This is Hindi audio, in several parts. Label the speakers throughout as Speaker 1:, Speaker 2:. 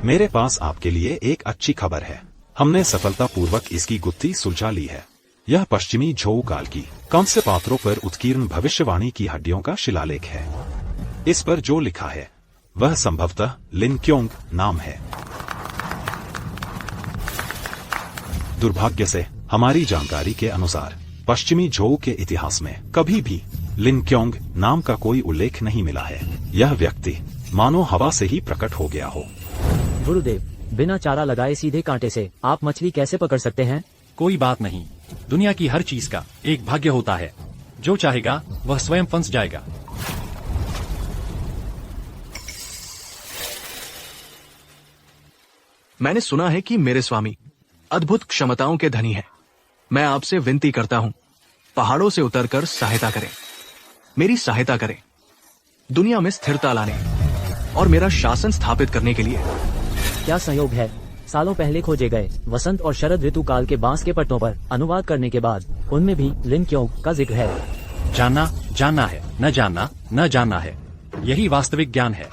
Speaker 1: मेरे पास आपके लिए एक अच्छी खबर है। हमने सफलतापूर्वक इसकी गुत्थी सुलझा ली है। यह पश्चिमी झोउ काल की कांस्य पात्रों पर उत्कीर्ण भविष्यवाणी की हड्डियों का शिलालेख है। इस पर जो लिखा है वह संभवतः लिन क्योंग नाम है। दुर्भाग्य से हमारी जानकारी के अनुसार पश्चिमी झोउ के इतिहास में कभी भी लिन क्योंग नाम का कोई उल्लेख नहीं मिला है। यह व्यक्ति मानो हवा से ही प्रकट हो गया हो।
Speaker 2: गुरुदेव, बिना चारा लगाए सीधे कांटे से आप मछली कैसे पकड़ सकते हैं?
Speaker 3: कोई बात नहीं, दुनिया की हर चीज का एक भाग्य होता है। जो चाहेगा वह स्वयं फंस जाएगा।
Speaker 4: मैंने सुना है कि मेरे स्वामी अद्भुत क्षमताओं के धनी हैं। मैं आपसे विनती करता हूं, पहाड़ों से उतरकर सहायता करें, मेरी सहायता करें, दुनिया में स्थिरता लाने और मेरा शासन स्थापित करने के लिए।
Speaker 2: क्या संयोग है, सालों पहले खोजे गए वसंत और शरद ऋतु काल के बांस के पट्टों पर अनुवाद करने के बाद उनमें भी लिन क्योंग का जिक्र है।
Speaker 3: जानना है, न जानना है, यही वास्तविक ज्ञान है।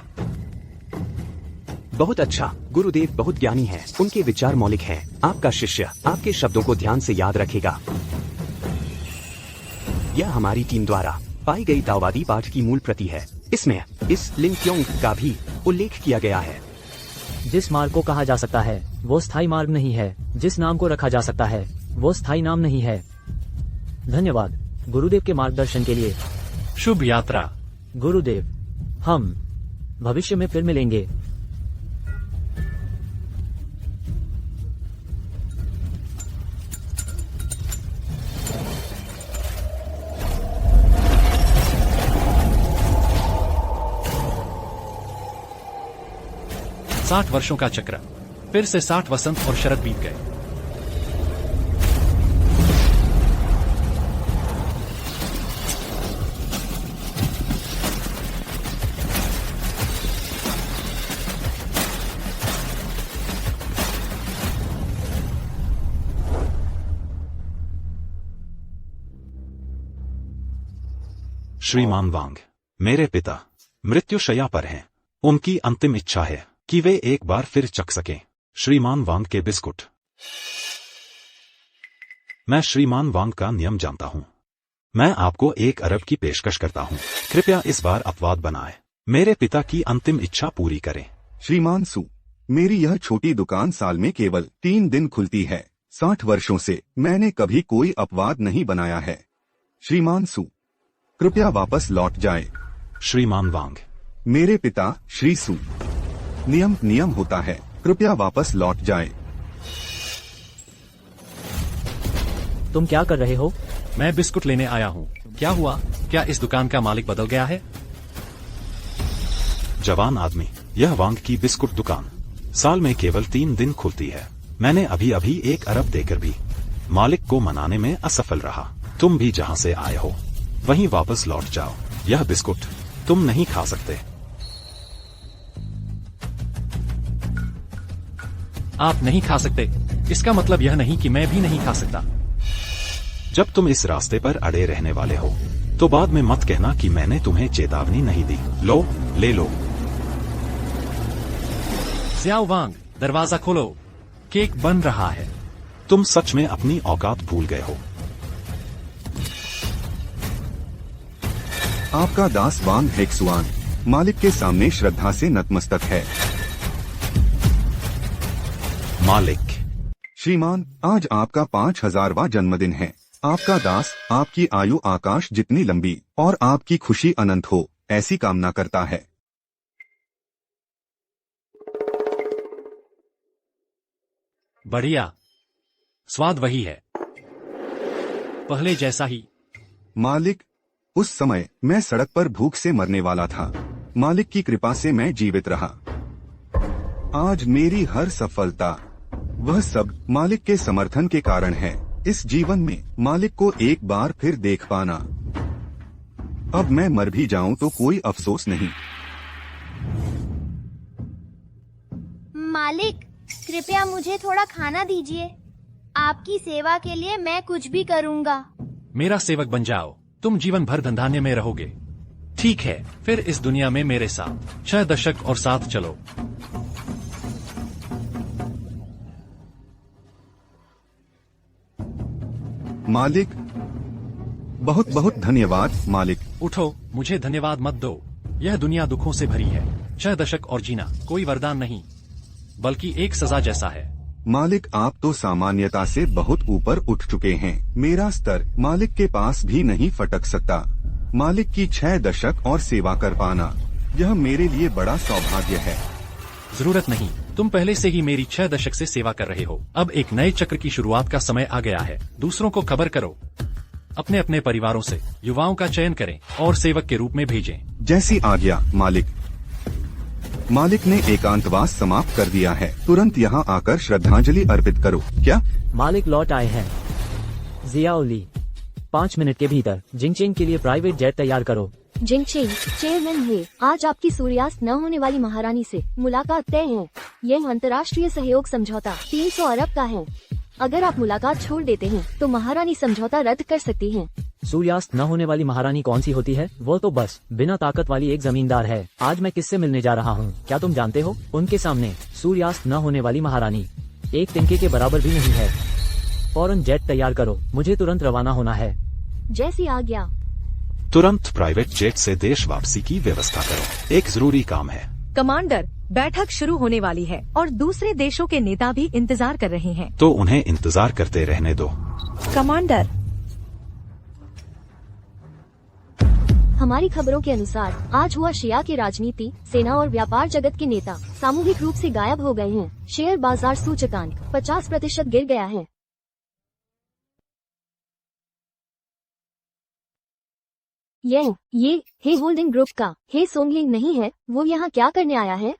Speaker 5: बहुत अच्छा, गुरुदेव बहुत ज्ञानी हैं। उनके विचार मौलिक हैं। आपका शिष्य आपके शब्दों को ध्यान से याद रखेगा। यह हमारी टीम द्वारा पाई गई ताओवादी पाठ की मूल प्रति है। इसमें इस लिन क्योंग का भी उल्लेख किया गया है।
Speaker 2: जिस मार्ग को कहा जा सकता है वो स्थायी मार्ग नहीं है, जिस नाम को रखा जा सकता है वो स्थायी नाम नहीं है। धन्यवाद गुरुदेव के मार्गदर्शन के लिए।
Speaker 3: शुभ यात्रा
Speaker 2: गुरुदेव, हम भविष्य में फिर मिलेंगे।
Speaker 3: साठ वर्षों का चक्र, फिर से 60 वसंत और शरद बीत गए।
Speaker 1: श्रीमान वांग, मेरे पिता मृत्युशैया पर हैं। उनकी अंतिम इच्छा है कि वे एक बार फिर चख सकें श्रीमान वांग के बिस्कुट। मैं श्रीमान वांग का नियम जानता हूं। मैं आपको 1 अरब की पेशकश करता हूं। कृपया इस बार अपवाद बनाएं। मेरे पिता की अंतिम इच्छा पूरी करें।
Speaker 6: श्रीमान सु, मेरी यह छोटी दुकान साल में केवल 3 दिन खुलती है। 60 वर्षों से मैंने कभी कोई अपवाद नहीं बनाया है। श्रीमान सु, कृपया वापस लौट जाएं।
Speaker 1: श्रीमान वांग,
Speaker 6: मेरे पिता श्री सु, नियम होता है, कृपया वापस लौट जाएं।
Speaker 2: तुम क्या कर रहे हो?
Speaker 3: मैं बिस्कुट लेने आया हूँ। क्या हुआ? क्या इस दुकान का मालिक बदल गया है?
Speaker 1: जवान आदमी, यह वांग की बिस्कुट दुकान साल में केवल 3 दिन खुलती है। मैंने अभी 1 अरब देकर भी मालिक को मनाने में असफल रहा। तुम भी जहाँ से आए हो वहीं वापस लौट जाओ। यह बिस्कुट तुम नहीं खा सकते।
Speaker 3: आप नहीं खा सकते, इसका मतलब यह नहीं कि मैं भी नहीं खा सकता।
Speaker 1: जब तुम इस रास्ते पर अड़े रहने वाले हो तो बाद में मत कहना कि मैंने तुम्हें चेतावनी नहीं दी। लो, ले लो।
Speaker 3: ज़ियाओ वांग, दरवाजा खोलो, केक बन रहा है।
Speaker 1: तुम सच में अपनी औकात भूल गए हो।
Speaker 6: आपका दास वांग हेक्सुआन मालिक के सामने श्रद्धा से नतमस्तक है।
Speaker 1: मालिक।
Speaker 6: श्रीमान, आज आपका 5000वां जन्मदिन है। आपका दास आपकी आयु आकाश जितनी लंबी और आपकी खुशी अनंत हो, ऐसी कामना करता है।
Speaker 3: बढ़िया, स्वाद वही है, पहले जैसा ही।
Speaker 6: मालिक, उस समय मैं सड़क पर भूख से मरने वाला था। मालिक की कृपा से मैं जीवित रहा। आज मेरी हर सफलता, वह सब मालिक के समर्थन के कारण है। इस जीवन में मालिक को एक बार फिर देख पाना। अब मैं मर भी जाऊं तो कोई अफसोस नहीं।
Speaker 7: मालिक, कृपया मुझे थोड़ा खाना दीजिए। आपकी सेवा के लिए मैं कुछ भी करूँगा।
Speaker 3: मेरा सेवक बन जाओ, तुम जीवन भर धंधान्य में रहोगे। ठीक है, फिर इस दुनिया में मेरे साथ 6 दशक और साथ चलो।
Speaker 6: मालिक, बहुत बहुत धन्यवाद मालिक।
Speaker 3: उठो, मुझे धन्यवाद मत दो। यह दुनिया दुखों से भरी है। 6 दशक और जीना कोई वरदान नहीं, बल्कि एक सजा जैसा है।
Speaker 6: मालिक, आप तो सामान्यता से बहुत ऊपर उठ चुके हैं। मेरा स्तर मालिक के पास भी नहीं फटक सकता। मालिक की 6 दशक और सेवा कर पाना, यह मेरे लिए बड़ा सौभाग्य है।
Speaker 3: जरूरत नहीं, तुम पहले से ही मेरी 6 दशक से सेवा कर रहे हो। अब एक नए चक्र की शुरुआत का समय आ गया है। दूसरों को खबर करो, अपने अपने परिवारों से युवाओं का चयन करें और सेवक के रूप में भेजें।
Speaker 6: जैसी आज्ञा मालिक। मालिक ने एकांतवास समाप्त कर दिया है। तुरंत यहाँ आकर श्रद्धांजलि अर्पित करो। क्या?
Speaker 2: मालिक लौट आए हैं। जियाओली, 5 मिनट के भीतर जिंगचेंग के लिए प्राइवेट जेट तैयार करो।
Speaker 8: जिंगचेंग, चेयरमैन है। आज आपकी सूर्यास्त न होने वाली महारानी से मुलाकात तय है। यह अंतर्राष्ट्रीय सहयोग समझौता 300 अरब का है। अगर आप मुलाकात छोड़ देते हैं तो महारानी समझौता रद्द कर सकती हैं।
Speaker 2: सूर्यास्त न होने वाली महारानी कौन सी होती है? वो तो बस बिना ताकत वाली एक जमींदार है। आज मैं किससे मिलने जा रहा हूँ, क्या तुम जानते हो? उनके सामने सूर्यास्त न होने वाली महारानी एक तिनके के बराबर भी नहीं है। फौरन जेट तैयार करो, मुझे तुरंत रवाना होना है।
Speaker 8: जैसी आज्ञा।
Speaker 1: तुरंत प्राइवेट जेट से देश वापसी की व्यवस्था करो, एक जरूरी काम है।
Speaker 9: कमांडर, बैठक शुरू होने वाली है और दूसरे देशों के नेता भी इंतजार कर रहे हैं।
Speaker 1: तो उन्हें इंतजार करते रहने दो।
Speaker 9: कमांडर,
Speaker 8: हमारी खबरों के अनुसार आज हुआ शिया के राजनीति, सेना और व्यापार जगत के नेता सामूहिक रूप से गायब हो गए हैं। शेयर बाजार सूचकांक 50% गिर गया है। ये हे होल्डिंग ग्रुप का हे सोंगलिंग नहीं है। वो यहाँ क्या करने आया है?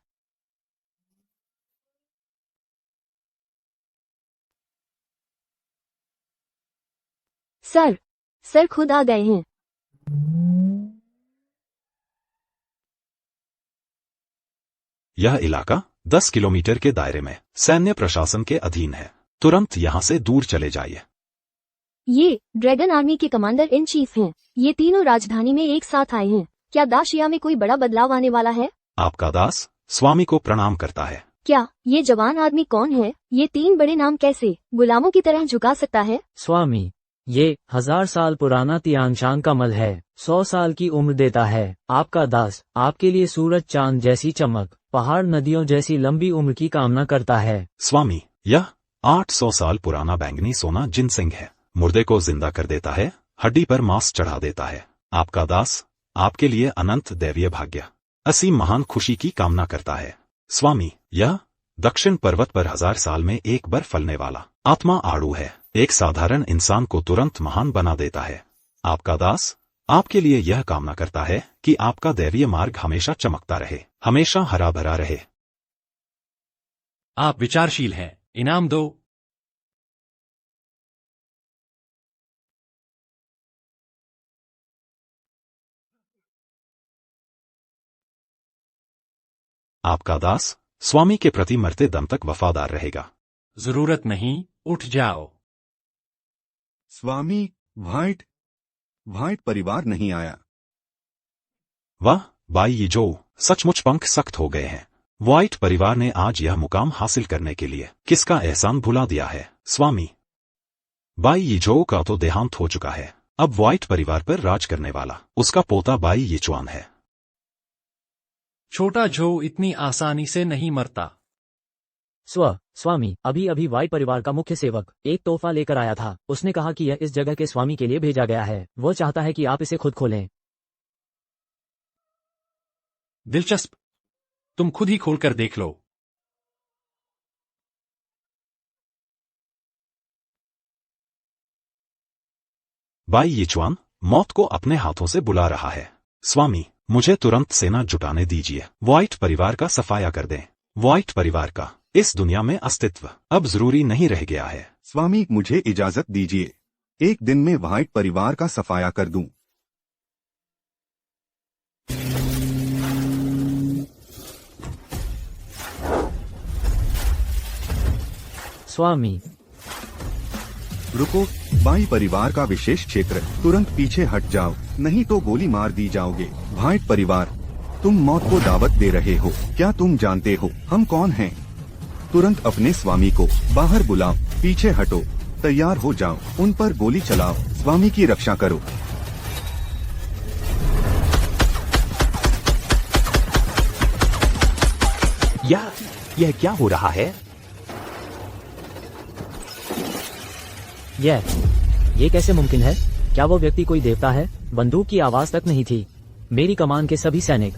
Speaker 8: सर खुद आ गए हैं।
Speaker 1: यह इलाका 10 किलोमीटर के दायरे में सैन्य प्रशासन के अधीन है। तुरंत यहाँ से दूर चले जाइए।
Speaker 8: ये ड्रैगन आर्मी के कमांडर इन चीफ हैं। ये तीनों राजधानी में एक साथ आए हैं। क्या दाशिया में कोई बड़ा बदलाव आने वाला है?
Speaker 1: आपका दास स्वामी को प्रणाम करता है।
Speaker 8: क्या ये जवान आदमी कौन है? ये 3 बड़े नाम कैसे गुलामों की तरह झुका सकता है?
Speaker 2: स्वामी, ये 1000 साल पुराना तियानशान कमल है। 100 साल की उम्र देता है। आपका दास आपके लिए सूरज चांद जैसी चमक, पहाड़ नदियों जैसी लंबी उम्र की कामना करता है।
Speaker 1: स्वामी, यह 800 साल पुराना बैंगनी सोना जिनसिंग है। मुर्दे को जिंदा कर देता है, हड्डी पर मांस चढ़ा देता है। आपका दास आपके लिए अनंत दैवीय भाग्य, असीम महान खुशी की कामना करता है। स्वामी, यह दक्षिण पर्वत पर 1000 साल में एक बार फलने वाला आत्मा आड़ू है। एक साधारण इंसान को तुरंत महान बना देता है। आपका दास आपके लिए यह कामना करता है कि आपका दैवीय मार्ग हमेशा चमकता रहे, हमेशा हरा भरा रहे।
Speaker 3: आप विचारशील हैं, इनाम दो।
Speaker 1: आपका दास स्वामी के प्रति मरते दम तक वफादार रहेगा।
Speaker 3: जरूरत नहीं, उठ जाओ।
Speaker 6: स्वामी, व्हाइट परिवार नहीं आया।
Speaker 1: वाह बाई यीजो, सचमुच पंख सख्त हो गए हैं। व्हाइट परिवार ने आज यह मुकाम हासिल करने के लिए किसका एहसान भुला दिया है? स्वामी, बाई यीजो का तो देहांत हो चुका है। अब व्हाइट परिवार पर राज करने वाला उसका पोता बाई यीचुआन है।
Speaker 3: छोटा जो इतनी आसानी से नहीं मरता।
Speaker 2: स्वामी, अभी व्हाइट परिवार का मुख्य सेवक एक तोहफा लेकर आया था। उसने कहा कि यह इस जगह के स्वामी के लिए भेजा गया है। वो चाहता है कि आप इसे खुद खोलें।
Speaker 3: दिलचस्प, तुम खुद ही खोलकर देख लो।
Speaker 1: बाई यीचुआन मौत को अपने हाथों से बुला रहा है। स्वामी, मुझे तुरंत सेना जुटाने दीजिए। व्हाइट परिवार का सफाया कर दें। व्हाइट परिवार का इस दुनिया में अस्तित्व अब जरूरी नहीं रह गया है।
Speaker 6: स्वामी, मुझे इजाजत दीजिए। एक दिन में व्हाइट परिवार का सफाया कर दूं।
Speaker 2: स्वामी,
Speaker 6: रुको, बाई परिवार का विशेष क्षेत्र, तुरंत पीछे हट जाओ, नहीं तो गोली मार दी जाओगे। व्हाइट परिवार, तुम मौत को दावत दे रहे हो। क्या तुम जानते हो हम कौन हैं? तुरंत अपने स्वामी को बाहर बुलाओ, पीछे हटो। तैयार हो जाओ, उन पर गोली चलाओ, स्वामी की रक्षा करो।
Speaker 5: यह क्या हो रहा है?
Speaker 2: ये कैसे मुमकिन है? क्या वो व्यक्ति कोई देवता है? बंदूक की आवाज तक नहीं थी। मेरी कमान के सभी सैनिक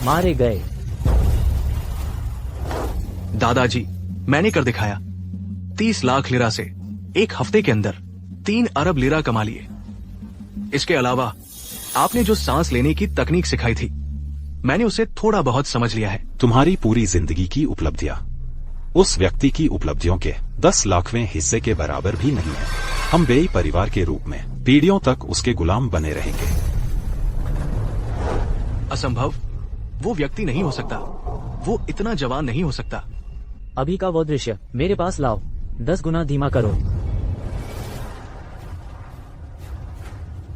Speaker 2: मारे गए।
Speaker 4: दादाजी, मैंने कर दिखाया। 30 लाख लिरा से 1 हफ्ते के अंदर 3 अरब लिरा कमा लिए। इसके अलावा आपने जो सांस लेने की तकनीक सिखाई थी, मैंने उसे थोड़ा बहुत समझ लिया है।
Speaker 1: तुम्हारी पूरी जिंदगी की उपलब्धियां उस व्यक्ति की उपलब्धियों के 10 लाखवें हिस्से के बराबर भी नहीं है। हम बेई परिवार के रूप में पीढ़ियों तक उसके गुलाम बने रहेंगे।
Speaker 4: असंभव, वो व्यक्ति नहीं हो सकता। वो इतना जवान नहीं हो सकता।
Speaker 2: अभी का वो दृश्य मेरे पास लाओ। 10 गुना धीमा करो।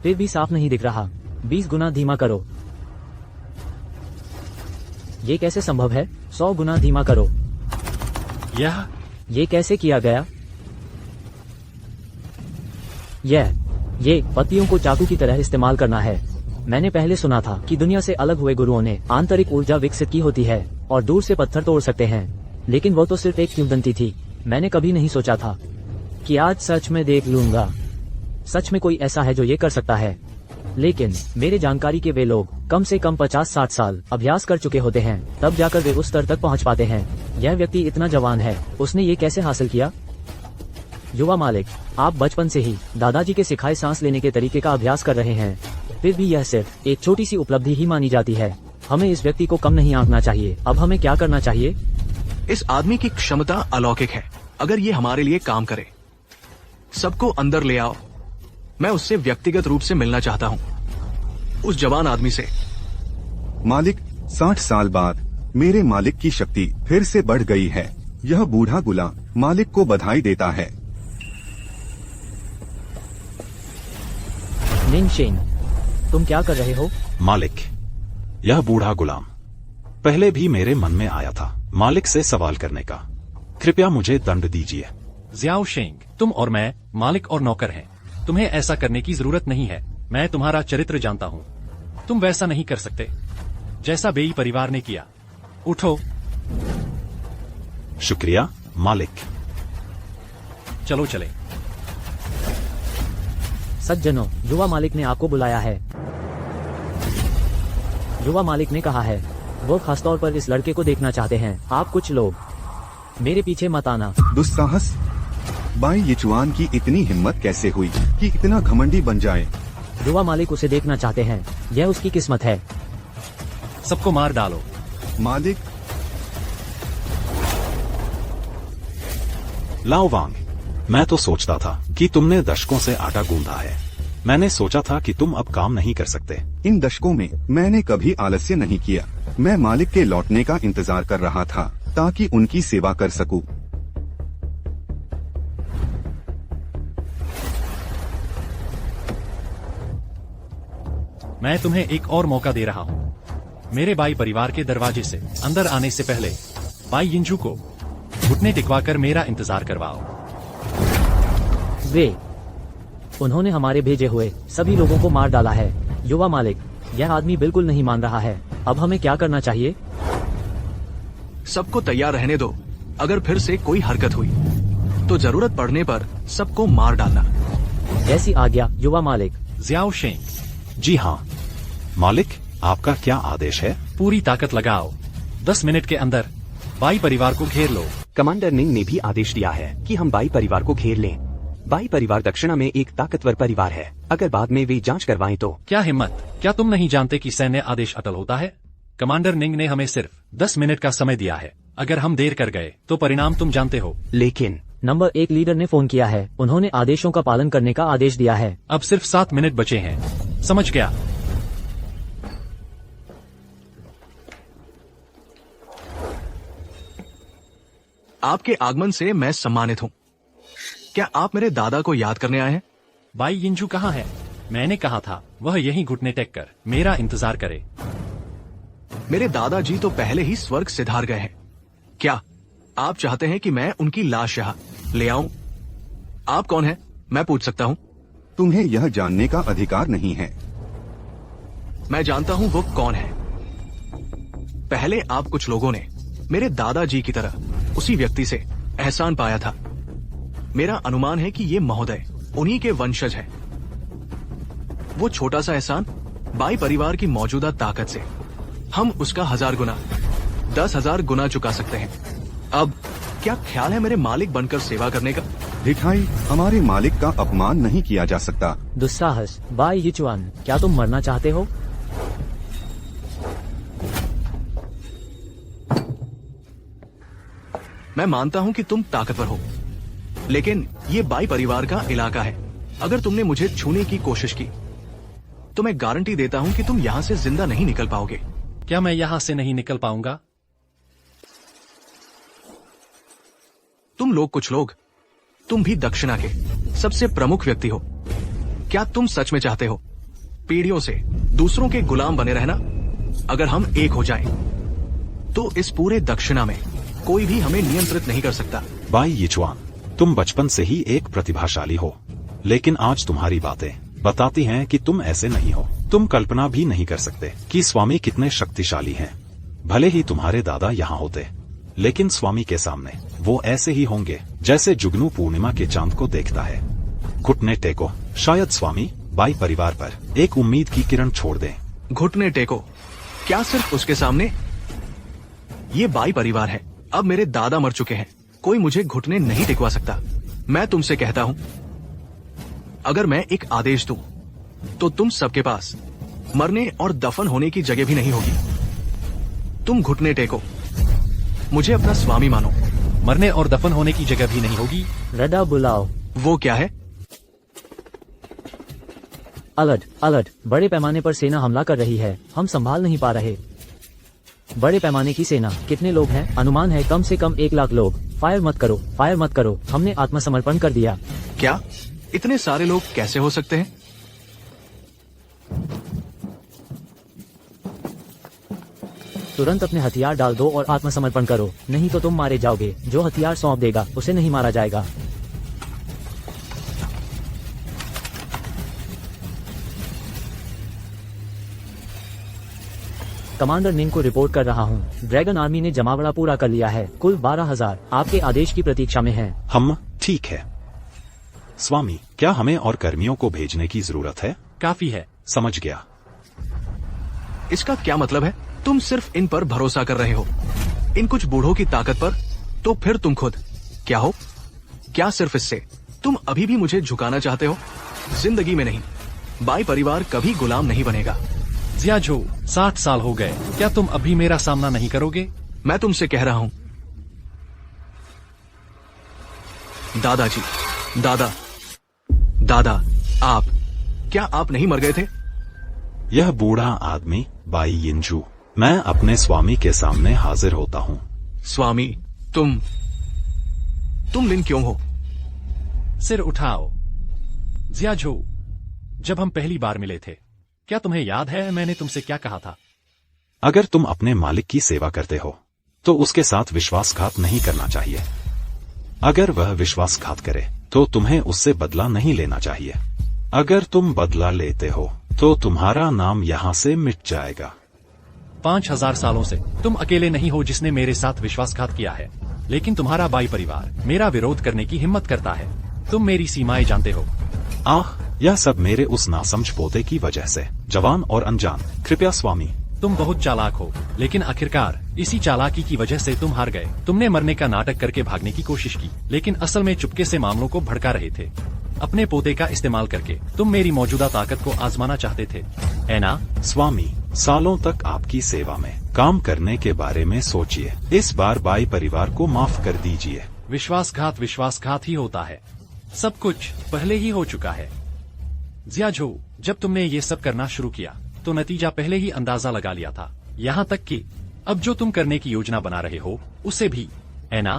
Speaker 2: फिर भी साफ नहीं दिख रहा। 20 गुना धीमा करो। ये कैसे संभव है? 100 गुना धीमा करो। ये कैसे किया गया? ये पत्तियों को चाकू की तरह इस्तेमाल करना है। मैंने पहले सुना था कि दुनिया से अलग हुए गुरुओं ने आंतरिक ऊर्जा विकसित की होती है और दूर से पत्थर तोड़ सकते हैं, लेकिन वो तो सिर्फ एक किंवदंती थी। मैंने कभी नहीं सोचा था कि आज सच में देख लूंगा। सच में कोई ऐसा है जो ये कर सकता है। लेकिन मेरे जानकारी के वे लोग कम से कम 50-60 साल अभ्यास कर चुके होते हैं, तब जाकर वे उस स्तर तक पहुंच पाते हैं। यह व्यक्ति इतना जवान है, उसने ये कैसे हासिल किया? युवा मालिक, आप बचपन से ही दादाजी के सिखाए सांस लेने के तरीके का अभ्यास कर रहे हैं। फिर भी यह सिर्फ एक छोटी सी उपलब्धि ही मानी जाती है। हमें इस व्यक्ति को कम नहीं आंकना चाहिए। अब हमें क्या करना चाहिए?
Speaker 4: इस आदमी की क्षमता अलौकिक है। अगर ये हमारे लिए काम करे, सबको अंदर ले आओ। मैं उससे व्यक्तिगत रूप से मिलना चाहता हूँ, उस जवान आदमी से।
Speaker 6: मालिक, 60 साल बाद मेरे मालिक की शक्ति फिर से बढ़ गई है। यह बूढ़ा गुलाम मालिक को बधाई देता है।
Speaker 2: निंगशेन, तुम क्या कर रहे हो?
Speaker 1: मालिक, यह बूढ़ा गुलाम पहले भी मेरे मन में आया था मालिक से सवाल करने का। कृपया मुझे दंड दीजिए।
Speaker 3: ज़ियाओ शेंग, तुम और मैं मालिक और नौकर हैं। तुम्हें ऐसा करने की जरूरत नहीं है। मैं तुम्हारा चरित्र जानता हूँ। तुम वैसा नहीं कर सकते जैसा बेई परिवार ने किया। उठो।
Speaker 1: शुक्रिया मालिक।
Speaker 3: चलो चले।
Speaker 2: सज्जनों, युवा मालिक ने आपको बुलाया है। युवा मालिक ने कहा है वो खासतौर पर इस लड़के को देखना चाहते हैं। आप कुछ लोग मेरे पीछे मत आना।
Speaker 6: दुस्साहस! बाई यिचुआन की इतनी हिम्मत कैसे हुई कि इतना घमंडी बन जाए?
Speaker 2: युवा मालिक उसे देखना चाहते हैं। यह उसकी किस्मत है।
Speaker 3: सबको मार डालो।
Speaker 6: मालिक,
Speaker 1: लाओ वांग, मैं तो सोचता था कि तुमने दशकों से आटा गूंधा है। मैंने सोचा था कि तुम अब काम नहीं कर सकते।
Speaker 6: इन दशकों में मैंने कभी आलस्य नहीं किया। मैं मालिक के लौटने का इंतजार कर रहा था ताकि उनकी सेवा कर सकूं।
Speaker 3: मैं तुम्हें एक और मौका दे रहा हूँ। मेरे बाई परिवार के दरवाजे से अंदर आने से पहले बाई यिंजू को घुटने टिकवाकर मेरा इंतजार करवाओ।
Speaker 2: उन्होंने हमारे भेजे हुए सभी लोगों को मार डाला है। युवा मालिक, यह आदमी बिल्कुल नहीं मान रहा है। अब हमें क्या करना चाहिए?
Speaker 4: सबको तैयार रहने दो। अगर फिर से कोई हरकत हुई तो जरूरत पड़ने पर सबको मार डालना।
Speaker 2: जैसी आज्ञा युवा मालिक।
Speaker 3: ज़ियाओ शेंग,
Speaker 1: जी हाँ मालिक, आपका क्या आदेश है?
Speaker 3: पूरी ताकत लगाओ। 10 मिनट के अंदर बाई परिवार को घेर लो।
Speaker 5: कमांडर निंग ने भी आदेश दिया है कि हम बाई परिवार को घेर लें। बाई परिवार दक्षिणा में एक ताकतवर परिवार है। अगर बाद में वे जांच करवाएं तो।
Speaker 3: क्या हिम्मत! क्या तुम नहीं जानते कि सैन्य आदेश अटल होता है? कमांडर निंग ने हमें सिर्फ 10 मिनट का समय दिया है। अगर हम देर कर गए तो परिणाम तुम जानते हो।
Speaker 5: लेकिन
Speaker 2: नंबर 1 लीडर ने फोन किया है। उन्होंने आदेशों का पालन करने का आदेश दिया है।
Speaker 3: अब सिर्फ 7 मिनट बचे हैं। समझ गया?
Speaker 4: आपके आगमन से मैं सम्मानित हूँ। क्या आप मेरे दादा को याद करने आए हैं?
Speaker 3: बाई यिंजू कहाँ है? मैंने कहा था वह यहीं घुटने टेक कर मेरा इंतजार करे।
Speaker 4: मेरे दादाजी तो पहले ही स्वर्ग सिधार गए हैं। क्या आप चाहते हैं कि मैं उनकी लाश यहाँ ले आऊं? आप कौन हैं? मैं पूछ सकता हूँ?
Speaker 6: तुम्हें यह जानने का अधिकार नहीं है।
Speaker 4: मैं जानता हूँ वो कौन है। पहले आप कुछ लोगों ने मेरे दादाजी की तरह उसी व्यक्ति से एहसान पाया था। मेरा अनुमान है कि ये महोदय उन्हीं के वंशज हैं। वो छोटा सा एहसान बाई परिवार की मौजूदा ताकत से हम उसका 1000 गुना 10,000 गुना चुका सकते हैं। अब क्या ख्याल है मेरे मालिक बनकर सेवा करने का?
Speaker 6: दिखाई हमारे मालिक का अपमान नहीं किया जा सकता।
Speaker 2: दुस्साहस। बाई यिचुआन, क्या तुम मरना चाहते हो?
Speaker 4: मैं मानता हूं कि तुम ताकतवर हो, लेकिन ये बाई परिवार का इलाका है। अगर तुमने मुझे छूने की कोशिश की तो मैं गारंटी देता हूं कि तुम यहां से जिंदा नहीं निकल पाओगे।
Speaker 3: क्या मैं यहाँ से नहीं निकल पाऊंगा?
Speaker 4: तुम लोग कुछ लोग, तुम भी दक्षिणा के सबसे प्रमुख व्यक्ति हो। क्या तुम सच में चाहते हो पीढ़ियों से दूसरों के गुलाम बने रहना? अगर हम एक हो जाएं, तो इस पूरे दक्षिणा में कोई भी हमें नियंत्रित नहीं कर सकता।
Speaker 1: बाई यिचुआन, तुम बचपन से ही एक प्रतिभाशाली हो, लेकिन आज तुम्हारी बातें बताती हैं कि तुम ऐसे नहीं हो। तुम कल्पना भी नहीं कर सकते कि स्वामी कितने शक्तिशाली हैं। भले ही तुम्हारे दादा यहाँ होते, लेकिन स्वामी के सामने वो ऐसे ही होंगे जैसे जुगनू पूर्णिमा के चांद को देखता है। घुटने टेको। शायद स्वामी बाई परिवार पर एक उम्मीद की किरण छोड़ दें।
Speaker 4: घुटने टेको? क्या सिर्फ उसके सामने? ये बाई परिवार है। अब मेरे दादा मर चुके हैं, कोई मुझे घुटने नहीं टिकवा सकता। मैं तुमसे कहता हूं, अगर मैं एक आदेश दूं, तो तुम सबके पास मरने और दफन होने की जगह भी नहीं होगी। तुम घुटने टेको, मुझे अपना स्वामी मानो।
Speaker 3: मरने और दफन होने की जगह भी नहीं होगी।
Speaker 2: रडा बुलाओ।
Speaker 4: वो क्या है?
Speaker 2: Alert, alert. बड़े पैमाने पर सेना हमला कर रही है, हम संभाल नहीं पा रहे। बड़े पैमाने की सेना। कितने लोग हैं? अनुमान है कम से कम 1 लाख लोग। फायर मत करो, फायर मत करो। हमने आत्मसमर्पण कर दिया।
Speaker 4: क्या इतने सारे लोग कैसे हो सकते हैं?
Speaker 2: तुरंत अपने हथियार डाल दो और आत्मसमर्पण करो, नहीं तो तुम मारे जाओगे। जो हथियार सौंप देगा उसे नहीं मारा जाएगा। कमांडर निंग को रिपोर्ट कर रहा हूँ। ड्रैगन आर्मी ने जमावड़ा पूरा कर लिया है। कुल 12,000 आपके आदेश की प्रतीक्षा में हैं।
Speaker 1: हम ठीक है। स्वामी, क्या हमें और कर्मियों को भेजने की जरूरत है?
Speaker 3: काफी है।
Speaker 1: समझ गया।
Speaker 4: इसका क्या मतलब है? तुम सिर्फ इन पर भरोसा कर रहे हो, इन कुछ बूढ़ों की ताकत पर? तो फिर तुम खुद क्या हो? क्या सिर्फ इससे तुम अभी भी मुझे झुकाना चाहते हो? जिंदगी में नहीं। बाई परिवार कभी गुलाम नहीं बनेगा।
Speaker 3: जियाझू, 60 साल हो गए, क्या तुम अभी मेरा सामना नहीं करोगे?
Speaker 4: मैं तुमसे कह रहा हूं, दादाजी, दादा, दादा, क्या आप नहीं मर गए थे?
Speaker 1: यह बूढ़ा आदमी बाई यिंजू, मैं अपने स्वामी के सामने हाजिर होता हूँ।
Speaker 4: स्वामी, तुम लिन क्यों हो?
Speaker 3: सिर उठाओ। जियाझू, जब हम पहली बार मिले थे, क्या तुम्हें याद है मैंने तुमसे क्या कहा था?
Speaker 1: अगर तुम अपने मालिक की सेवा करते हो, तो उसके साथ विश्वासघात नहीं करना चाहिए। अगर वह विश्वासघात करे, तो तुम्हें उससे बदला नहीं लेना चाहिए। अगर तुम बदला लेते हो, तो तुम्हारा नाम यहाँ से मिट जाएगा।
Speaker 3: 5000 सालों से तुम अकेले नहीं हो जिसने मेरे साथ विश्वासघात किया है, लेकिन तुम्हारा बाई परिवार मेरा विरोध करने की हिम्मत करता है। तुम मेरी सीमाएं जानते हो।
Speaker 1: यह सब मेरे उस नासमझ पोते की वजह से। जवान और अनजान, कृपया स्वामी।
Speaker 3: तुम बहुत चालाक हो, लेकिन आखिरकार इसी चालाकी की वजह से तुम हार गए। तुमने मरने का नाटक करके भागने की कोशिश की, लेकिन असल में चुपके से मामलों को भड़का रहे थे। अपने पोते का इस्तेमाल करके तुम मेरी मौजूदा ताकत को आजमाना चाहते थे, है ना?
Speaker 1: स्वामी, सालों तक आपकी सेवा में काम करने के बारे में सोचिए। इस बार बाई परिवार को माफ कर दीजिए।
Speaker 3: विश्वासघात विश्वासघात ही होता है। सब कुछ पहले ही हो चुका है। जियाझू, जब तुमने ये सब करना शुरू किया तो नतीजा पहले ही अंदाजा लगा लिया था। यहाँ तक कि अब जो तुम करने की योजना बना रहे हो उसे भी, है ना?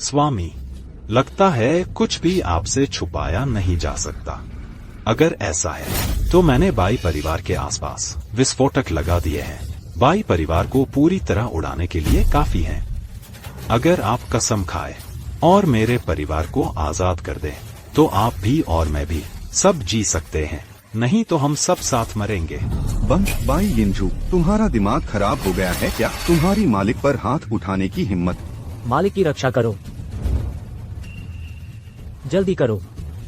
Speaker 1: स्वामी, लगता है कुछ भी आपसे छुपाया नहीं जा सकता। अगर ऐसा है तो मैंने बाई परिवार के आसपास विस्फोटक लगा दिए हैं। बाई परिवार को पूरी तरह उड़ाने के लिए काफी हैं। अगर आप कसम खाए और मेरे परिवार को आजाद कर दे, तो आप भी और मैं भी सब जी सकते हैं, नहीं तो हम सब साथ मरेंगे।
Speaker 6: बम बाई यिनझू, तुम्हारा दिमाग खराब हो गया है क्या? तुम्हारी मालिक पर हाथ उठाने की हिम्मत।
Speaker 2: मालिक की रक्षा करो, जल्दी करो।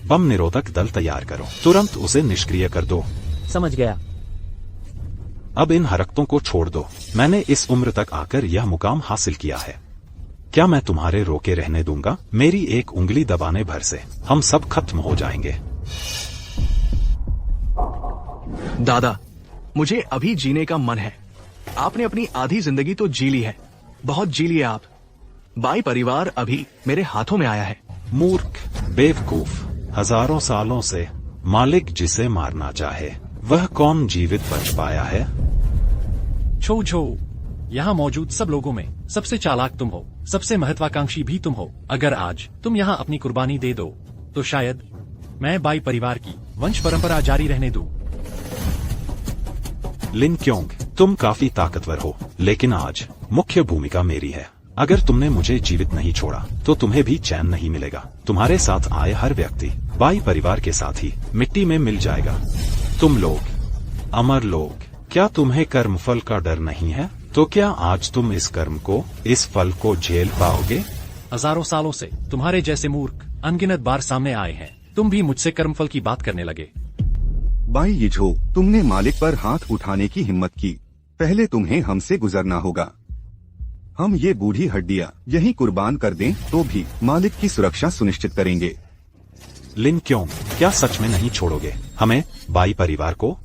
Speaker 1: बम निरोधक दल तैयार करो, तुरंत उसे निष्क्रिय कर दो।
Speaker 2: समझ गया।
Speaker 1: अब इन हरकतों को छोड़ दो। मैंने इस उम्र तक आकर यह मुकाम हासिल किया है, क्या मैं तुम्हारे रोके रहने दूंगा? मेरी एक उंगली दबाने भर से हम सब खत्म हो जाएंगे।
Speaker 4: दादा, मुझे अभी जीने का मन है। आपने अपनी आधी जिंदगी तो जी ली है, बहुत जी ली है आप। बाई परिवार अभी मेरे हाथों में आया है।
Speaker 1: मूर्ख, बेवकूफ, हजारों सालों से मालिक जिसे मारना चाहे वह कौन जीवित बच पाया है?
Speaker 3: छो छो, यहाँ मौजूद सब लोगों में सबसे चालाक तुम हो, सबसे महत्वाकांक्षी भी तुम हो। अगर आज तुम यहाँ अपनी कुर्बानी दे दो तो शायद मैं बाई परिवार की वंश परंपरा जारी रहने दूं।
Speaker 1: लिन क्योंग, तुम काफी ताकतवर हो, लेकिन आज मुख्य भूमिका मेरी है। अगर तुमने मुझे जीवित नहीं छोड़ा तो तुम्हें भी चैन नहीं मिलेगा। तुम्हारे साथ आए हर व्यक्ति बाई परिवार के साथ ही मिट्टी में मिल जाएगा। तुम लोग, अमर लोग, क्या तुम्हें कर्मफल का डर नहीं है? तो क्या आज तुम इस कर्म को, इस फल को झेल पाओगे?
Speaker 3: हजारों सालों से तुम्हारे जैसे मूर्ख अनगिनत बार सामने आए हैं, तुम भी मुझसे कर्मफल की बात करने लगे।
Speaker 6: बाई यिझो, तुमने मालिक पर हाथ उठाने की हिम्मत की, पहले तुम्हें हमसे गुजरना होगा। हम ये बूढ़ी हड्डियां यहीं कुर्बान कर दें तो भी मालिक की सुरक्षा सुनिश्चित करेंगे।
Speaker 1: लिन क्यों, क्या सच में नहीं छोड़ोगे हमें, बाई परिवार को?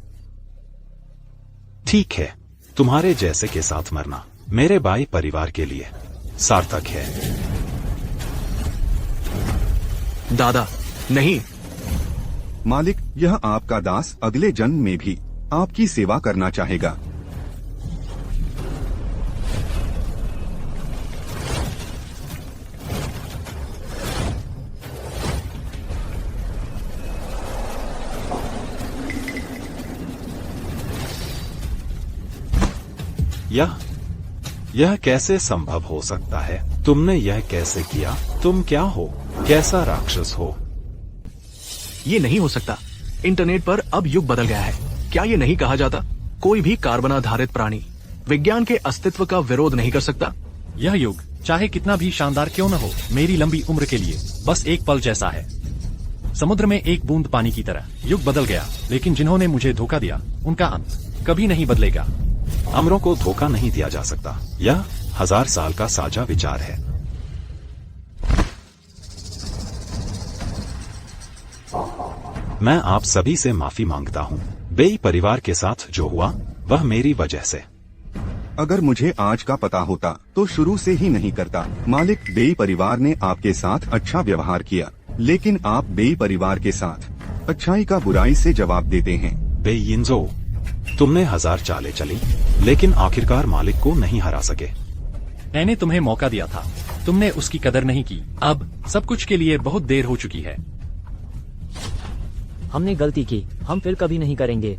Speaker 1: ठीक है, तुम्हारे जैसे के साथ मरना मेरे बाई परिवार के लिए सार्थक है।
Speaker 4: दादा, नहीं।
Speaker 6: मालिक, यह आपका दास अगले जन्म में भी आपकी सेवा करना चाहेगा।
Speaker 1: यह कैसे संभव हो सकता है? तुमने यह कैसे किया? तुम क्या हो? कैसा राक्षस हो?
Speaker 4: ये नहीं हो सकता। इंटरनेट पर अब युग बदल गया है। क्या ये नहीं कहा जाता, कोई भी कार्बन आधारित प्राणी विज्ञान के अस्तित्व का विरोध नहीं कर सकता?
Speaker 3: यह युग चाहे कितना भी शानदार क्यों न हो, मेरी लंबी उम्र के लिए बस एक पल जैसा है। समुद्र में एक बूंद पानी की तरह युग बदल गया, लेकिन जिन्होंने मुझे धोखा दिया उनका अंत कभी नहीं बदलेगा।
Speaker 1: अमरों को धोखा नहीं दिया जा सकता, यह 1000 साल का साझा विचार है। मैं आप सभी से माफी मांगता हूँ। बेई परिवार के साथ जो हुआ वह मेरी वजह से।
Speaker 6: अगर मुझे आज का पता होता तो शुरू से ही नहीं करता। मालिक, बेई परिवार ने आपके साथ अच्छा व्यवहार किया, लेकिन आप बेई परिवार के साथ अच्छाई का बुराई से जवाब देते हैं।
Speaker 1: बेई यिनझो, तुमने 1000 चालें चली, लेकिन आखिरकार मालिक को नहीं हरा सके।
Speaker 3: मैंने तुम्हें मौका दिया था, तुमने उसकी कदर नहीं की। अब सब कुछ के लिए बहुत देर हो चुकी है।
Speaker 2: हमने गलती की, हम फिर कभी नहीं करेंगे।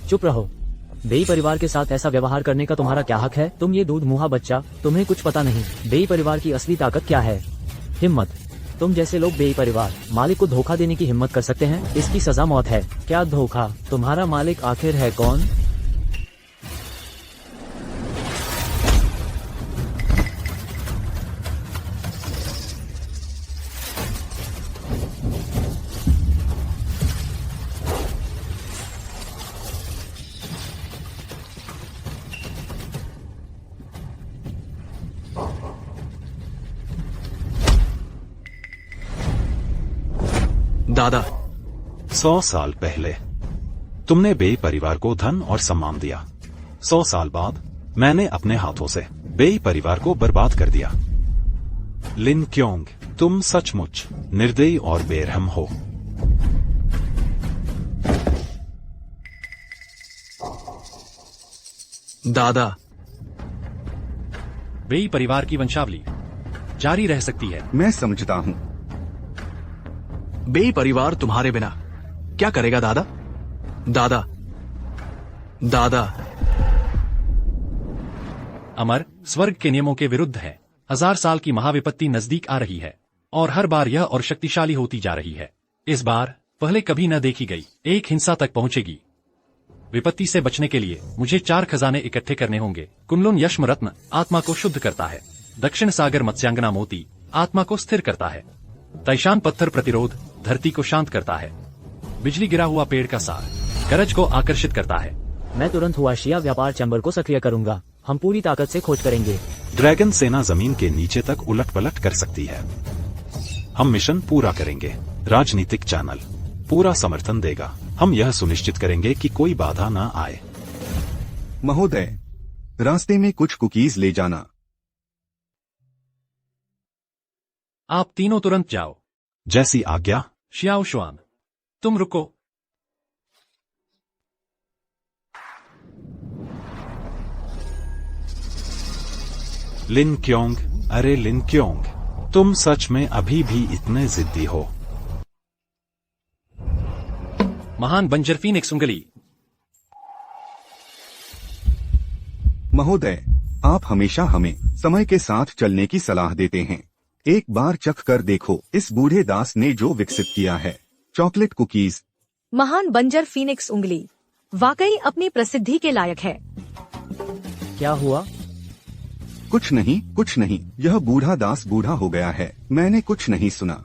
Speaker 2: चुप रहो। बेई परिवार के साथ ऐसा व्यवहार करने का तुम्हारा क्या हक है? तुम ये दूध मुहा बच्चा, तुम्हें कुछ पता नहीं। बेई परिवार की असली ताकत क्या है? हिम्मत। तुम जैसे लोग बेई परिवार मालिक को धोखा देने की हिम्मत कर सकते हैं? इसकी सजा मौत है। क्या धोखा? तुम्हारा मालिक आखिर है कौन?
Speaker 4: दादा,
Speaker 1: 100 साल पहले तुमने बेई परिवार को धन और सम्मान दिया। 100 साल बाद मैंने अपने हाथों से बेई परिवार को बर्बाद कर दिया। लिन क्योंग, तुम सचमुच निर्दयी और बेरहम हो।
Speaker 4: दादा,
Speaker 3: बेई परिवार की वंशावली जारी रह सकती है।
Speaker 6: मैं समझता हूँ।
Speaker 4: बेई परिवार तुम्हारे बिना क्या करेगा दादा? दादा, दादा।
Speaker 3: अमर स्वर्ग के नियमों के विरुद्ध है। 1000 साल की महाविपत्ति नजदीक आ रही है और हर बार यह और शक्तिशाली होती जा रही है। इस बार पहले कभी न देखी गई एक हिंसा तक पहुंचेगी। विपत्ति से बचने के लिए मुझे 4 खजाने इकट्ठे करने होंगे। कुनलुन यश्म रत्न आत्मा को शुद्ध करता है। दक्षिण सागर मत्स्यांगना मोती आत्मा को स्थिर करता है। तैशान पत्थर प्रतिरोध धरती को शांत करता है। बिजली गिरा हुआ पेड़ का सार गरज को आकर्षित करता है।
Speaker 2: मैं तुरंत हुआशिया व्यापार चैम्बर को सक्रिय करूंगा। हम पूरी ताकत से खोज करेंगे।
Speaker 1: ड्रैगन सेना जमीन के नीचे तक उलट पलट कर सकती है। हम मिशन पूरा करेंगे। राजनीतिक चैनल पूरा समर्थन देगा। हम यह सुनिश्चित करेंगे कि कोई बाधा न आए।
Speaker 6: महोदय, रास्ते में कुछ कुकीज ले जाना।
Speaker 3: आप तीनों तुरंत जाओ।
Speaker 1: जैसी आज्ञा।
Speaker 3: शियाओ शुआन, तुम रुको।
Speaker 1: लिन क्योंग, अरे लिन क्योंग, तुम सच में अभी भी इतने जिद्दी हो?
Speaker 3: महान बंजर फीनिक्स उंगली।
Speaker 6: महोदय, आप हमेशा हमें समय के साथ चलने की सलाह देते हैं। एक बार चख कर देखो इस बूढ़े दास ने जो विकसित किया है, चॉकलेट कुकीज।
Speaker 9: महान बंजर फीनिक्स उंगली वाकई अपनी प्रसिद्धि के लायक है।
Speaker 2: क्या हुआ?
Speaker 6: कुछ नहीं, यह बूढ़ा दास बूढ़ा हो गया है। मैंने कुछ नहीं सुना।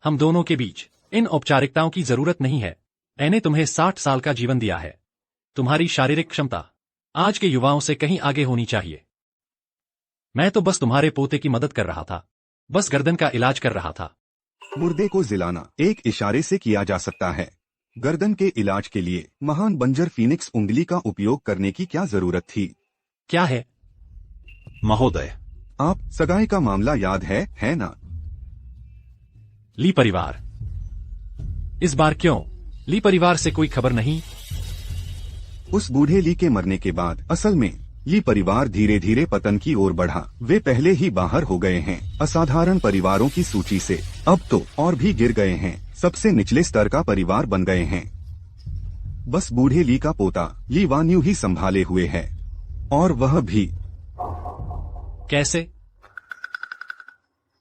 Speaker 3: हम दोनों के बीच इन औपचारिकताओं की जरूरत नहीं है। मैंने तुम्हें 60 साल का जीवन दिया है। तुम्हारी शारीरिक क्षमता आज के युवाओं से कहीं आगे होनी चाहिए। मैं तो बस तुम्हारे पोते की मदद कर रहा था, बस गर्दन का इलाज कर रहा था।
Speaker 6: मुर्दे को जिलाना एक इशारे से किया जा सकता है। गर्दन के इलाज के लिए महान बंजर फीनिक्स उंगली का उपयोग करने की क्या जरूरत थी?
Speaker 3: क्या है
Speaker 1: महोदय?
Speaker 6: आप सगाई का मामला याद है ना?
Speaker 3: ली परिवार। इस बार क्यों? ली परिवार से कोई खबर नहीं?
Speaker 6: उस बूढ़े ली के मरने के बाद असल में ली परिवार धीरे धीरे पतन की ओर बढ़ा। वे पहले ही बाहर हो गए हैं असाधारण परिवारों की सूची से। अब तो और भी गिर गए हैं, सबसे निचले स्तर का परिवार बन गए हैं। बस बूढ़े ली का पोता ली वान्यू ही संभाले हुए है, और वह भी।
Speaker 3: कैसे?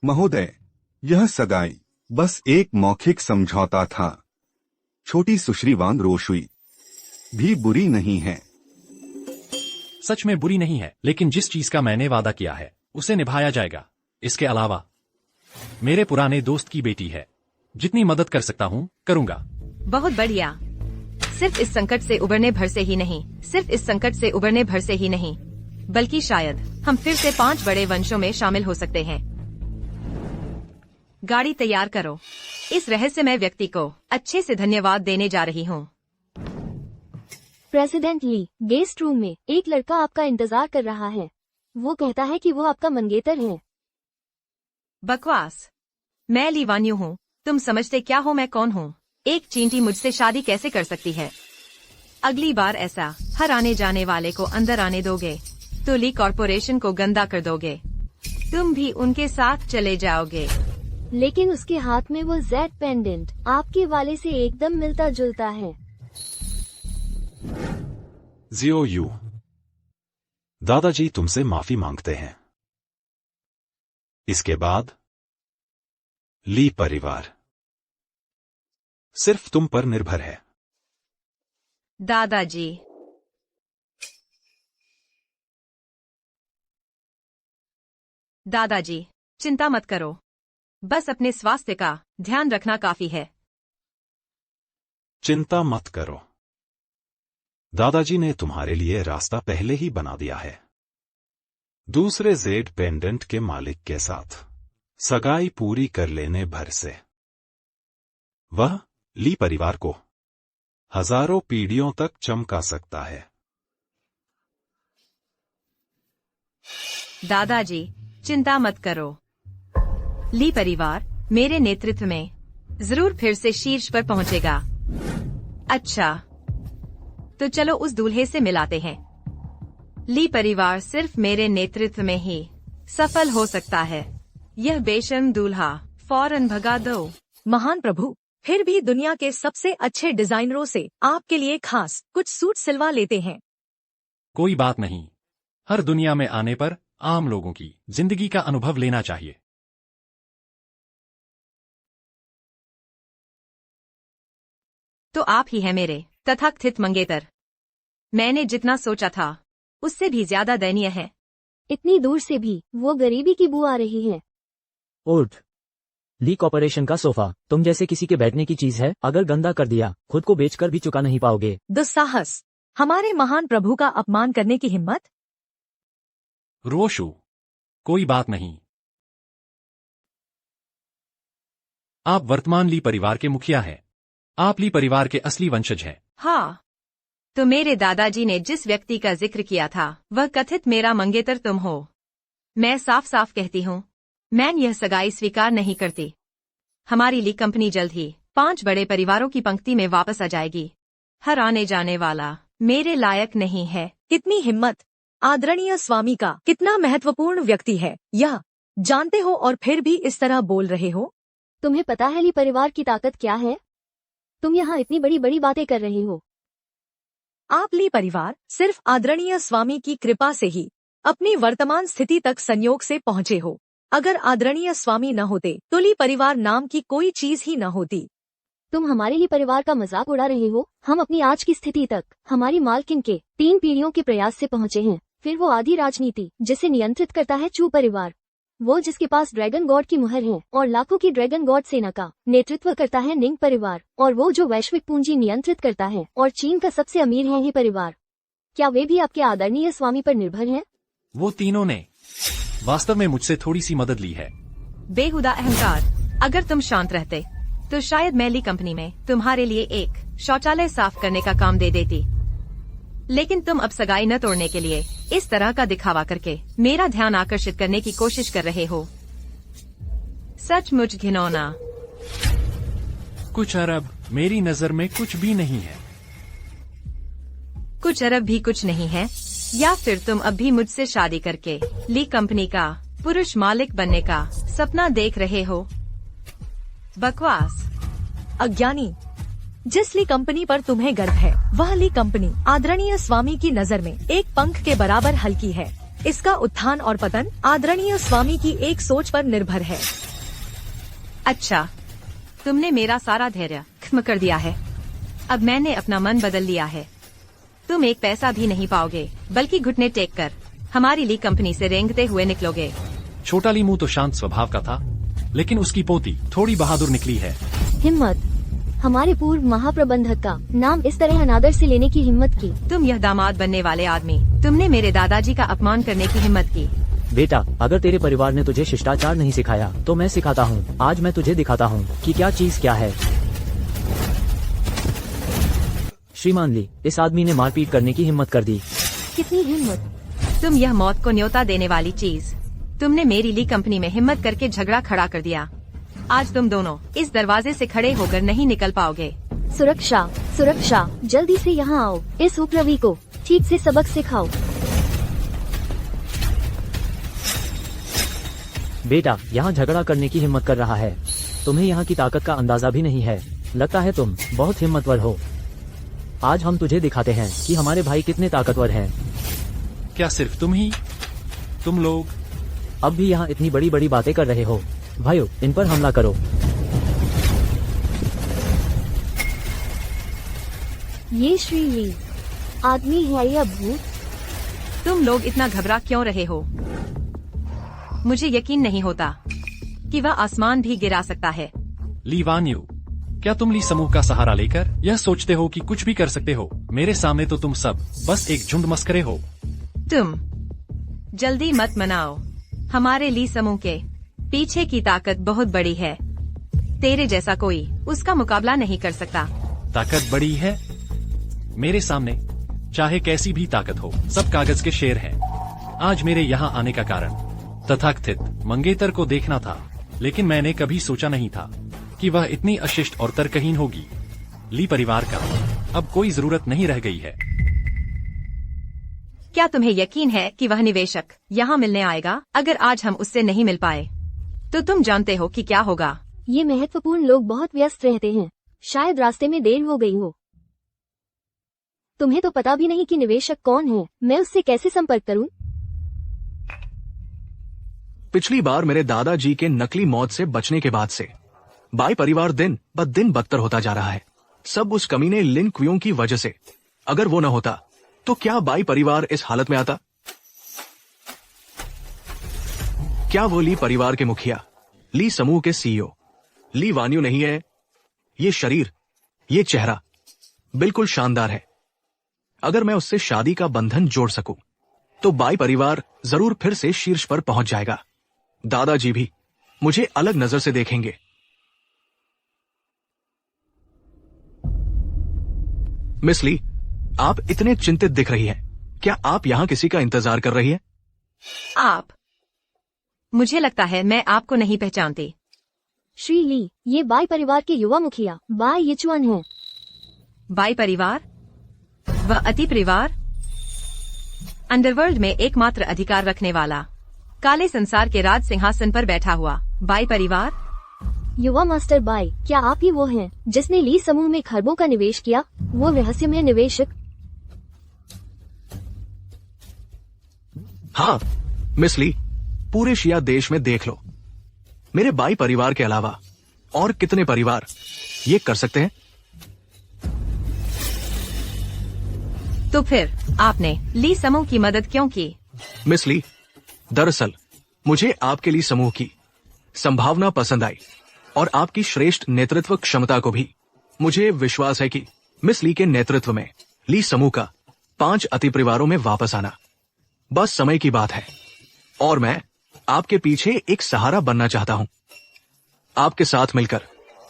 Speaker 6: महोदय, यह सगाई बस एक मौखिक समझौता था। छोटी सुश्री वांग रोशुई भी बुरी नहीं है।
Speaker 3: सच में बुरी नहीं है, लेकिन जिस चीज का मैंने वादा किया है उसे निभाया जाएगा। इसके अलावा मेरे पुराने दोस्त की बेटी है। जितनी मदद कर सकता हूँ करूँगा।
Speaker 10: बहुत बढ़िया। सिर्फ इस संकट से उबरने भर से ही नहीं, बल्कि शायद हम फिर से 5 बड़े वंशों में शामिल हो सकते हैं। गाड़ी तैयार करो। इस रहस्यमय व्यक्ति को अच्छे से धन्यवाद देने जा रही हूँ।
Speaker 8: प्रेसिडेंट ली, गेस्ट रूम में एक लड़का आपका इंतजार कर रहा है। वो कहता है कि वो आपका मंगेतर है।
Speaker 10: बकवास। मैं ली वान्यू हूँ। तुम समझते क्या हो मैं कौन हूँ? एक चींटी मुझसे शादी कैसे कर सकती है? अगली बार ऐसा हर आने जाने वाले को अंदर आने दोगे तो ली कॉर्पोरेशन को गंदा कर दोगे। तुम भी उनके साथ चले जाओगे।
Speaker 8: लेकिन उसके हाथ में वो जेड पेंडेंट आपके वाले से एकदम मिलता जुलता है।
Speaker 1: जियो यू, दादाजी तुमसे माफी मांगते हैं। इसके बाद ली परिवार सिर्फ तुम पर निर्भर है।
Speaker 10: दादाजी, चिंता मत करो। बस अपने स्वास्थ्य का ध्यान रखना काफी है।
Speaker 1: चिंता मत करो, दादाजी ने तुम्हारे लिए रास्ता पहले ही बना दिया है। दूसरे जेड पेंडेंट के मालिक के साथ सगाई पूरी कर लेने भर से वह ली परिवार को हजारों पीढ़ियों तक चमका सकता है।
Speaker 10: दादाजी, चिंता मत करो। ली परिवार मेरे नेतृत्व में जरूर फिर से शीर्ष पर पहुंचेगा। अच्छा, तो चलो उस दूल्हे से मिलाते हैं। ली परिवार सिर्फ मेरे नेतृत्व में ही सफल हो सकता है। यह बेशर्म दूल्हा फौरन भगा दो।
Speaker 9: महान प्रभु, फिर भी दुनिया के सबसे अच्छे डिजाइनरों से आपके लिए खास कुछ सूट सिलवा लेते हैं।
Speaker 3: कोई बात नहीं, हर दुनिया में आने पर आम लोगों की जिंदगी का अनुभव लेना चाहिए।
Speaker 10: तो आप ही हैं मेरे तथाकथित मंगेतर। मैंने जितना सोचा था उससे भी ज्यादा दयनीय है।
Speaker 8: इतनी दूर से भी वो गरीबी की बू आ रही है।
Speaker 2: उठ। ली कॉर्पोरेशन का सोफा तुम जैसे किसी के बैठने की चीज है। अगर गंदा कर दिया खुद को बेचकर भी चुका नहीं पाओगे।
Speaker 9: दुस्साहस, हमारे महान प्रभु का अपमान करने की हिम्मत।
Speaker 3: रोशु, कोई बात नहीं। आप वर्तमान ली परिवार के मुखिया हैं। आप ली परिवार के असली वंशज हैं।
Speaker 10: हाँ, तो मेरे दादाजी ने जिस व्यक्ति का जिक्र किया था वह कथित मेरा मंगेतर तुम हो। मैं साफ साफ कहती हूँ, मैं यह सगाई स्वीकार नहीं करती। हमारी ली कंपनी जल्द ही 5 बड़े परिवारों की पंक्ति में वापस आ जाएगी। हर आने जाने वाला मेरे लायक नहीं है।
Speaker 9: कितनी हिम्मत! आदरणीय स्वामी का कितना महत्वपूर्ण व्यक्ति है यह जानते हो और फिर भी इस तरह बोल रहे हो।
Speaker 8: तुम्हें पता है ली परिवार की ताकत क्या है? तुम यहाँ इतनी बड़ी बड़ी बातें कर रहे हो।
Speaker 9: आप ली परिवार सिर्फ आदरणीय स्वामी की कृपा से ही अपनी वर्तमान स्थिति तक संयोग से पहुँचे हो। अगर आदरणीय स्वामी न होते तो ली परिवार नाम की कोई चीज ही न होती।
Speaker 8: तुम हमारे ली परिवार का मजाक उड़ा रहे हो। हम अपनी आज की स्थिति तक हमारी मालकिन के 3 पीढ़ियों के प्रयास से पहुँचे हैं। फिर वो आधी राजनीति जिसे नियंत्रित करता है चू परिवार, वो जिसके पास ड्रैगन गॉड की मुहर है और लाखों की ड्रैगन गॉड सेना का नेतृत्व करता है निंग परिवार, और वो जो वैश्विक पूंजी नियंत्रित करता है और चीन का सबसे अमीर है ही परिवार। क्या वे भी आपके आदरणीय स्वामी पर निर्भर हैं?
Speaker 3: वो तीनों ने वास्तव में मुझसे थोड़ी सी मदद ली है।
Speaker 10: बेहुदा अहंकार। अगर तुम शांत रहते तो शायद मैं ली कंपनी में तुम्हारे लिए एक शौचालय साफ करने का काम दे देती। लेकिन तुम अब सगाई न तोड़ने के लिए इस तरह का दिखावा करके मेरा ध्यान आकर्षित करने की कोशिश कर रहे हो। सचमुच घिनौना।
Speaker 3: कुछ अरब मेरी नजर में कुछ भी नहीं है।
Speaker 10: कुछ अरब भी कुछ नहीं है, या फिर तुम अब भी मुझसे शादी करके ली कंपनी का पुरुष मालिक बनने का सपना देख रहे हो? बकवास।
Speaker 9: अज्ञानी। जिस ली कंपनी पर तुम्हें गर्व है वह ली कंपनी आदरणीय स्वामी की नजर में एक पंख के बराबर हल्की है। इसका उत्थान और पतन आदरणीय स्वामी की एक सोच पर निर्भर है।
Speaker 10: अच्छा, तुमने मेरा सारा धैर्य खत्म कर दिया है। अब मैंने अपना मन बदल लिया है। तुम एक पैसा भी नहीं पाओगे, बल्कि घुटने टेक कर हमारी ली कंपनी से रेंगते हुए निकलोगे।
Speaker 3: छोटा ली मुंह तो शांत स्वभाव का था, लेकिन उसकी पोती थोड़ी बहादुर निकली है।
Speaker 8: हिम्मत! हमारे पूर्व महाप्रबंधक का नाम इस तरह अनादर से लेने की हिम्मत की।
Speaker 10: तुम यह दामाद बनने वाले आदमी, तुमने मेरे दादाजी का अपमान करने की हिम्मत की।
Speaker 2: बेटा, अगर तेरे परिवार ने तुझे शिष्टाचार नहीं सिखाया तो मैं सिखाता हूँ। आज मैं तुझे दिखाता हूँ कि क्या चीज क्या है। श्रीमान ली, इस आदमी ने मारपीट करने की हिम्मत कर दी।
Speaker 8: कितनी हिम्मत!
Speaker 10: तुम यह मौत को न्योता देने वाली चीज, तुमने मेरी ली कंपनी में हिम्मत करके झगड़ा खड़ा कर दिया। आज तुम दोनों इस दरवाजे से खड़े होकर नहीं निकल पाओगे।
Speaker 8: सुरक्षा, सुरक्षा! जल्दी से यहाँ आओ। इस उपरवी को ठीक से सबक सिखाओ।
Speaker 2: बेटा, यहाँ झगड़ा करने की हिम्मत कर रहा है। तुम्हें यहाँ की ताकत का अंदाजा भी नहीं है। लगता है तुम बहुत हिम्मतवर हो। आज हम तुझे दिखाते हैं कि हमारे भाई कितने ताकतवर हैं।
Speaker 3: क्या सिर्फ तुम ही? तुम लोग
Speaker 2: अब भी यहाँ इतनी बड़ी बड़ी बातें कर रहे हो? भाइयों, इन पर हमला करो।
Speaker 8: ये श्री ली आदमी है या भूत?
Speaker 10: तुम लोग इतना घबरा क्यों रहे हो? मुझे यकीन नहीं होता कि वह आसमान भी गिरा सकता है।
Speaker 3: ली वान यू, क्या तुम ली समूह का सहारा लेकर यह सोचते हो कि कुछ भी कर सकते हो? मेरे सामने तो तुम सब बस एक झुंड मस्करे हो।
Speaker 10: तुम जल्दी मत मनाओ। हमारे ली समूह के पीछे की ताकत बहुत बड़ी है। तेरे जैसा कोई उसका मुकाबला नहीं कर सकता।
Speaker 3: ताकत बड़ी है? मेरे सामने चाहे कैसी भी ताकत हो, सब कागज के शेर हैं। आज मेरे यहाँ आने का कारण तथाकथित मंगेतर को देखना था, लेकिन मैंने कभी सोचा नहीं था कि वह इतनी अशिष्ट और तर्कहीन होगी। ली परिवार का अब कोई जरूरत नहीं रह गई है।
Speaker 10: क्या तुम्हें यकीन है कि वह निवेशक यहाँ मिलने आएगा? अगर आज हम उससे नहीं मिल पाए तो तुम जानते हो कि क्या होगा।
Speaker 8: ये महत्वपूर्ण लोग बहुत व्यस्त रहते हैं। शायद रास्ते में देर हो गई हो। तुम्हें तो पता भी नहीं कि निवेशक कौन है। मैं उससे कैसे संपर्क करूं?
Speaker 4: पिछली बार मेरे दादाजी के नकली मौत से बचने के बाद से बाई परिवार दिन ब दिन बदतर होता जा रहा है। सब उस कमीने लिन क्वियों की वजह से। अगर वो न होता तो क्या बाई परिवार इस हालत में आता? क्या वो ली परिवार के मुखिया, ली समूह के सीईओ ली वान्यू नहीं है? ये शरीर, ये चेहरा बिल्कुल शानदार है। अगर मैं उससे शादी का बंधन जोड़ सकूं तो बाई परिवार जरूर फिर से शीर्ष पर पहुंच जाएगा। दादाजी भी मुझे अलग नजर से देखेंगे। मिस ली, आप इतने चिंतित दिख रही हैं। क्या आप यहां किसी का इंतजार कर रही हैं?
Speaker 10: आप? मुझे लगता है मैं आपको नहीं पहचानती।
Speaker 8: श्री ली, ये बाई परिवार के युवा मुखिया बाई यिचुआन हैं।
Speaker 10: बाई परिवार? वह अति परिवार? अंडरवर्ल्ड में एकमात्र अधिकार रखने वाला, काले संसार के राज सिंहासन पर बैठा हुआ बाई परिवार?
Speaker 8: युवा मास्टर बाई, क्या आप ही वो हैं जिसने ली समूह में खरबों का निवेश किया? वो रहस्यमय निवेशक?
Speaker 4: हाँ मिस ली, पूरे शिया देश में देख लो, मेरे बाई परिवार के अलावा और कितने परिवार ये कर सकते हैं?
Speaker 10: तो फिर आपने ली समूह की मदद क्यों की?
Speaker 4: मिस ली, दरअसल मुझे आपके ली समूह की संभावना पसंद आई और आपकी श्रेष्ठ नेतृत्व क्षमता को भी। मुझे विश्वास है कि मिस ली के नेतृत्व में ली समूह का 5 अति परिवारों में वापस आना बस समय की बात है। और मैं आपके पीछे एक सहारा बनना चाहता हूं। आपके साथ मिलकर,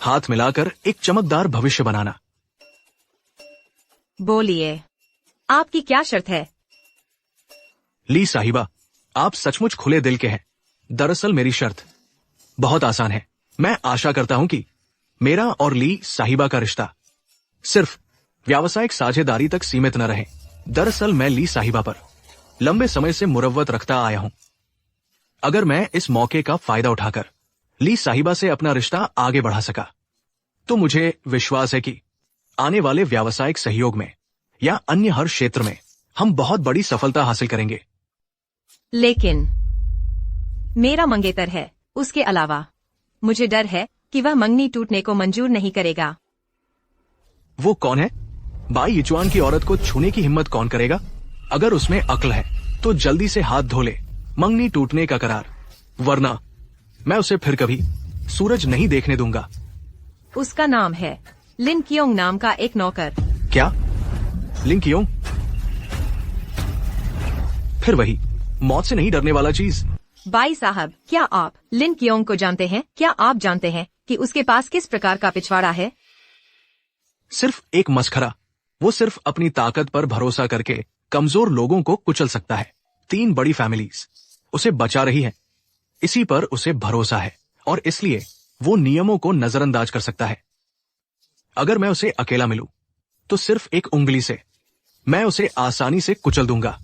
Speaker 4: हाथ मिलाकर एक चमकदार भविष्य बनाना।
Speaker 10: बोलिए, आपकी क्या शर्त है?
Speaker 4: ली साहिबा, आप सचमुच खुले दिल के हैं। दरअसल मेरी शर्त बहुत आसान है। मैं आशा करता हूं कि मेरा और ली साहिबा का रिश्ता सिर्फ व्यावसायिक साझेदारी तक सीमित न रहे। दरअसल मैं ली साहिबा पर लंबे समय से मुरव्वत रखता आया हूं। अगर मैं इस मौके का फायदा उठाकर ली साहिबा से अपना रिश्ता आगे बढ़ा सका तो मुझे विश्वास है कि आने वाले व्यावसायिक सहयोग में या अन्य हर क्षेत्र में हम बहुत बड़ी सफलता हासिल करेंगे।
Speaker 10: लेकिन मेरा मंगेतर है। उसके अलावा मुझे डर है कि वह मंगनी टूटने को मंजूर नहीं करेगा।
Speaker 4: वो कौन है? बाई यिचुआन की औरत को छूने की हिम्मत कौन करेगा? अगर उसमें अक्ल है तो जल्दी से हाथ धो ले मंगनी टूटने का करार, वरना मैं उसे फिर कभी सूरज नहीं देखने दूंगा।
Speaker 10: उसका नाम है लिन कियोंग नाम का एक नौकर।
Speaker 4: क्या? लिन कियोंग? फिर वही मौत से नहीं डरने वाला चीज।
Speaker 10: बाई साहब, क्या आप लिन कियोंग को जानते हैं? क्या आप जानते हैं कि उसके पास किस प्रकार का पिछवाड़ा है?
Speaker 4: सिर्फ एक मस्खरा। वो सिर्फ अपनी ताकत पर भरोसा करके कमजोर लोगों को कुचल सकता है। 3 बड़ी फैमिलीज उसे बचा रही हैं। इसी पर उसे भरोसा है और इसलिए वो नियमों को नजरअंदाज कर सकता है। अगर मैं उसे अकेला मिलूं तो सिर्फ एक उंगली से मैं उसे आसानी से कुचल दूंगा।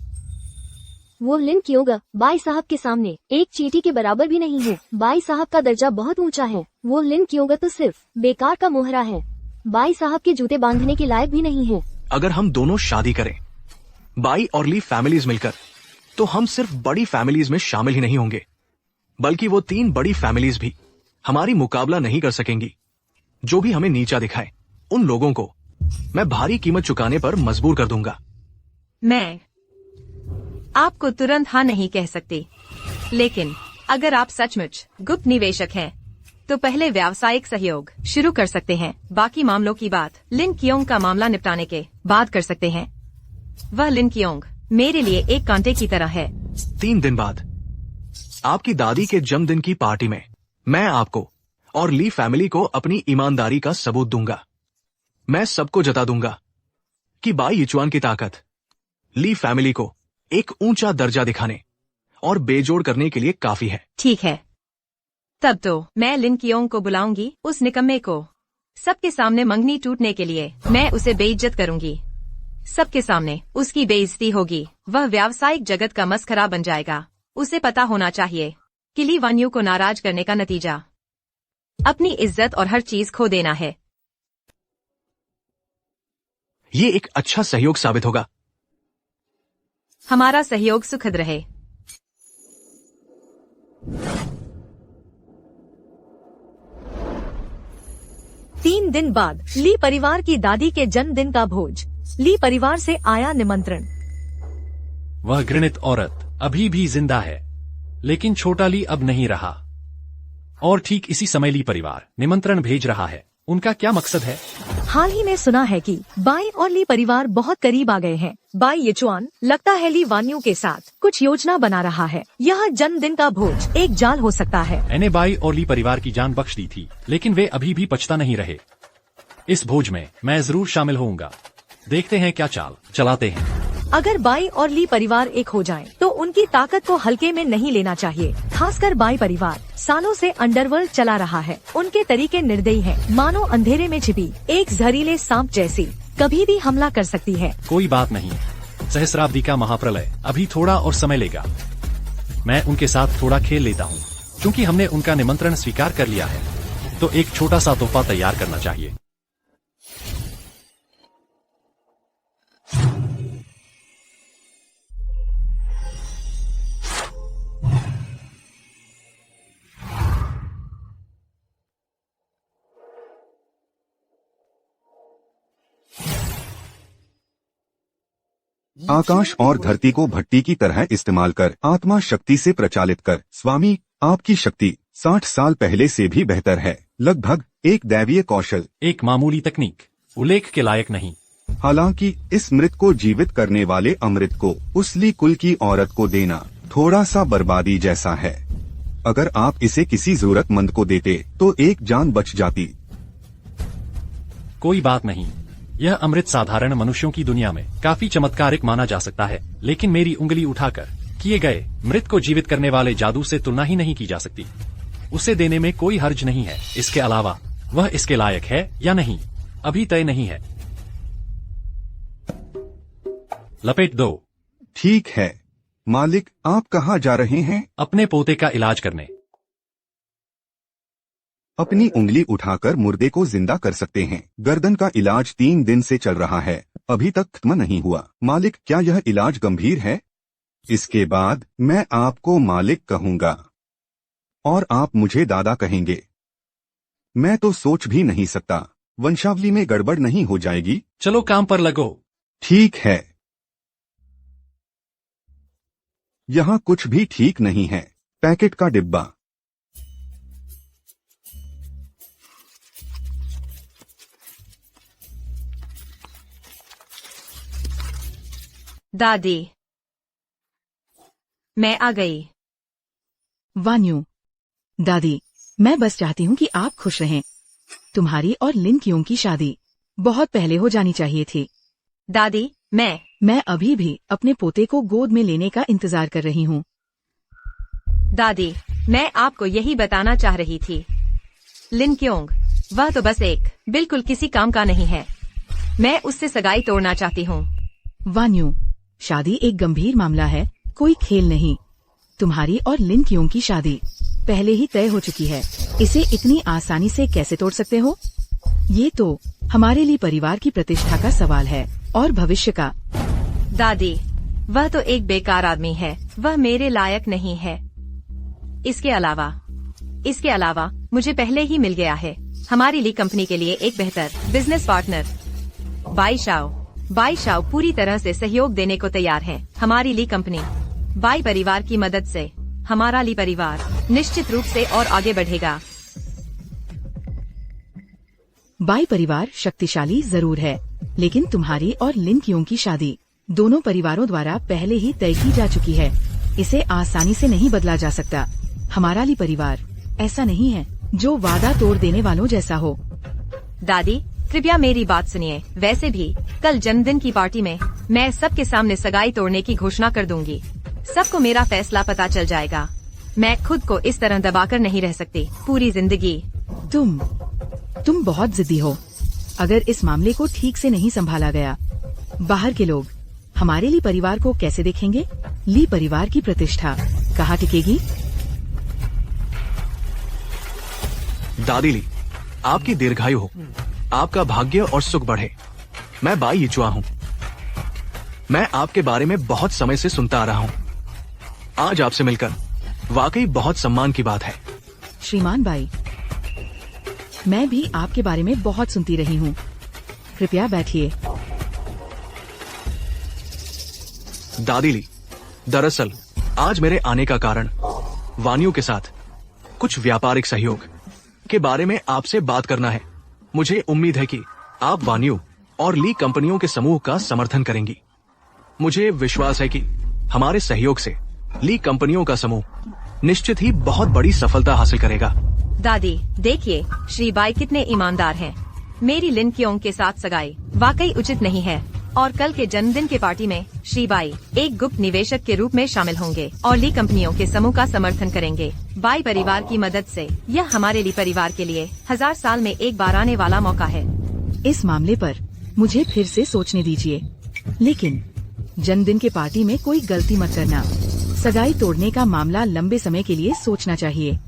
Speaker 8: वो लिन कियोंग बाई साहब के सामने एक चींटी के बराबर भी नहीं है। बाई साहब का दर्जा बहुत ऊंचा है। वो लिन कियोंग तो सिर्फ बेकार का मोहरा है। बाई साहब के जूते बांधने के लायक भी नहीं है।
Speaker 4: अगर हम दोनों शादी करें, बाई और ली फैमिलीज मिलकर, तो हम सिर्फ बड़ी फैमिलीज में शामिल ही नहीं होंगे, बल्कि वो 3 बड़ी फैमिलीज भी हमारी मुकाबला नहीं कर सकेंगी। जो भी हमें नीचा दिखाए, उन लोगों को मैं भारी कीमत चुकाने पर मजबूर कर दूंगा।
Speaker 10: मैं आपको तुरंत हाँ नहीं कह सकती, लेकिन अगर आप सचमुच गुप्त निवेशक हैं, तो पहले व्यावसायिक सहयोग शुरू कर सकते हैं। बाकी मामलों की बात लिन कियोंग का मामला निपटाने के बाद कर सकते हैं। वह लिन कियोंग मेरे लिए एक कांटे की तरह है।
Speaker 4: 3 दिन बाद आपकी दादी के जन्मदिन की पार्टी में मैं आपको और ली फैमिली को अपनी ईमानदारी का सबूत दूंगा। मैं सबको जता दूंगा कि बाई यिचुआन की ताकत ली फैमिली को एक ऊंचा दर्जा दिखाने और बेजोड़ करने के लिए काफी है।
Speaker 10: ठीक है, तब तो मैं लिन कियोंग को बुलाऊंगी, उस निकम्मे को। सबके सामने मंगनी टूटने के लिए मैं उसे बेइज्जत करूंगी। सबके सामने उसकी बेइज्जती होगी। वह व्यावसायिक जगत का मस्खरा बन जाएगा। उसे पता होना चाहिए कि ली वान्यू को नाराज करने का नतीजा अपनी इज्जत और हर चीज खो देना है।
Speaker 4: ये एक अच्छा सहयोग साबित होगा।
Speaker 10: हमारा सहयोग सुखद रहे।
Speaker 9: तीन दिन बाद ली परिवार की दादी के जन्मदिन का भोज। ली परिवार से आया निमंत्रण।
Speaker 3: वह घृणित औरत अभी भी जिंदा है, लेकिन छोटा ली अब नहीं रहा। और ठीक इसी समय ली परिवार निमंत्रण भेज रहा है। उनका क्या मकसद है?
Speaker 9: हाल ही में सुना है कि बाई और ली परिवार बहुत करीब आ गए हैं। बाई येचुआन लगता है ली वान्यू के साथ कुछ योजना बना रहा है। यह जन्मदिन का भोज एक जाल हो सकता है।
Speaker 3: मैंने बाई और ली परिवार की जान बख्श दी थी, लेकिन वे अभी भी पछता नहीं रहे। इस भोज में मैं जरूर शामिल होऊंगा। देखते हैं क्या चाल चलाते हैं।
Speaker 9: अगर बाई और ली परिवार एक हो जाएं, तो उनकी ताकत को हल्के में नहीं लेना चाहिए। खासकर बाई परिवार सालों से अंडरवर्ल्ड चला रहा है। उनके तरीके निर्दयी हैं, मानो अंधेरे में छिपी एक जहरीले सांप जैसी, कभी भी हमला कर सकती है।
Speaker 3: कोई बात नहीं, सहस्राब्दी का महाप्रलय अभी थोड़ा और समय लेगा। मैं उनके साथ थोड़ा खेल लेता हूँ। क्योंकि हमने उनका निमंत्रण स्वीकार कर लिया है, तो एक छोटा सा तोहफा तैयार करना चाहिए।
Speaker 6: आकाश और धरती को भट्टी की तरह इस्तेमाल कर आत्मा शक्ति से प्रचालित कर। स्वामी, आपकी शक्ति 60 साल पहले से भी बेहतर है। लगभग एक दैवीय कौशल,
Speaker 3: एक मामूली तकनीक, उल्लेख के लायक नहीं।
Speaker 6: हालांकि इस मृत को जीवित करने वाले अमृत को उस ली कुल की औरत को देना थोड़ा सा बर्बादी जैसा है। अगर आप इसे किसी जरूरतमंद को देते तो एक जान बच जाती।
Speaker 3: कोई बात नहीं, यह अमृत साधारण मनुष्यों की दुनिया में काफी चमत्कारिक माना जा सकता है, लेकिन मेरी उंगली उठाकर किए गए मृत को जीवित करने वाले जादू से तुलना ही नहीं की जा सकती। उसे देने में कोई हर्ज नहीं है। इसके अलावा वह इसके लायक है या नहीं, अभी तय नहीं है। लपेट दो।
Speaker 6: ठीक है मालिक, आप कहाँ जा रहे हैं?
Speaker 3: अपने पोते का इलाज करने।
Speaker 6: अपनी उंगली उठाकर मुर्दे को जिंदा कर सकते हैं। गर्दन का इलाज 3 दिन से चल रहा है, अभी तक खत्म नहीं हुआ। मालिक, क्या यह इलाज गंभीर है? इसके बाद मैं आपको मालिक कहूँगा और आप मुझे दादा कहेंगे। मैं तो सोच भी नहीं सकता, वंशावली में गड़बड़ नहीं हो जाएगी?
Speaker 3: चलो काम पर लगो।
Speaker 6: ठीक है। यहाँ कुछ भी ठीक नहीं है। पैकेट का डिब्बा।
Speaker 10: दादी, मैं आ गई।
Speaker 11: वान्यू, दादी, मैं बस चाहती हूँ कि आप खुश रहें। तुम्हारी और लिन कियोंग की शादी बहुत पहले हो जानी चाहिए थी।
Speaker 10: दादी,
Speaker 11: मैं अभी भी अपने पोते को गोद में लेने का इंतजार कर रही हूँ।
Speaker 10: दादी, मैं आपको यही बताना चाह रही थी। लिन कियोंग, वह तो बस एक बिल्कुल किसी काम का नहीं है। मैं उससे सगाई तोड़ना चाहती हूँ।
Speaker 11: वान्यू, शादी एक गंभीर मामला है, कोई खेल नहीं। तुम्हारी और लिन कियोंग की शादी पहले ही तय हो चुकी है। इसे इतनी आसानी से कैसे तोड़ सकते हो? ये तो हमारे लिए परिवार की प्रतिष्ठा का सवाल है और भविष्य का।
Speaker 10: दादी, वह तो एक बेकार आदमी है, वह मेरे लायक नहीं है। इसके अलावा मुझे पहले ही मिल गया है हमारी ली कंपनी के लिए एक बेहतर बिजनेस पार्टनर। बाई शाओ पूरी तरह से सहयोग देने को तैयार है। हमारी ली कंपनी बाई परिवार की मदद से हमारा ली परिवार निश्चित रूप से और आगे बढ़ेगा।
Speaker 11: बाई परिवार शक्तिशाली जरूर है, लेकिन तुम्हारी और लिन कियोंग की शादी दोनों परिवारों द्वारा पहले ही तय की जा चुकी है। इसे आसानी से नहीं बदला जा सकता। हमारा ली परिवार ऐसा नहीं है जो वादा तोड़ देने वालों जैसा हो।
Speaker 10: दादी, कृपया मेरी बात सुनिए। वैसे भी कल जन्मदिन की पार्टी में मैं सबके सामने सगाई तोड़ने की घोषणा कर दूंगी। सबको मेरा फैसला पता चल जाएगा। मैं खुद को इस तरह दबाकर नहीं रह सकती पूरी जिंदगी।
Speaker 11: तुम बहुत जिद्दी हो। अगर इस मामले को ठीक से नहीं संभाला गया, बाहर के लोग हमारे ली परिवार को कैसे देखेंगे? ली परिवार की प्रतिष्ठा कहाँ टिकेगी?
Speaker 4: दादी ली, आपकी दीर्घायु हो, आपका भाग्य और सुख बढ़े। मैं बाई यिचुआ हूँ। मैं आपके बारे में बहुत समय से सुनता आ रहा हूँ। आज आपसे मिलकर वाकई बहुत सम्मान की बात है।
Speaker 11: श्रीमान बाई, मैं भी आपके बारे में बहुत सुनती रही हूँ। कृपया बैठिए।
Speaker 4: दादी ली, दरअसल आज मेरे आने का कारण वानियों के साथ कुछ व्यापारिक सहयोग के बारे में आपसे बात करना है। मुझे उम्मीद है कि आप वानियों और ली कंपनियों के समूह का समर्थन करेंगी। मुझे विश्वास है कि हमारे सहयोग से ली कंपनियों का समूह निश्चित ही बहुत बड़ी सफलता हासिल करेगा।
Speaker 10: दादी देखिए, श्री बाई कितने ईमानदार हैं। मेरी लिन क्योंग के साथ सगाई वाकई उचित नहीं है और कल के जन्मदिन के पार्टी में श्री बाई एक गुप्त निवेशक के रूप में शामिल होंगे और ली कंपनियों के समूह का समर्थन करेंगे। बाई परिवार की मदद से यह हमारे ली परिवार के लिए 1000 साल में एक बार आने वाला मौका है।
Speaker 11: इस मामले पर मुझे फिर से सोचने दीजिए, लेकिन जन्मदिन के पार्टी में कोई गलती मत करना। सगाई तोड़ने का मामला लंबे समय के लिए सोचना चाहिए।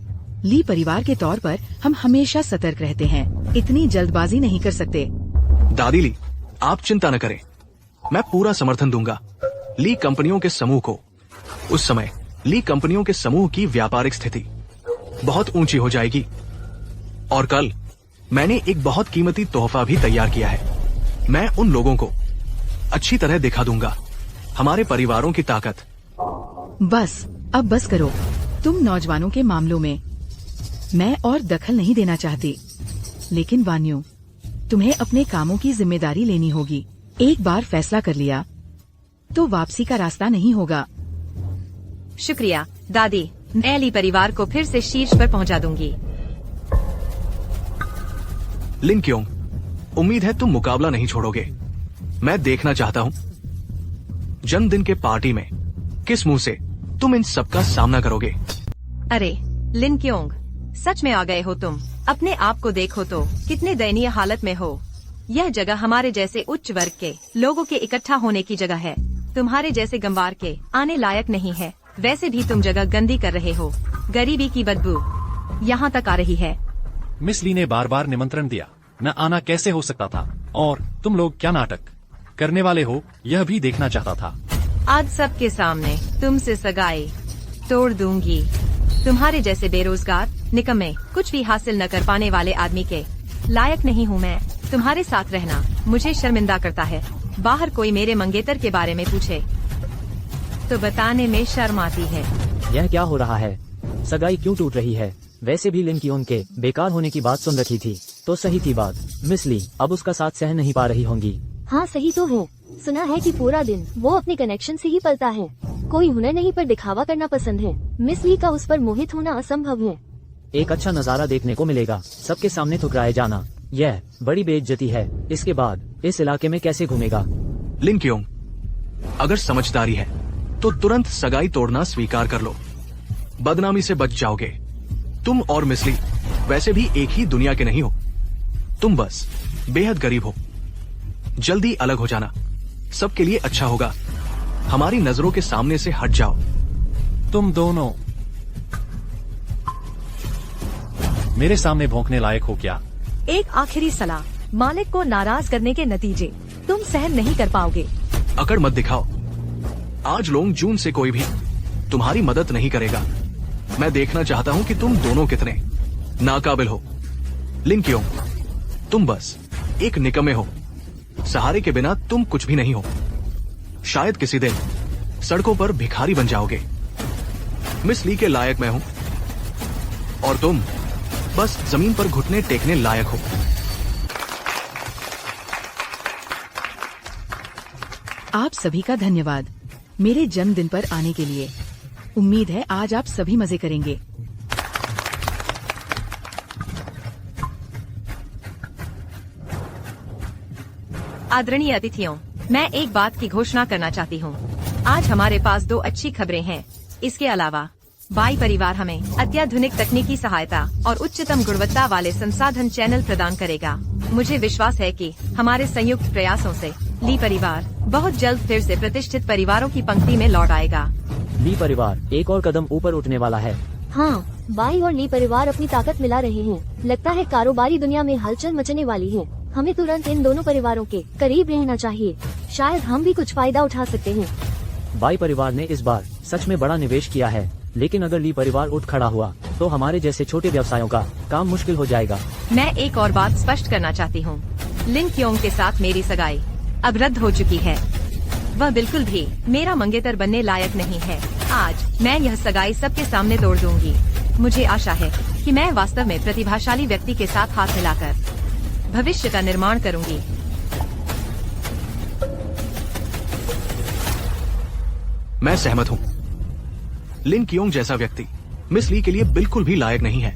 Speaker 11: ली परिवार के तौर पर हम हमेशा सतर्क रहते हैं, इतनी जल्दबाजी नहीं कर सकते।
Speaker 4: दादी ली, आप चिंता न करें, मैं पूरा समर्थन दूंगा ली कंपनियों के समूह को। उस समय ली कंपनियों के समूह की व्यापारिक स्थिति बहुत ऊंची हो जाएगी और कल मैंने एक बहुत कीमती तोहफा भी तैयार किया है। मैं उन लोगों को अच्छी तरह दिखा दूंगा हमारे परिवारों की ताकत।
Speaker 11: बस अब बस करो। तुम नौजवानों के मामलों में मैं और दखल नहीं देना चाहती, लेकिन वानियों, तुम्हें अपने कामों की जिम्मेदारी लेनी होगी। एक बार फैसला कर लिया तो वापसी का रास्ता नहीं होगा।
Speaker 10: शुक्रिया दादी, मैं ली परिवार को फिर से शीर्ष पर पहुंचा दूंगी।
Speaker 4: लिन क्योंग, उम्मीद है तुम मुकाबला नहीं छोड़ोगे। मैं देखना चाहता हूँ जन्मदिन के पार्टी में किस मुंह से तुम इन सबका सामना करोगे।
Speaker 10: अरे लिन क्योंग, सच में आ गए हो तुम। अपने आप को देखो तो कितने दयनीय हालत में हो। यह जगह हमारे जैसे उच्च वर्ग के लोगों के इकट्ठा होने की जगह है। तुम्हारे जैसे गंवार के आने लायक नहीं है। वैसे भी तुम जगह गंदी कर रहे हो। गरीबी की बदबू यहाँ तक आ रही है।
Speaker 3: मिस ली ने बार बार निमंत्रण दिया, न आना कैसे हो सकता था। और तुम लोग क्या नाटक करने वाले हो, यह भी देखना चाहता था।
Speaker 10: आज सबके सामने तुमसे सगाई तोड़ दूंगी। तुम्हारे जैसे बेरोजगार निकम्मे, कुछ भी हासिल न कर पाने वाले आदमी के लायक नहीं हूँ मैं। तुम्हारे साथ रहना मुझे शर्मिंदा करता है। बाहर कोई मेरे मंगेतर के बारे में पूछे तो बताने में शर्म आती है।
Speaker 2: यह क्या हो रहा है? सगाई क्यों टूट रही है? वैसे भी लिन क्योंग के बेकार होने की बात सुन रखी थी तो सही थी बात। मिस ली अब उसका साथ सह नहीं पा रही होंगी।
Speaker 8: हाँ सही तो है। सुना है कि पूरा दिन वो अपने कनेक्शन से ही पलता है। कोई हुनर नहीं पर दिखावा करना पसंद है। मिस ली का उस पर मोहित होना असंभव है।
Speaker 2: एक अच्छा नजारा देखने को मिलेगा, सबके सामने ठुकराए जाना, यह बड़ी बेइज्जती है। इसके बाद इस इलाके में कैसे घूमेगा?
Speaker 4: लिन क्योंग, अगर समझदारी है तो तुरंत सगाई तोड़ना स्वीकार कर लो। बदनामी से बच जाओगे। तुम और मिस ली वैसे भी एक ही दुनिया के नहीं हो। तुम बस बेहद गरीब हो। जल्दी अलग हो जाना, सबके लिए अच्छा होगा। हमारी नजरों के सामने से हट जाओ।
Speaker 3: तुम दोनों मेरे सामने भौंकने लायक हो क्या?
Speaker 9: एक आखिरी सलाह, मालिक को नाराज करने के नतीजे तुम सहन नहीं कर पाओगे।
Speaker 4: अकड़ मत दिखाओ। आज लोंग जून से कोई भी तुम्हारी मदद नहीं करेगा। मैं देखना चाहता हूँ कि तुम दोनों कितने नाकाबिल हो। लिन क्योंग, तुम बस एक निकम्मे हो। सहारे के बिना तुम कुछ भी नहीं हो। शायद किसी दिन सड़कों पर भिखारी बन जाओगे। मिस ली के लायक मैं हूं और तुम बस जमीन पर घुटने टेकने लायक हो।
Speaker 11: आप सभी का धन्यवाद मेरे जन्मदिन पर आने के लिए। उम्मीद है आज आप सभी मजे करेंगे।
Speaker 10: आदरणीय अतिथियों, मैं एक बात की घोषणा करना चाहती हूँ। आज हमारे पास 2 अच्छी खबरें हैं। इसके अलावा बाई परिवार हमें अत्याधुनिक तकनीकी सहायता और उच्चतम गुणवत्ता वाले संसाधन चैनल प्रदान करेगा। मुझे विश्वास है कि हमारे संयुक्त प्रयासों से ली परिवार बहुत जल्द फिर से प्रतिष्ठित परिवारों की पंक्ति में लौट आएगा।
Speaker 2: ली परिवार एक और कदम ऊपर उठने वाला है।
Speaker 8: हाँ, बाई और ली परिवार अपनी ताकत मिला रहे हैं। लगता है कारोबारी दुनिया में हलचल मचने वाली है। हमें तुरंत इन दोनों परिवारों के करीब रहना चाहिए। शायद हम भी कुछ फायदा उठा सकते हैं।
Speaker 2: बाई परिवार ने इस बार सच में बड़ा निवेश किया है, लेकिन अगर ली परिवार उठ खड़ा हुआ तो हमारे जैसे छोटे व्यवसायों का काम मुश्किल हो जाएगा।
Speaker 10: मैं एक और बात स्पष्ट करना चाहती हूँ। लिन क्योंग के साथ मेरी सगाई अब रद्द हो चुकी है। वह बिल्कुल भी मेरा मंगेतर बनने लायक नहीं है। आज मैं यह सगाई सबके सामने तोड़ दूंगी। मुझे आशा है कि मैं वास्तव में प्रतिभाशाली व्यक्ति के साथ हाथ मिलाकर भविष्य का निर्माण करूंगी।
Speaker 4: मैं सहमत हूँ। लिन क्योंग जैसा व्यक्ति मिस ली के लिए बिल्कुल भी लायक नहीं है।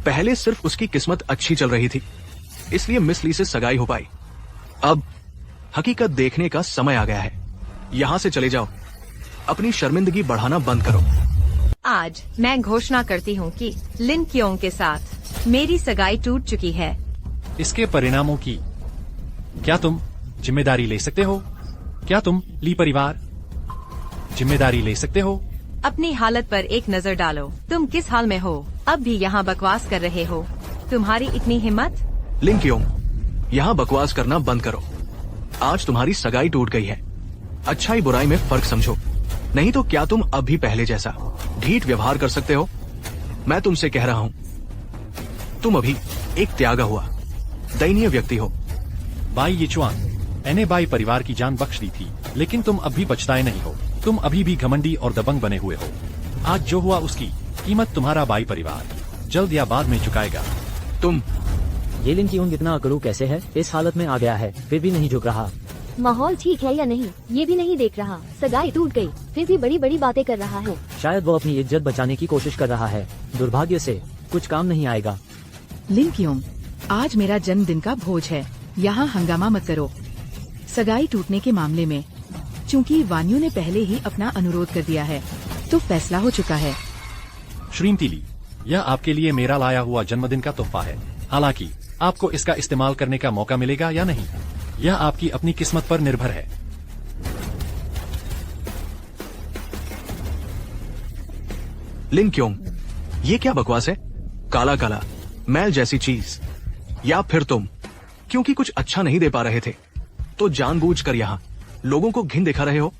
Speaker 4: पहले सिर्फ उसकी किस्मत अच्छी चल रही थी, इसलिए मिस ली से सगाई हो पाई। अब हकीकत देखने का समय आ गया है। यहाँ से चले जाओ। अपनी शर्मिंदगी बढ़ाना बंद करो।
Speaker 10: आज मैं घोषणा करती हूँ कि लिन क्योंग के साथ मेरी सगाई टूट चुकी है।
Speaker 3: इसके परिणामों की क्या तुम जिम्मेदारी ले सकते हो? क्या तुम ली परिवार जिम्मेदारी ले सकते हो?
Speaker 10: अपनी हालत पर एक नजर डालो। तुम किस हाल में हो? अब भी यहाँ बकवास कर रहे हो? तुम्हारी इतनी हिम्मत?
Speaker 4: लिन क्योंग, यहाँ बकवास करना बंद करो। आज तुम्हारी सगाई टूट गई है। अच्छाई बुराई में फर्क समझो, नहीं तो क्या तुम अब भी पहले जैसा ढीठ व्यवहार कर सकते हो? मैं तुमसे कह रहा हूँ, तुम अभी एक त्यागा हुआ दयनीय व्यक्ति हो।
Speaker 3: बाई यीचुआन, मैंने बाई परिवार की जान बख्श दी थी, लेकिन तुम अब भी पछताए नहीं हो। तुम अभी भी घमंडी और दबंग बने हुए हो। आज जो हुआ उसकी कीमत तुम्हारा बाई परिवार जल्द या बाद में चुकाएगा।
Speaker 4: तुम
Speaker 2: ये लिन क्योंग इतना अकड़ू कैसे है? इस हालत में आ गया है फिर भी नहीं झुक रहा।
Speaker 8: माहौल ठीक है या नहीं ये भी नहीं देख रहा। सगाई टूट गई फिर भी बड़ी बड़ी बातें कर रहा है।
Speaker 2: शायद वो अपनी इज्जत बचाने की कोशिश कर रहा है। दुर्भाग्य से कुछ काम नहीं आएगा।
Speaker 11: लिन क्योंग, आज मेरा जन्मदिन का भोज है, यहाँ हंगामा मत करो। सगाई टूटने के मामले में चूंकि वान्यू ने पहले ही अपना अनुरोध कर दिया है, तो फैसला हो चुका है।
Speaker 3: श्रीमती ली, यह आपके लिए मेरा लाया हुआ जन्मदिन का तोहफा है। हालांकि आपको इसका इस्तेमाल करने का मौका मिलेगा या नहीं, यह आपकी अपनी किस्मत पर निर्भर है।
Speaker 4: लिन क्योंग, ये क्या बकवास है? काला काला मैल जैसी चीज। या फिर तुम क्योंकि कुछ अच्छा नहीं दे पा रहे थे तो जानबूझकर यहाँ लोगों को घिन दिखा रहे हो?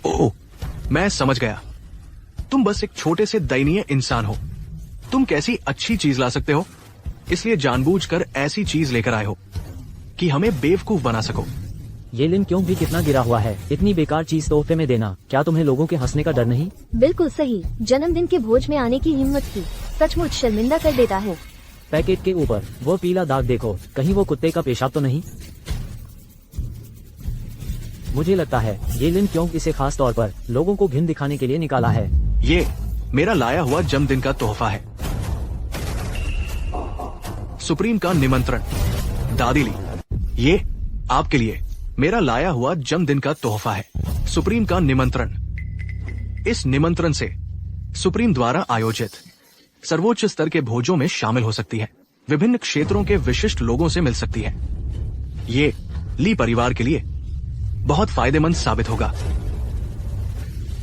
Speaker 4: ओह, मैं समझ गया। तुम बस एक छोटे से दयनीय इंसान हो। तुम कैसी अच्छी चीज ला सकते हो, इसलिए जानबूझकर ऐसी चीज लेकर आए हो कि हमें बेवकूफ बना सको।
Speaker 2: ये लिन क्योंग भी कितना गिरा हुआ है। इतनी बेकार चीज तोहफे में देना। क्या तुम्हें लोगों के हंसने का डर नहीं?
Speaker 8: बिल्कुल सही। जन्मदिन के भोज में आने की हिम्मत की सचमुच शर्मिंदा कर देता है।
Speaker 2: पैकेट के ऊपर वो पीला दाग देखो, कहीं वो कुत्ते का पेशाब तो नहीं? मुझे लगता है ये लिन क्योंग इसे खास तौर पर लोगों को घिन दिखाने के लिए निकाला है।
Speaker 4: ये मेरा लाया हुआ जन्मदिन का तोहफा है। सुप्रीम का निमंत्रण। दादी ली, ये आपके लिए मेरा लाया हुआ जन्मदिन का तोहफा है। सुप्रीम का निमंत्रण। इस निमंत्रण से सुप्रीम द्वारा आयोजित सर्वोच्च स्तर के भोजों में शामिल हो सकती है। विभिन्न क्षेत्रों के विशिष्ट लोगों से मिल सकती है। ये ली परिवार के लिए बहुत फायदेमंद साबित होगा।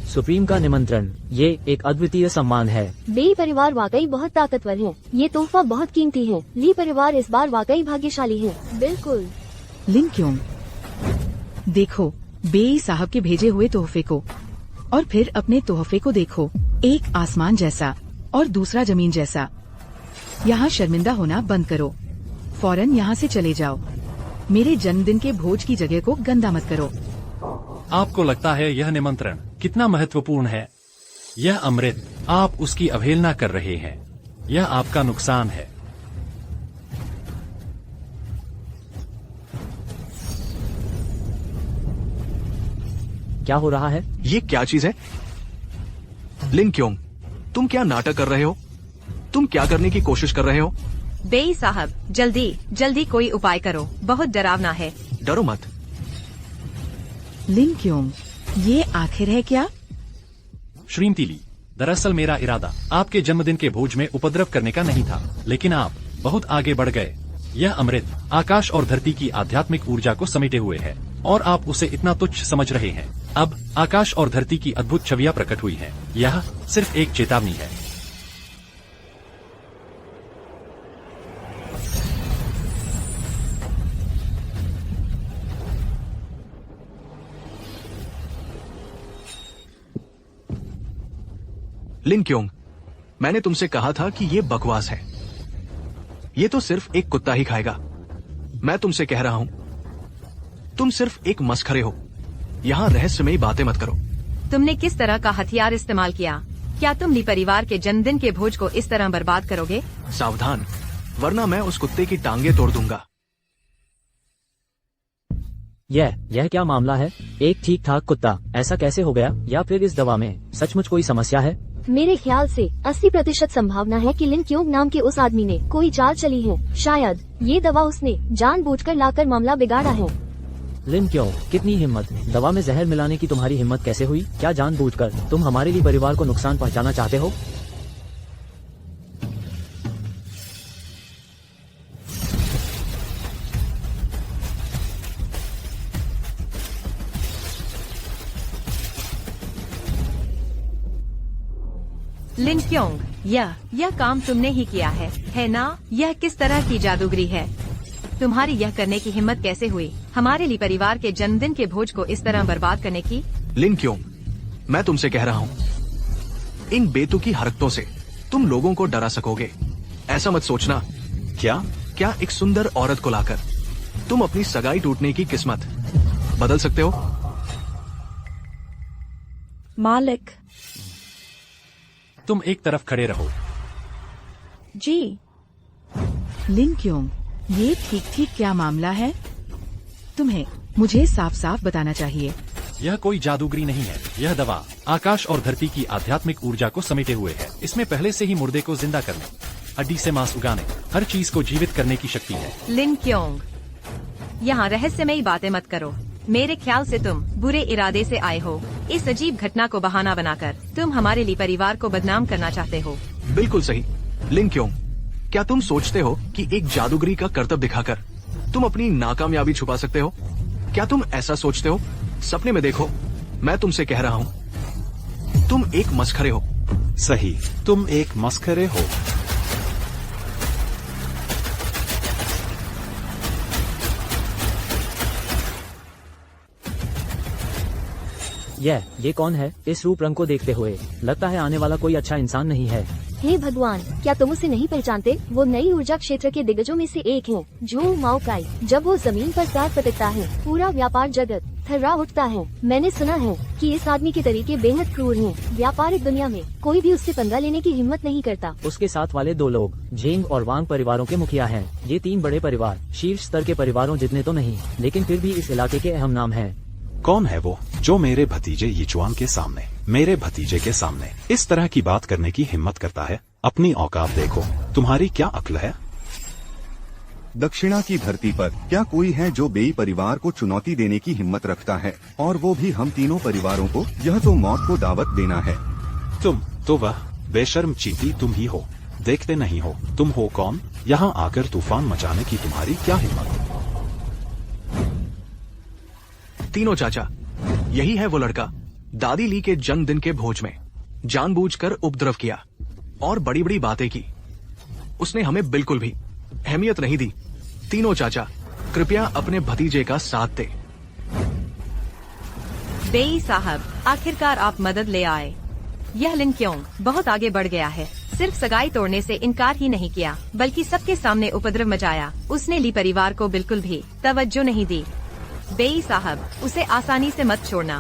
Speaker 2: सुप्रीम का निमंत्रण, ये एक अद्वितीय सम्मान है।
Speaker 8: बेई परिवार वाकई बहुत ताकतवर है। ये तोहफा बहुत कीमती है। ली परिवार इस बार वाकई भाग्यशाली है। बिल्कुल।
Speaker 11: लिन क्योंग, देखो बेई साहब के भेजे हुए तोहफे को, और फिर अपने तोहफे को देखो। एक आसमान जैसा और दूसरा जमीन जैसा। यहाँ शर्मिंदा होना बंद करो। फौरन यहाँ से चले जाओ। मेरे जन्मदिन के भोज की जगह को गंदा मत करो।
Speaker 3: आपको लगता है यह निमंत्रण कितना महत्वपूर्ण है? यह अमृत, आप उसकी अवहेलना कर रहे हैं। यह आपका नुकसान है।
Speaker 2: क्या हो रहा है?
Speaker 4: ये क्या चीज है? लिन क्योंग, तुम क्या नाटक कर रहे हो? तुम क्या करने की कोशिश कर रहे हो?
Speaker 10: बेई साहब, जल्दी जल्दी कोई उपाय करो। बहुत डरावना है।
Speaker 4: डरो मत।
Speaker 11: लिन क्योंग, ये आखिर है क्या?
Speaker 3: श्रीमती ली, दरअसल मेरा इरादा आपके जन्मदिन के भोज में उपद्रव करने का नहीं था, लेकिन आप बहुत आगे बढ़ गए। यह अमृत आकाश और धरती की आध्यात्मिक ऊर्जा को समेटे हुए है और आप उसे इतना तुच्छ समझ रहे हैं। अब आकाश और धरती की अद्भुत छवियां प्रकट हुई हैं। यह सिर्फ एक चेतावनी है।
Speaker 4: लिन क्योंग, मैंने तुमसे कहा था कि ये बकवास है। ये तो सिर्फ एक कुत्ता ही खाएगा। मैं तुमसे कह रहा हूं, तुम सिर्फ एक मस्खरे हो। यहाँ रहस्यमयी बातें मत करो।
Speaker 10: तुमने किस तरह का हथियार इस्तेमाल किया? क्या तुम ली परिवार के जन्मदिन के भोज को इस तरह बर्बाद करोगे?
Speaker 4: सावधान, वरना मैं उस कुत्ते की टांगे तोड़ दूंगा।
Speaker 2: यह क्या मामला है? एक ठीक ठाक कुत्ता ऐसा कैसे हो गया? या फिर इस दवा में सचमुच कोई समस्या है?
Speaker 8: मेरे ख्याल से 80% संभावना है कि लिन क्योंग नाम के उस आदमी ने कोई चाल चली है। शायद ये दवा उसने जानबूझकर लाकर मामला बिगाड़ा है।
Speaker 2: लिन क्यों, कितनी हिम्मत! दवा में जहर मिलाने की तुम्हारी हिम्मत कैसे हुई? क्या जानबूझकर तुम हमारे लिए परिवार को नुकसान पहुंचाना चाहते हो?
Speaker 10: लिन क्योंग, यह काम तुमने ही किया है ना? यह किस तरह की जादूगरी है? तुम्हारी यह करने की हिम्मत कैसे हुई, हमारे लिए परिवार के जन्मदिन के भोज को इस तरह बर्बाद करने की?
Speaker 4: लिन क्योंग, मैं तुमसे कह रहा हूँ, इन बेतुकी हरकतों से तुम लोगों को डरा सकोगे। ऐसा मत सोचना। क्या एक सुंदर औरत को लाकर तुम अपनी सगाई टूटने की किस्मत बदल सकते हो?
Speaker 9: मालिक
Speaker 3: तुम एक तरफ खड़े रहो।
Speaker 9: जी।
Speaker 11: लिन क्योंग, ये ठीक क्या मामला है? तुम्हें मुझे साफ साफ बताना चाहिए।
Speaker 3: यह कोई जादूगरी नहीं है। यह दवा आकाश और धरती की आध्यात्मिक ऊर्जा को समेटे हुए है। इसमें पहले से ही मुर्दे को जिंदा करने, हड्डी से मांस उगाने, हर चीज को जीवित करने की शक्ति है।
Speaker 10: लिन क्योंग, यहाँ रहस्यमयी बातें मत करो। मेरे ख्याल से तुम बुरे इरादे से आए हो। इस अजीब घटना को बहाना बनाकर तुम हमारे लिए परिवार को बदनाम करना चाहते हो।
Speaker 4: बिल्कुल सही। लिन क्योंग, क्या तुम सोचते हो कि एक जादूगरी का करतब दिखाकर तुम अपनी नाकामयाबी छुपा सकते हो? क्या तुम ऐसा सोचते हो? सपने में देखो, मैं तुमसे कह रहा हूँ, तुम एक मस्खरे हो।
Speaker 1: सही, तुम एक मस्खरे हो।
Speaker 2: ये कौन है? इस रूप रंग को देखते हुए लगता है आने वाला कोई अच्छा इंसान नहीं है।
Speaker 8: हे भगवान, क्या तुम उसे नहीं पहचानते? वो नई ऊर्जा क्षेत्र के दिग्गजों में से एक है, जो माओकाई। जब वो जमीन पर पैर पटकता है, पूरा व्यापार जगत थर्रा उठता है। मैंने सुना है कि इस आदमी के तरीके बेहद क्रूर हैं। व्यापारिक दुनिया में कोई भी उससे पंगा लेने की हिम्मत नहीं करता।
Speaker 2: उसके साथ वाले 2 लोग झेंग और वांग परिवारों के मुखिया हैं। ये 3 बड़े परिवार शीर्ष स्तर के परिवारों जितने तो नहीं, लेकिन फिर भी इस इलाके के अहम नाम हैं।
Speaker 1: कौन है वो जो मेरे भतीजे यीचुआन के सामने, मेरे भतीजे के सामने इस तरह की बात करने की हिम्मत करता है? अपनी औकात देखो, तुम्हारी क्या अक्ल है?
Speaker 6: दक्षिणा की धरती पर क्या कोई है जो बेई परिवार को चुनौती देने की हिम्मत रखता है? और वो भी हम तीनों परिवारों को। यह तो मौत को दावत देना है।
Speaker 1: तुम तो वह बेशर्म चींटी तुम ही हो। देखते नहीं हो तुम हो कौन? यहाँ आकर तूफान मचाने की तुम्हारी क्या हिम्मत?
Speaker 4: तीनों चाचा, यही है वो लड़का। दादी ली के जन्मदिन के भोज में जानबूझकर उपद्रव किया और बड़ी बड़ी बातें की। उसने हमें बिल्कुल भी अहमियत नहीं दी। तीनों चाचा, कृपया अपने भतीजे का साथ दे।
Speaker 10: बेई साहब, आखिरकार आप मदद ले आए। यह लिन क्योंग बहुत आगे बढ़ गया है। सिर्फ सगाई तोड़ने से इनकार ही नहीं किया, बल्कि सबके सामने उपद्रव मचाया। उसने ली परिवार को बिल्कुल भी तवज्जो नहीं दी। बेई साहब, उसे आसानी से मत छोड़ना।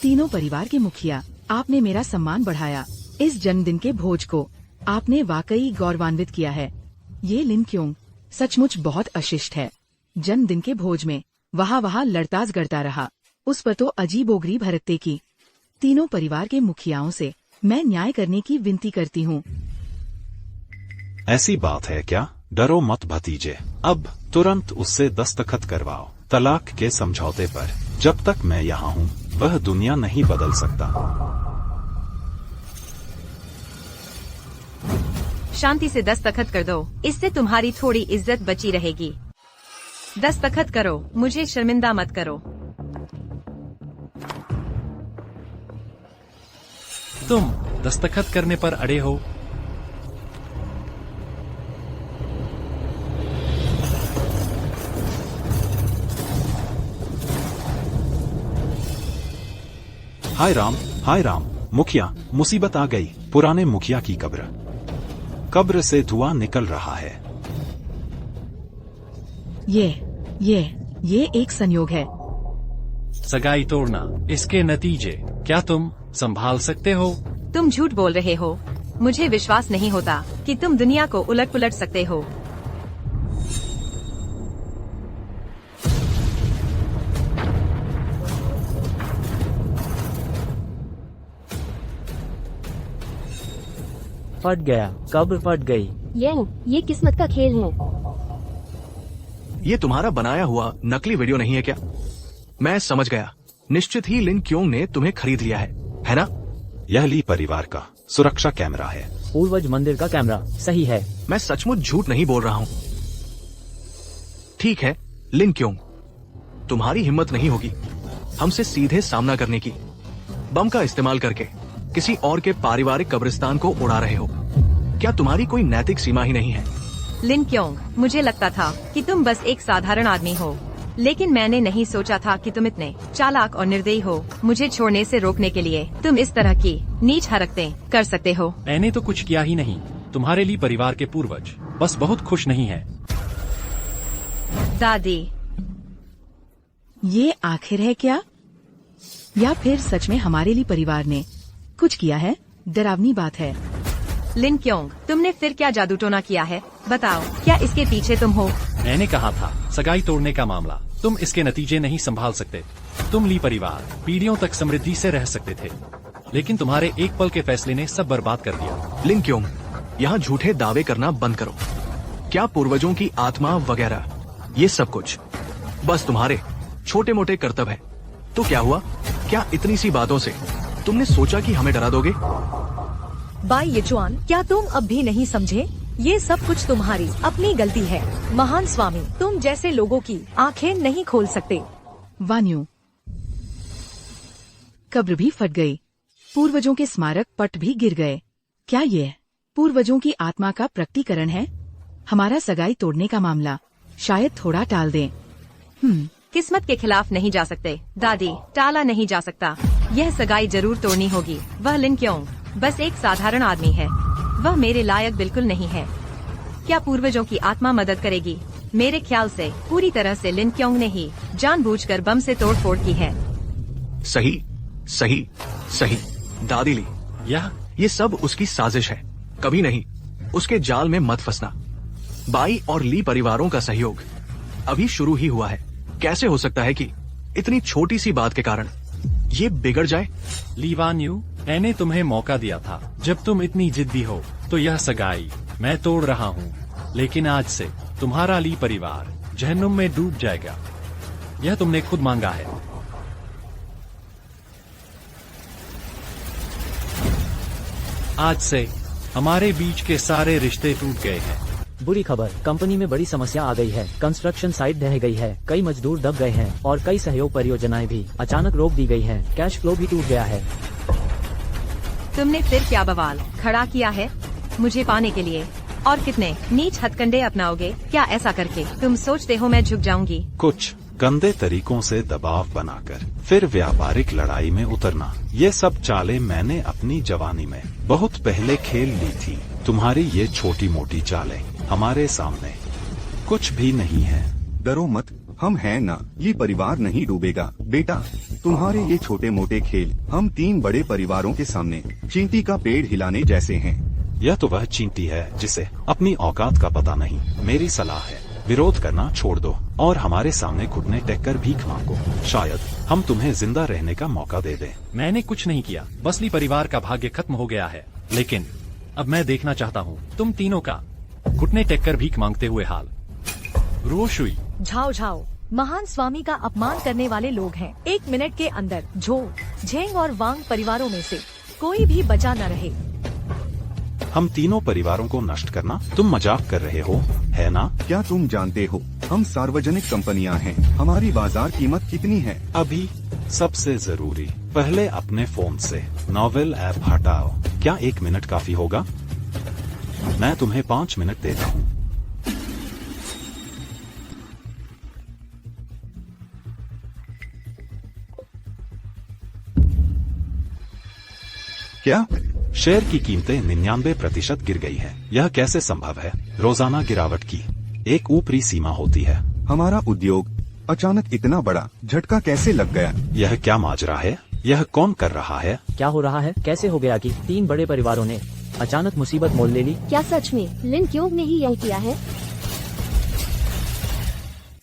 Speaker 11: तीनों परिवार के मुखिया, आपने मेरा सम्मान बढ़ाया। इस जन्मदिन के भोज को आपने वाकई गौरवान्वित किया है। ये लिन क्योंग सचमुच बहुत अशिष्ट है। जन्मदिन के भोज में वहाँ लड़ताज करता रहा। उस पर तो अजीबोगरीब हरकतें की। तीनों परिवार के मुखियाओं से मैं न्याय करने की विनती करती हूँ।
Speaker 1: ऐसी बात है क्या? डरो मत भतीजे, अब तुरंत उससे दस्तखत करवाओ तलाक के समझौते पर। जब तक मैं यहाँ हूँ वह दुनिया नहीं बदल सकता।
Speaker 10: शांति से दस्तखत कर दो, इससे तुम्हारी थोड़ी इज्जत बची रहेगी। दस्तखत करो, मुझे शर्मिंदा मत करो।
Speaker 3: तुम दस्तखत करने पर अड़े हो।
Speaker 1: हाय राम, मुखिया, मुसीबत आ गई। पुराने मुखिया की कब्र से धुआं निकल रहा है।
Speaker 11: ये एक संयोग है।
Speaker 3: सगाई तोड़ना, इसके नतीजे क्या तुम संभाल सकते हो?
Speaker 10: तुम झूठ बोल रहे हो। मुझे विश्वास नहीं होता कि तुम दुनिया को उलट पुलट सकते हो।
Speaker 2: फट गया, कब्र फट गई।
Speaker 8: ये किस्मत का खेल है।
Speaker 4: ये तुम्हारा बनाया हुआ नकली वीडियो नहीं है क्या? मैं समझ गया, निश्चित ही लिन क्योंग ने तुम्हें खरीद लिया है ना?
Speaker 1: यह ली परिवार का सुरक्षा कैमरा है।
Speaker 2: पूर्वज मंदिर का कैमरा सही है।
Speaker 4: मैं सचमुच झूठ नहीं बोल रहा हूँ। ठीक है लिन क्योंग, तुम्हारी हिम्मत नहीं होगी हमसे सीधे सामना करने की। बम का इस्तेमाल करके किसी और के पारिवारिक कब्रिस्तान को उड़ा रहे हो। क्या तुम्हारी कोई नैतिक सीमा ही नहीं है?
Speaker 10: लिन क्योंग, मुझे लगता था कि तुम बस एक साधारण आदमी हो, लेकिन मैंने नहीं सोचा था कि तुम इतने चालाक और निर्दयी हो। मुझे छोड़ने से रोकने के लिए तुम इस तरह की नीच हरकतें कर सकते हो।
Speaker 3: मैंने तो कुछ किया ही नहीं। तुम्हारे लिए परिवार के पूर्वज बस बहुत खुश नहीं है।
Speaker 10: दादी,
Speaker 11: ये आखिर है क्या? या फिर सच में हमारे लिए परिवार ने कुछ किया है? डरावनी बात है।
Speaker 10: लिन क्योंग, तुमने फिर क्या जादू टोना किया है? बताओ, क्या इसके पीछे तुम हो?
Speaker 3: मैंने कहा था, सगाई तोड़ने का मामला, तुम इसके नतीजे नहीं संभाल सकते। तुम ली परिवार पीढ़ियों तक समृद्धि से रह सकते थे, लेकिन तुम्हारे एक पल के फैसले ने सब बर्बाद कर दिया।
Speaker 4: लिन क्योंग, यहाँ झूठे दावे करना बंद करो। क्या पूर्वजों की आत्मा वगैरह ये सब कुछ बस तुम्हारे छोटे मोटे कर्तव्य है? तो क्या हुआ? क्या इतनी सी बातों से तुमने सोचा कि हमें डरा दोगे?
Speaker 9: बाई येचुआन, क्या तुम अब भी नहीं समझे? ये सब कुछ तुम्हारी अपनी गलती है। महान स्वामी, तुम जैसे लोगों की आंखें नहीं खोल सकते।
Speaker 11: वान्यू, कब्र भी फट गई, पूर्वजों के स्मारक पट भी गिर गए। क्या ये पूर्वजों की आत्मा का प्रकटीकरण है? हमारा सगाई तोड़ने का मामला शायद थोड़ा टाल दें।
Speaker 10: किस्मत के खिलाफ नहीं जा सकते दादी, टाला नहीं जा सकता। यह सगाई जरूर तोड़नी होगी। वह लिन क्योंग बस एक साधारण आदमी है। वह मेरे लायक बिल्कुल नहीं है। क्या पूर्वजों की आत्मा मदद करेगी? मेरे ख्याल से पूरी तरह से लिन क्योंग ने ही जानबूझकर बम से तोड़फोड़ की है।
Speaker 4: सही सही सही दादी ली, ये सब उसकी साजिश है। कभी नहीं उसके जाल में मत फंसना। बाई और ली परिवारों का सहयोग अभी शुरू ही हुआ है। कैसे हो सकता है कि इतनी छोटी सी बात के कारण ये बिगड़ जाए?
Speaker 3: ली वान्यू, मैंने तुम्हें मौका दिया था। जब तुम इतनी जिद्दी हो तो यह सगाई मैं तोड़ रहा हूँ, लेकिन आज से तुम्हारा ली परिवार जहन्नुम में डूब जाएगा। यह तुमने खुद मांगा है। आज से हमारे बीच के सारे रिश्ते टूट गए हैं।
Speaker 2: बुरी खबर, कंपनी में बड़ी समस्या आ गई है। कंस्ट्रक्शन साइट ढह गई है, कई मजदूर दब गए हैं और कई सहयोग परियोजनाएं भी अचानक रोक दी गई हैं। कैश फ्लो भी टूट गया है।
Speaker 10: तुमने फिर क्या बवाल खड़ा किया है मुझे पाने के लिए? और कितने नीच हथकंडे अपनाओगे? क्या ऐसा करके तुम सोचते हो मैं झुक जाऊंगी?
Speaker 1: कुछ गंदे तरीकों से दबाव बनाकर फिर व्यापारिक लड़ाई में उतरना, ये सब चालें मैंने अपनी जवानी में बहुत पहले खेल ली थी। तुम्हारी ये छोटी मोटी चालें हमारे सामने कुछ भी नहीं है।
Speaker 6: डरो मत, हम हैं ना, ये परिवार नहीं डूबेगा बेटा। तुम्हारे ये छोटे मोटे खेल हम 3 बड़े परिवारों के सामने चींटी का पेड़ हिलाने जैसे हैं।
Speaker 1: यह तो वह चींटी है जिसे अपनी औकात का पता नहीं। मेरी सलाह है, विरोध करना छोड़ दो और हमारे सामने घुटने टेक कर भीख मांगो। शायद हम तुम्हें जिंदा रहने का मौका दे दें।
Speaker 3: मैंने कुछ नहीं किया, बस ली परिवार का भाग्य खत्म हो गया है। लेकिन अब मैं देखना चाहता हूँ तुम तीनों का घुटने टेक कर भीख मांगते हुए हाल। रोशुई,
Speaker 9: झाओ झाओ, महान स्वामी का अपमान करने वाले लोग हैं। 1 मिनट के अंदर झो, झेंग और वांग परिवारों में से कोई भी बचा न रहे।
Speaker 1: हम तीनों परिवारों को नष्ट करना? तुम मजाक कर रहे हो, है ना?
Speaker 6: क्या तुम जानते हो हम सार्वजनिक कंपनियां हैं, हमारी बाजार कीमत कितनी है?
Speaker 1: अभी सबसे जरूरी, पहले अपने फोन से नॉवेल ऐप हटाओ। क्या 1 मिनट काफी होगा? मैं तुम्हें 5 मिनट देता हूँ।
Speaker 6: क्या?
Speaker 1: शेयर की कीमतें 99% गिर गई है। यह कैसे संभव है? रोजाना गिरावट की एक ऊपरी सीमा होती है।
Speaker 6: हमारा उद्योग अचानक इतना बड़ा झटका कैसे लग गया?
Speaker 1: यह क्या माजरा है? यह कौन कर रहा है?
Speaker 2: क्या हो रहा है? कैसे हो गया कि 3 बड़े परिवारों ने अचानक मुसीबत मोल ले ली?
Speaker 8: क्या सच में लिन क्योंग ने ही यह किया है?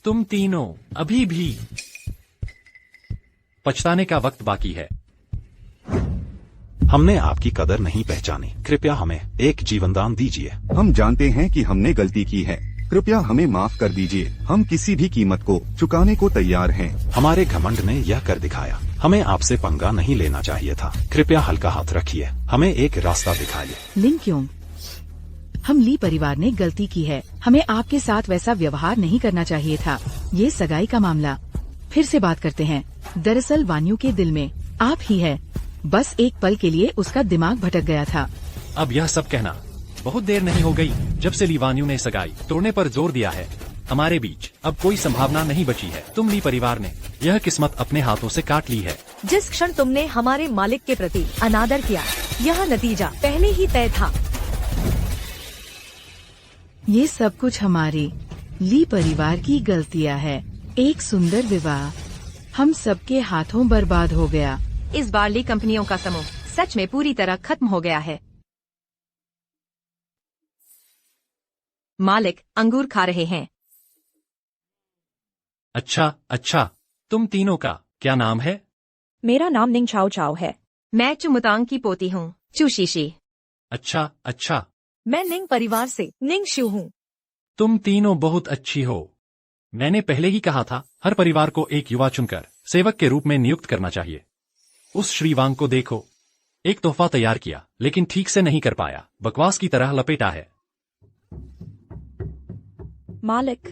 Speaker 3: तुम तीनों अभी भी पछताने का वक्त बाकी है।
Speaker 1: हमने आपकी कदर नहीं पहचानी। कृपया हमें एक जीवनदान दीजिए।
Speaker 6: हम जानते हैं कि हमने गलती की है, कृपया हमें माफ कर दीजिए। हम किसी भी कीमत को चुकाने को तैयार हैं।
Speaker 1: हमारे घमंड ने यह कर दिखाया। हमें आपसे पंगा नहीं लेना चाहिए था। कृपया हल्का हाथ रखिए, हमें एक रास्ता दिखाइए।
Speaker 11: लिन क्यों? हम ली परिवार ने गलती की है। हमें आपके साथ वैसा व्यवहार नहीं करना चाहिए था। ये सगाई का मामला। फिर से बात करते हैं। दरअसल वान्यू के दिल में आप ही है। बस एक पल के लिए उसका दिमाग भटक गया था।
Speaker 3: अब यह सब कहना बहुत देर नहीं हो गई जब से लीवान्यू ने सगाई तोड़ने पर जोर दिया है। हमारे बीच अब कोई संभावना नहीं बची है। तुम ली परिवार ने यह किस्मत अपने हाथों से काट ली है।
Speaker 9: जिस क्षण तुमने हमारे मालिक के प्रति अनादर किया, यह नतीजा पहले ही तय था।
Speaker 11: ये सब कुछ हमारी ली परिवार की गलतियां है। एक सुंदर विवाह हम सबके हाथों बर्बाद हो गया।
Speaker 10: इस बार ली कंपनियों का समूह सच में पूरी तरह खत्म हो गया है। मालिक अंगूर खा रहे हैं।
Speaker 3: अच्छा, तुम तीनों का क्या नाम है?
Speaker 9: मेरा नाम निंग चाओ चाओ है।
Speaker 10: मैं चुमुतांग की पोती हूँ, चुशीशी।
Speaker 3: अच्छा,
Speaker 9: मैं निंग परिवार से निंग शू हूँ।
Speaker 3: तुम तीनों बहुत अच्छी हो। मैंने पहले ही कहा था, हर परिवार को एक युवा चुनकर सेवक के रूप में नियुक्त करना चाहिए। उस श्रीवांग को देखो, एक तोहफा तैयार किया लेकिन ठीक से नहीं कर पाया, बकवास की तरह लपेटा है।
Speaker 9: मालिक।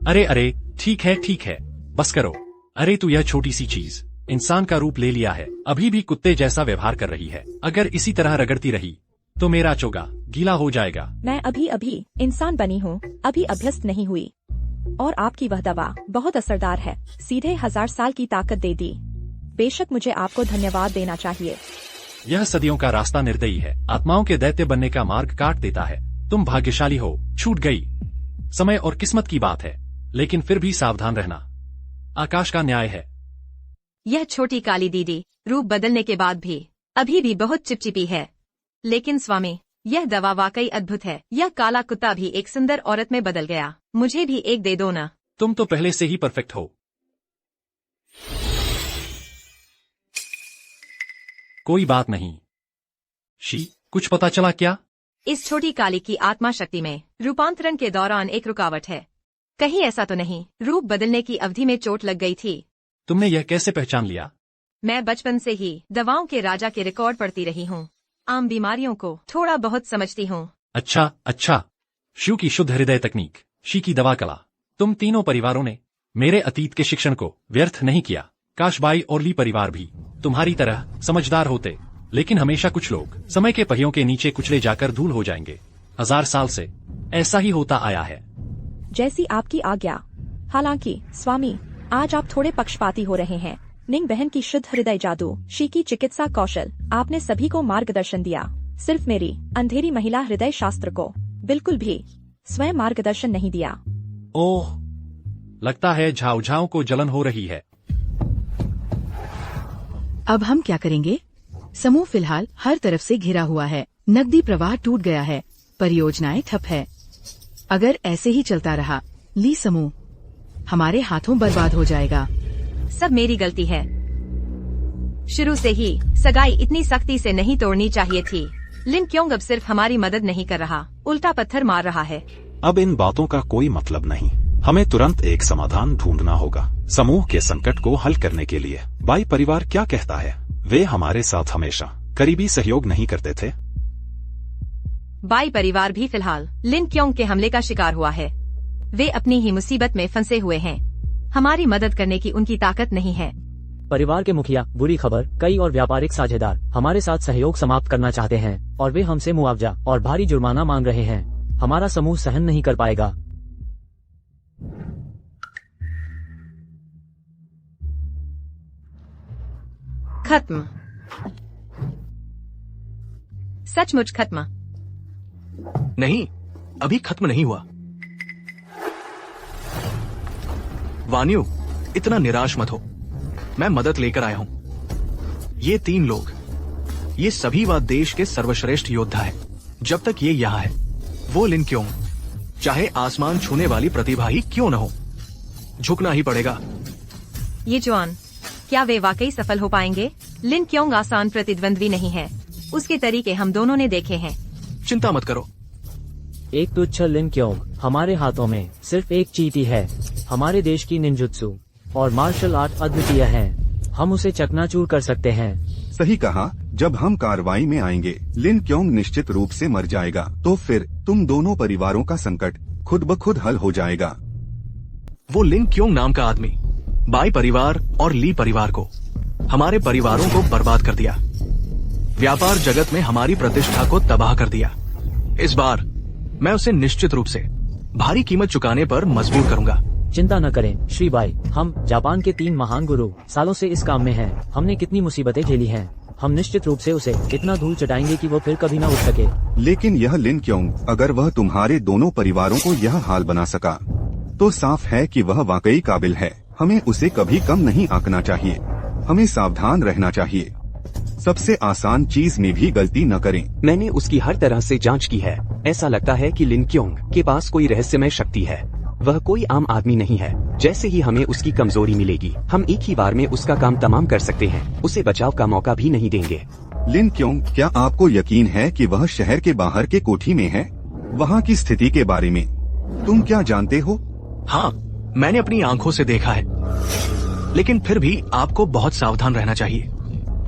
Speaker 3: अरे ठीक है, बस करो। अरे तू यह छोटी सी चीज इंसान का रूप ले लिया है, अभी भी कुत्ते जैसा व्यवहार कर रही है। अगर इसी तरह रगड़ती रही तो मेरा चोगा गीला हो जाएगा।
Speaker 9: मैं अभी इंसान बनी हूँ, अभी अभ्यस्त नहीं हुई। और आपकी वह दवा बहुत असरदार है, सीधे 1000 साल की ताकत दे दी। बेशक मुझे आपको धन्यवाद देना चाहिए।
Speaker 3: यह सदियों का रास्ता निर्दयी है, आत्माओं के दैत्य बनने का मार्ग काट देता है। तुम भाग्यशाली हो, छूट गई। समय और किस्मत की बात है, लेकिन फिर भी सावधान रहना। आकाश का न्याय है।
Speaker 10: यह छोटी काली दीदी रूप बदलने के बाद भी अभी भी बहुत चिपचिपी है। लेकिन स्वामी, यह दवा वाकई अद्भुत है। यह काला कुत्ता भी एक सुंदर औरत में बदल गया। मुझे भी एक दे दो ना।
Speaker 3: तुम तो पहले से ही परफेक्ट हो। कोई बात नहीं। शी, कुछ पता चला क्या?
Speaker 10: इस छोटी काली की आत्मा शक्ति में रूपांतरण के दौरान एक रुकावट है। कहीं ऐसा तो नहीं रूप बदलने की अवधि में चोट लग गई थी?
Speaker 3: तुमने यह कैसे पहचान लिया?
Speaker 10: मैं बचपन से ही दवाओं के राजा के रिकॉर्ड पढ़ती रही हूँ। आम बीमारियों को थोड़ा बहुत समझती हूँ।
Speaker 3: अच्छा। शू की शुद्ध हृदय तकनीक, शी की दवा कला। तुम तीनों परिवारों ने मेरे अतीत के शिक्षण को व्यर्थ नहीं किया। काशबाई और ली परिवार भी तुम्हारी तरह समझदार होते, लेकिन हमेशा कुछ लोग समय के पहियों के नीचे कुचले जाकर धूल हो जाएंगे। 1000 साल से ऐसा ही होता आया है।
Speaker 9: जैसी आपकी आज्ञा। हालांकि स्वामी, आज आप थोड़े पक्षपाती हो रहे हैं। निंग बहन की शुद्ध हृदय जादू, शी की चिकित्सा कौशल, आपने सभी को मार्गदर्शन दिया। सिर्फ मेरी अंधेरी महिला हृदय शास्त्र को बिल्कुल भी स्वयं मार्गदर्शन नहीं दिया।
Speaker 3: ओह, लगता है झाऊ को जलन हो रही है।
Speaker 11: अब हम क्या करेंगे? समूह फिलहाल हर तरफ से घिरा हुआ है। नकदी प्रवाह टूट गया है, परियोजनाएं ठप है। अगर ऐसे ही चलता रहा, ली समूह हमारे हाथों बर्बाद हो जाएगा।
Speaker 10: सब मेरी गलती है। शुरू से ही सगाई इतनी सख्ती से नहीं तोड़नी चाहिए थी। लिन क्यों अब सिर्फ हमारी मदद नहीं कर रहा, उल्टा पत्थर मार रहा है।
Speaker 1: अब इन बातों का कोई मतलब नहीं। हमें तुरंत एक समाधान ढूंढना होगा। समूह के संकट को हल करने के लिए बाई परिवार क्या कहता है? वे हमारे साथ हमेशा करीबी सहयोग नहीं करते थे।
Speaker 10: बाई परिवार भी फिलहाल लिन क्योंग के हमले का शिकार हुआ है। वे अपनी ही मुसीबत में फंसे हुए हैं। हमारी मदद करने की उनकी ताकत नहीं है।
Speaker 2: परिवार के मुखिया, बुरी खबर, कई और व्यापारिक साझेदार हमारे साथ सहयोग समाप्त करना चाहते हैं और वे हमसे मुआवजा और भारी जुर्माना मांग रहे हैं। हमारा समूह सहन नहीं कर पाएगा।
Speaker 10: खत्म। सचमुच खत्म।
Speaker 4: नहीं, अभी खत्म नहीं हुआ। वान्यू, इतना निराश मत हो। मैं मदद लेकर आया हूं। ये 3 लोग, ये सभी वह देश के सर्वश्रेष्ठ योद्धा है। जब तक ये यहाँ है, वो लिन क्यों, चाहे आसमान छूने वाली प्रतिभा ही क्यों न हो, झुकना ही पड़ेगा।
Speaker 10: ये जॉन, क्या वे वाकई सफल हो पाएंगे? लिन क्योंग आसान प्रतिद्वंद्वी नहीं है। उसके तरीके हम दोनों ने देखे हैं।
Speaker 4: चिंता मत करो।
Speaker 2: एक तुच्छ लिन क्योंग, हमारे हाथों में सिर्फ एक चींटी है। हमारे देश की निंजुत्सु और मार्शल आर्ट अद्वितीय है। हम उसे चकनाचूर कर सकते हैं।
Speaker 6: सही कहा। जब हम कार्रवाई में आएंगे, लिन क्योंग निश्चित रूप से मर जाएगा। तो फिर तुम दोनों परिवारों का संकट खुद ब खुद हल हो जाएगा।
Speaker 4: वो लिन क्योंग नाम का आदमी बाई परिवार और ली परिवार को, हमारे परिवारों को बर्बाद कर दिया। व्यापार जगत में हमारी प्रतिष्ठा को तबाह कर दिया। इस बार मैं उसे निश्चित रूप से भारी कीमत चुकाने पर मजबूर करूंगा।
Speaker 2: चिंता न करें श्री भाई, हम जापान के 3 महान गुरु सालों से इस काम में हैं। हमने कितनी मुसीबतें झेली हैं। हम निश्चित रूप से उसे इतना धूल चटाएंगे कि वो फिर कभी न उठ सके।
Speaker 6: लेकिन यह लिन क्योंग, अगर वह तुम्हारे दोनों परिवारों को यह हाल बना सका, तो साफ है कि वह वाकई काबिल है। हमें उसे कभी कम नहीं आंकना चाहिए। हमें सावधान रहना चाहिए। सबसे आसान चीज में भी गलती न करें।
Speaker 5: मैंने उसकी हर तरह से जांच की है। ऐसा लगता है कि लिन क्योंग के पास कोई रहस्यमय शक्ति है। वह कोई आम आदमी नहीं है। जैसे ही हमें उसकी कमजोरी मिलेगी, हम एक ही बार में उसका काम तमाम कर सकते हैं। उसे बचाव का मौका भी नहीं देंगे।
Speaker 6: लिन क्योंग, क्या आपको यकीन है कि वह शहर के बाहर के कोठी में है? वहाँ की स्थिति के बारे में तुम क्या जानते हो?
Speaker 4: हाँ, मैंने अपनी आंखों से देखा है। लेकिन फिर भी आपको बहुत सावधान रहना चाहिए।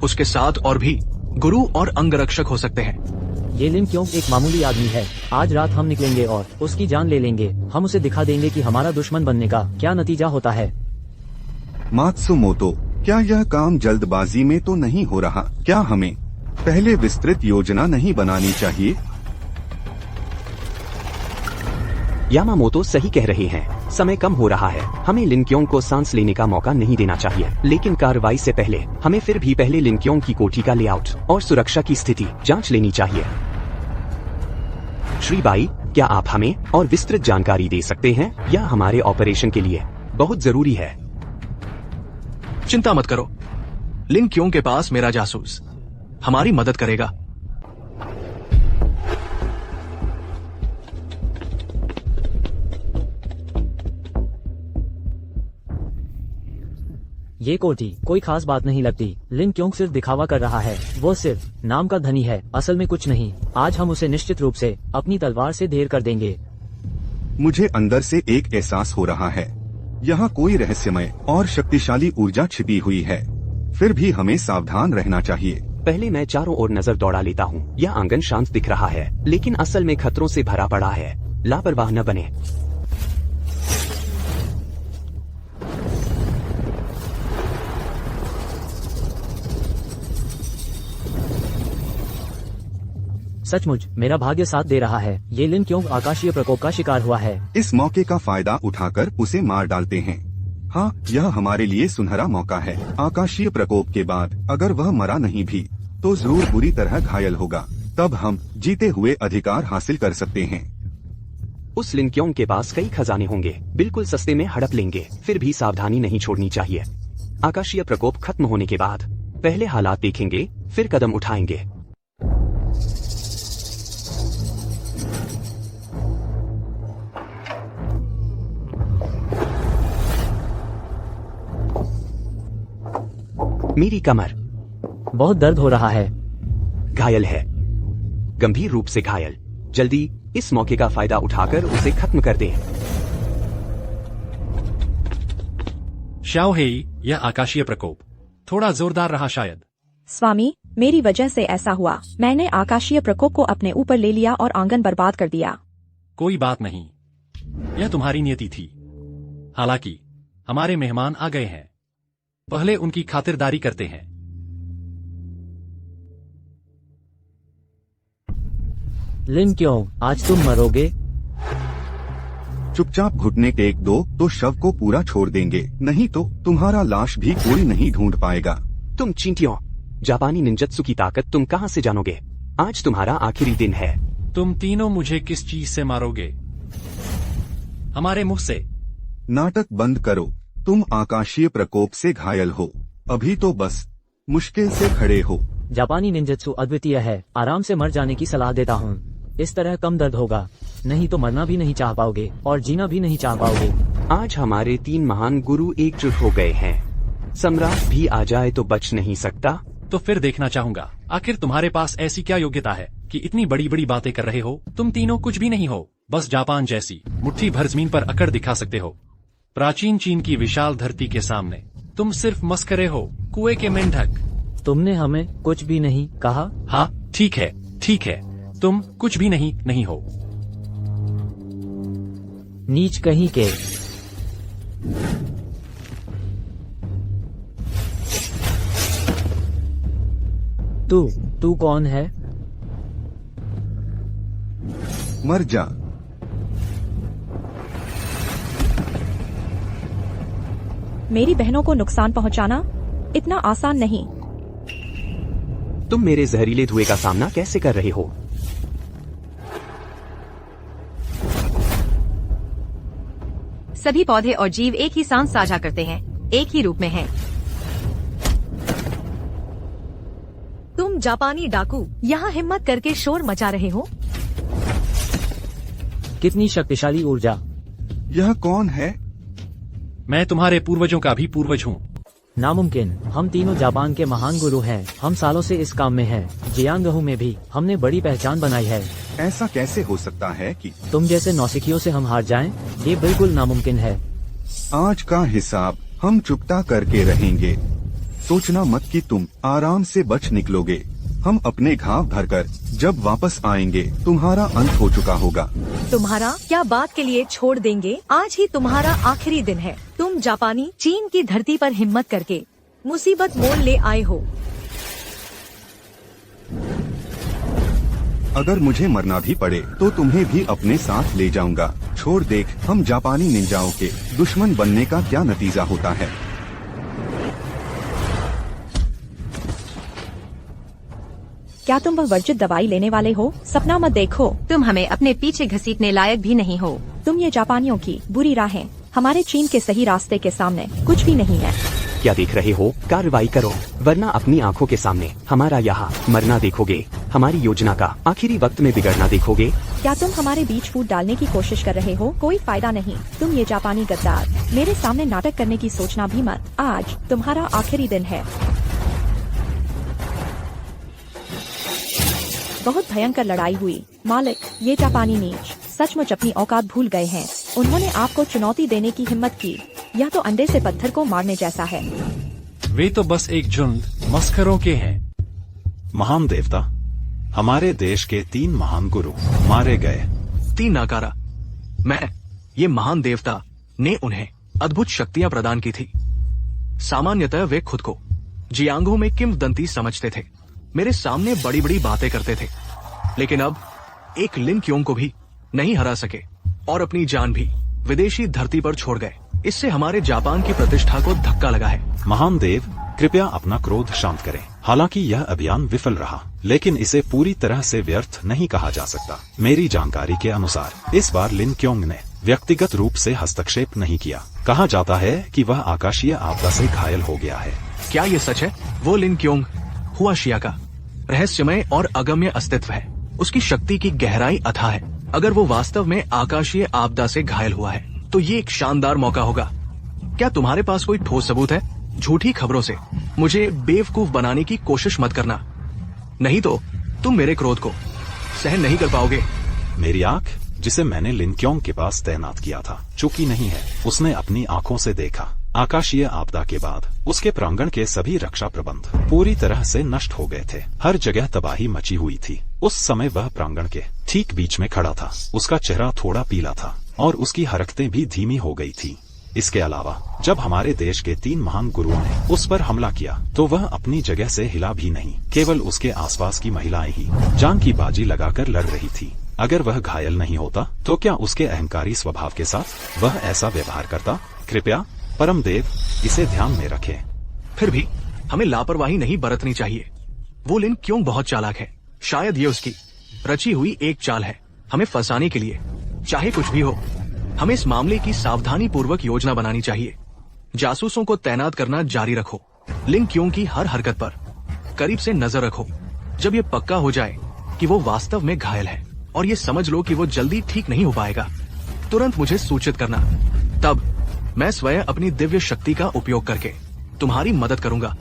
Speaker 4: उसके साथ और भी गुरु और अंगरक्षक हो सकते हैं।
Speaker 2: ये लिन क्योंग एक मामूली आदमी है। आज रात हम निकलेंगे और उसकी जान ले लेंगे। हम उसे दिखा देंगे कि हमारा दुश्मन बनने का क्या नतीजा होता है।
Speaker 6: मात्सुमोतो, क्या यह काम जल्दबाजी में तो नहीं हो रहा? क्या हमें पहले विस्तृत योजना नहीं बनानी चाहिए?
Speaker 5: यामामोतो सही कह रहे हैं। समय कम हो रहा है। हमें लिन क्योंग को सांस लेने का मौका नहीं देना चाहिए। लेकिन कार्रवाई से पहले हमें फिर भी पहले लिन क्योंग की कोठी का लेआउट और सुरक्षा की स्थिति जांच लेनी चाहिए। श्री बाई, क्या आप हमें और विस्तृत जानकारी दे सकते हैं? यह हमारे ऑपरेशन के लिए बहुत जरूरी है।
Speaker 4: चिंता मत करो। लिन क्योंग के पास मेरा जासूस हमारी मदद करेगा।
Speaker 2: ये कोठी कोई खास बात नहीं लगती। लिन क्योंग सिर्फ दिखावा कर रहा है। वो सिर्फ नाम का धनी है, असल में कुछ नहीं। आज हम उसे निश्चित रूप से अपनी तलवार से ढेर कर देंगे।
Speaker 6: मुझे अंदर से एक एहसास हो रहा है। यहाँ कोई रहस्यमय और शक्तिशाली ऊर्जा छिपी हुई है। फिर भी हमें सावधान रहना चाहिए।
Speaker 5: पहले मैं चारों ओर नजर दौड़ा लेता हूँ। यह आंगन शांत दिख रहा है, लेकिन असल में खतरों से भरा पड़ा है। लापरवाह न बने।
Speaker 2: सचमुच मेरा भाग्य साथ दे रहा है। ये लिन क्योंग आकाशीय प्रकोप का शिकार हुआ है।
Speaker 6: इस मौके का फायदा उठाकर उसे मार डालते हैं। हाँ, यह हमारे लिए सुनहरा मौका है। आकाशीय प्रकोप के बाद अगर वह मरा नहीं भी तो जरूर बुरी तरह घायल होगा। तब हम जीते हुए अधिकार हासिल कर सकते हैं।
Speaker 5: उस लिन क्योंग के पास कई खजाने होंगे। बिल्कुल सस्ते में हड़प लेंगे। फिर भी सावधानी नहीं छोड़नी चाहिए। आकाशीय प्रकोप खत्म होने के बाद पहले हालात देखेंगे, फिर कदम उठाएंगे। मेरी कमर
Speaker 2: बहुत दर्द हो रहा है।
Speaker 5: घायल है, गंभीर रूप से घायल। जल्दी इस मौके का फायदा उठाकर उसे खत्म कर दें।
Speaker 3: शाओ हेई, यह आकाशीय प्रकोप थोड़ा जोरदार रहा शायद।
Speaker 9: स्वामी, मेरी वजह से ऐसा हुआ। मैंने आकाशीय प्रकोप को अपने ऊपर ले लिया और आंगन बर्बाद कर दिया।
Speaker 3: कोई बात नहीं, यह तुम्हारी नियति थी। हालांकि हमारे मेहमान आ गए हैं, पहले उनकी खातिरदारी करते हैं।
Speaker 2: लिन क्योंग, आज तुम मरोगे।
Speaker 6: चुपचाप घुटने टेक दो तो शव को पूरा छोड़ देंगे, नहीं तो तुम्हारा लाश भी कोई नहीं ढूंढ पाएगा।
Speaker 5: तुम चींटियों, जापानी निंजत्सु की ताकत तुम कहाँ से जानोगे? आज तुम्हारा आखिरी दिन है।
Speaker 3: तुम तीनों मुझे किस चीज से मारोगे? हमारे मुंह से।
Speaker 6: नाटक बंद करो। तुम आकाशीय प्रकोप से घायल हो। अभी तो बस मुश्किल से खड़े हो।
Speaker 2: जापानी निंजत्सु अद्वितीय है। आराम से मर जाने की सलाह देता हूँ। इस तरह कम दर्द होगा, नहीं तो मरना भी नहीं चाह पाओगे और जीना भी नहीं चाह पाओगे।
Speaker 5: आज हमारे 3 महान गुरु एकजुट हो गए हैं। सम्राट भी आ जाए तो बच नहीं सकता।
Speaker 3: तो फिर देखना चाहूंगा, आखिर तुम्हारे पास ऐसी क्या योग्यता है कि इतनी बड़ी बड़ी बातें कर रहे हो? तुम तीनों कुछ भी नहीं हो, बस जापान जैसी मुट्ठी भर जमीन पर अकड़ दिखा सकते हो। प्राचीन चीन की विशाल धरती के सामने तुम सिर्फ मस्करे हो, कुएं के मेंढक।
Speaker 2: तुमने हमें कुछ भी नहीं कहा।
Speaker 3: हाँ ठीक है, ठीक है, तुम कुछ भी नहीं हो।
Speaker 2: नीच कहीं के। तू कौन है?
Speaker 6: मर जा।
Speaker 9: मेरी बहनों को नुकसान पहुंचाना इतना आसान नहीं।
Speaker 5: तुम मेरे जहरीले धुएं का सामना कैसे कर रहे हो?
Speaker 10: सभी पौधे और जीव एक ही सांस साझा करते हैं, एक ही रूप में हैं।
Speaker 9: तुम जापानी डाकू यहाँ हिम्मत करके शोर मचा रहे हो।
Speaker 2: कितनी शक्तिशाली ऊर्जा।
Speaker 6: यह कौन है?
Speaker 3: मैं तुम्हारे पूर्वजों का भी पूर्वज हूँ।
Speaker 2: नामुमकिन। हम तीनों जापान के महान गुरु हैं। हम सालों से इस काम में हैं। जियांगहू में भी हमने बड़ी पहचान बनाई है।
Speaker 6: ऐसा कैसे हो सकता है कि
Speaker 2: तुम जैसे नौसिखियों से हम हार जाएं? ये बिल्कुल नामुमकिन है।
Speaker 6: आज का हिसाब हम चुकता करके रहेंगे। सोचना मत कि तुम आराम से बच निकलोगे। हम अपने घाव भरकर जब वापस आएंगे तुम्हारा अंत हो चुका होगा।
Speaker 9: तुम्हारा क्या बात के लिए छोड़ देंगे? आज ही तुम्हारा आखिरी दिन है। तुम जापानी चीन की धरती पर हिम्मत करके मुसीबत मोल ले आए हो।
Speaker 6: अगर मुझे मरना भी पड़े तो तुम्हें भी अपने साथ ले जाऊंगा। छोड़ देख, हम जापानी निंजाओं के दुश्मन बनने का क्या नतीजा होता है।
Speaker 9: क्या तुम वह वर्जित दवाई लेने वाले हो? सपना मत देखो।
Speaker 10: तुम हमें अपने पीछे घसीटने लायक भी नहीं हो।
Speaker 9: तुम ये जापानियों की बुरी राहें हमारे चीन के सही रास्ते के सामने कुछ भी नहीं है।
Speaker 5: क्या देख रहे हो? कार्रवाई करो, वरना अपनी आंखों के सामने हमारा यहाँ मरना देखोगे। हमारी योजना का आखिरी वक्त में बिगड़ना देखोगे।
Speaker 9: क्या तुम हमारे बीच फूट डालने की कोशिश कर रहे हो? कोई फायदा नहीं। तुम ये जापानी गद्दार, मेरे सामने नाटक करने की सोचना भी मत। आज तुम्हारा आखिरी दिन है। बहुत भयंकर लड़ाई हुई मालिक। ये जापानी नीच सचमुच अपनी औकात भूल गए हैं। उन्होंने आपको चुनौती देने की हिम्मत की। यह तो अंडे से पत्थर को मारने जैसा है।
Speaker 3: वे तो बस एक झुंड मस्खरों के हैं।
Speaker 1: महान देवता, हमारे देश के 3 महान गुरु मारे गए।
Speaker 4: 3 नाकारा। ये महान देवता ने उन्हें अद्भुत शक्तियां प्रदान की थी। सामान्यतः वे खुद को जियांगो में किंवदंती समझते थे। मेरे सामने बड़ी बड़ी बातें करते थे, लेकिन अब एक लिन क्योंग को भी नहीं हरा सके और अपनी जान भी विदेशी धरती पर छोड़ गए। इससे हमारे जापान की प्रतिष्ठा को धक्का लगा है।
Speaker 1: महान देव, कृपया अपना क्रोध शांत करें। हालांकि यह अभियान विफल रहा, लेकिन इसे पूरी तरह से व्यर्थ नहीं कहा जा सकता। मेरी जानकारी के अनुसार इस बार लिन क्योंग ने व्यक्तिगत रूप से हस्तक्षेप नहीं किया। कहा जाता है कि वह आकाशीय आपदा से घायल हो गया है।
Speaker 4: क्या ये सच है? वो लिन क्योंग हुआशिया का रहस्यमय और अगम्य अस्तित्व है। उसकी शक्ति की गहराई अथाह है। अगर वो वास्तव में आकाशीय आपदा से घायल हुआ है तो ये एक शानदार मौका होगा। क्या तुम्हारे पास कोई ठोस सबूत है? झूठी खबरों से मुझे बेवकूफ बनाने की कोशिश मत करना, नहीं तो तुम मेरे क्रोध को सहन नहीं कर पाओगे।
Speaker 1: मेरी आंख, जिसे मैंने लिन क्योंग के पास तैनात किया था, चूकी नहीं है। उसने अपनी आंखों से देखा। आकाशीय आपदा के बाद उसके प्रांगण के सभी रक्षा प्रबंध पूरी तरह से नष्ट हो गए थे। हर जगह तबाही मची हुई थी। उस समय वह प्रांगण के ठीक बीच में खड़ा था। उसका चेहरा थोड़ा पीला था और उसकी हरकतें भी धीमी हो गई थी। इसके अलावा जब हमारे देश के 3 महान गुरुओं ने उस पर हमला किया तो वह अपनी जगह से हिला भी नहीं। केवल उसके आसपास की महिलाएं ही जान की बाजी लगाकर लड़ रही थी। अगर वह घायल नहीं होता तो क्या उसके अहंकारी स्वभाव के साथ वह ऐसा व्यवहार करता? कृपया परमदेव इसे ध्यान में रखें।
Speaker 4: फिर भी हमें लापरवाही नहीं बरतनी चाहिए। वो लिन क्यों बहुत चालाक है। शायद ये उसकी रची हुई एक चाल है हमें फंसाने के लिए। चाहे कुछ भी हो, हमें इस मामले की सावधानी पूर्वक योजना बनानी चाहिए। जासूसों को तैनात करना जारी रखो। लिन क्यों की हर हरकत पर करीब से नजर रखो। जब ये पक्का हो जाए कि वो वास्तव में घायल है और ये समझ लो कि वो जल्दी ठीक नहीं हो पाएगा, तुरंत मुझे सूचित करना। तब मैं स्वयं अपनी दिव्य शक्ति का उपयोग करके तुम्हारी मदद करूंगा।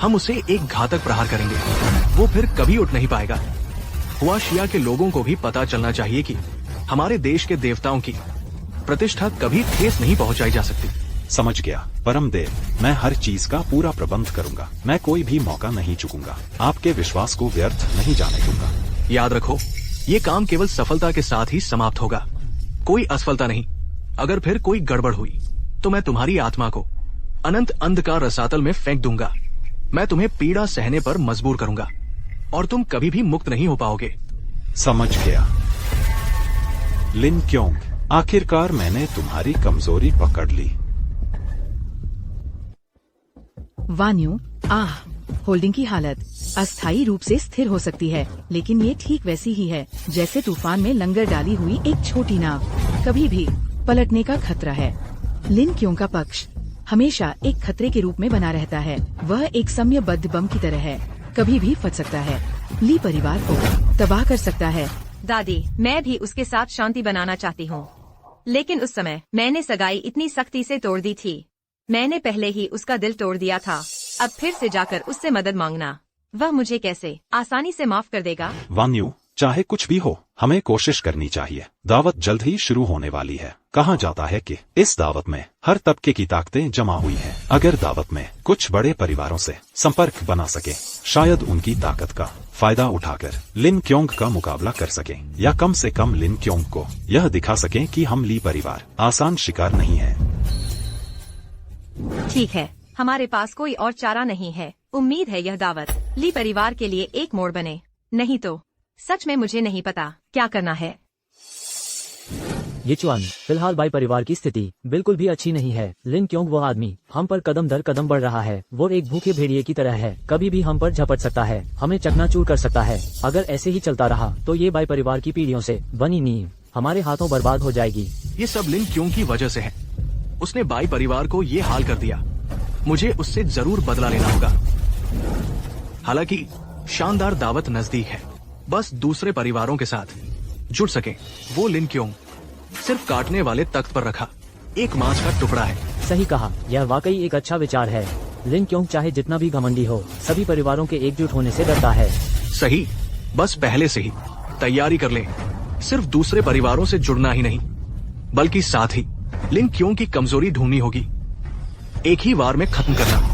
Speaker 4: हम उसे एक घातक प्रहार करेंगे। वो फिर कभी उठ नहीं पाएगा। हुआशिया के लोगों को भी पता चलना चाहिए कि हमारे देश के देवताओं की प्रतिष्ठा कभी ठेस नहीं पहुंचाई जा सकती।
Speaker 1: समझ गया परमदेव, मैं हर चीज का पूरा प्रबंध करूंगा। मैं कोई भी मौका नहीं चूकूंगा। आपके विश्वास को व्यर्थ नहीं जाने दूंगा।
Speaker 4: याद रखो, ये काम केवल सफलता के साथ ही समाप्त होगा, कोई असफलता नहीं। अगर फिर कोई गड़बड़ हुई तो मैं तुम्हारी आत्मा को अनंत अंधकार रसातल में फेंक दूंगा। मैं तुम्हें पीड़ा सहने पर मजबूर करूंगा और तुम कभी भी मुक्त नहीं हो पाओगे।
Speaker 1: समझ गया लिन क्योंग, आखिरकार मैंने तुम्हारी कमजोरी पकड़ ली।
Speaker 11: वान्यू, होल्डिंग की हालत अस्थायी रूप से स्थिर हो सकती है, लेकिन ये ठीक वैसी ही है जैसे तूफान में लंगर डाली हुई एक छोटी नाव। कभी भी पलटने का खतरा है। लिन क्यों का पक्ष हमेशा एक खतरे के रूप में बना रहता है। वह एक समयबद्ध बम की तरह है, कभी भी फट सकता है। ली परिवार को तबाह कर सकता है।
Speaker 10: दादी, मैं भी उसके साथ शांति बनाना चाहती हूँ, लेकिन उस समय मैंने सगाई इतनी सख्ती से तोड़ दी थी। मैंने पहले ही उसका दिल तोड़ दिया था। अब फिर से जाकर उससे मदद मांगना, वह मुझे कैसे आसानी से माफ कर देगा।
Speaker 1: वान्यू, चाहे कुछ भी हो, हमें कोशिश करनी चाहिए। दावत जल्द ही शुरू होने वाली है। कहा जाता है कि इस दावत में हर तबके की ताकतें जमा हुई हैं। अगर दावत में कुछ बड़े परिवारों से संपर्क बना सके, शायद उनकी ताकत का फायदा उठाकर लिन क्योंग का मुकाबला कर सकें, या कम से कम लिन क्योंग को यह दिखा सकें कि हम ली परिवार आसान शिकार नहीं है।
Speaker 10: ठीक है, हमारे पास कोई और चारा नहीं है। उम्मीद है यह दावत ली परिवार के लिए एक मोड़ बने, नहीं तो सच में मुझे नहीं पता क्या करना है।
Speaker 2: ये चुआन, फिलहाल बाई परिवार की स्थिति बिल्कुल भी अच्छी नहीं है। लिन क्योंग वो आदमी हम पर कदम दर कदम बढ़ रहा है। वो एक भूखे भेड़िए की तरह है, कभी भी हम पर झपट सकता है, हमें चकनाचूर कर सकता है। अगर ऐसे ही चलता रहा तो ये बाई परिवार की पीढ़ियों से बनी नींव हमारे हाथों बर्बाद हो जाएगी।
Speaker 4: ये सब लिन क्यों की वजह से है। उसने बाई परिवार को ये हाल कर दिया। मुझे उससे जरूर बदला लेना होगा। हालांकि शानदार दावत नजदीक है, बस दूसरे परिवारों के साथ जुड़ सके। वो लिन क्यों सिर्फ काटने वाले तख्त पर रखा एक मांस का टुकड़ा है।
Speaker 2: सही कहा, यह वाकई एक अच्छा विचार है। लिन क्योंग चाहे जितना भी घमंडी हो, सभी परिवारों के एकजुट होने से डरता है।
Speaker 4: सही, बस पहले से ही तैयारी कर ले। सिर्फ दूसरे परिवारों से जुड़ना ही नहीं, बल्कि साथ ही लिन क्यों की कमजोरी ढूंढनी होगी, एक ही वार में खत्म करना।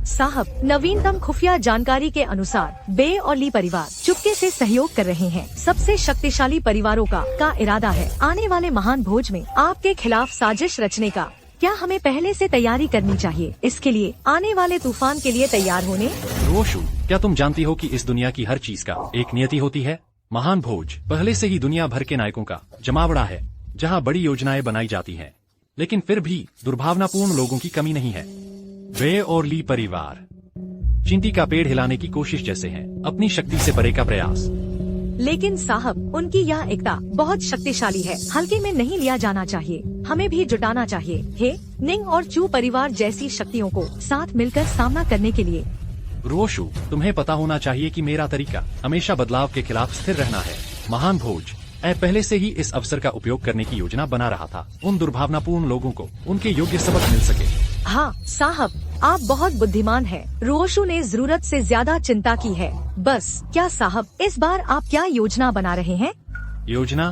Speaker 9: साहब, नवीनतम खुफिया जानकारी के अनुसार बे और ली परिवार चुपके से सहयोग कर रहे हैं। सबसे शक्तिशाली परिवारों का इरादा है आने वाले महान भोज में आपके खिलाफ साजिश रचने का। क्या हमें पहले से तैयारी करनी चाहिए, इसके लिए आने वाले तूफान के लिए तैयार होने?
Speaker 3: रोशु, क्या तुम जानती हो कि इस दुनिया की हर चीज का एक नियति होती है? महान भोज पहले से ही दुनिया भर के नायकों का जमावड़ा है, जहाँ बड़ी योजनाएं बनाई जाती हैं, लेकिन फिर भी दुर्भावनापूर्ण लोगों की कमी नहीं है। वे और ली परिवार चींटी का पेड़ हिलाने की कोशिश जैसे हैं, अपनी शक्ति से परे का प्रयास।
Speaker 9: लेकिन साहब, उनकी यह एकता बहुत शक्तिशाली है, हल्के में नहीं लिया जाना चाहिए। हमें भी जुटाना चाहिए। हे निंग और चू परिवार जैसी शक्तियों को साथ मिलकर सामना करने के लिए।
Speaker 3: रोशु, तुम्हें पता होना चाहिए कि मेरा तरीका हमेशा बदलाव के खिलाफ स्थिर रहना है। महान भोज पहले से ही इस अवसर का उपयोग करने की योजना बना रहा था, उन दुर्भावनापूर्ण लोगों को उनके योग्य सबक मिल सके।
Speaker 9: हाँ साहब, आप बहुत बुद्धिमान हैं। रोशु ने जरूरत से ज्यादा चिंता की है। बस क्या साहब, इस बार आप क्या योजना बना रहे हैं?
Speaker 3: योजना?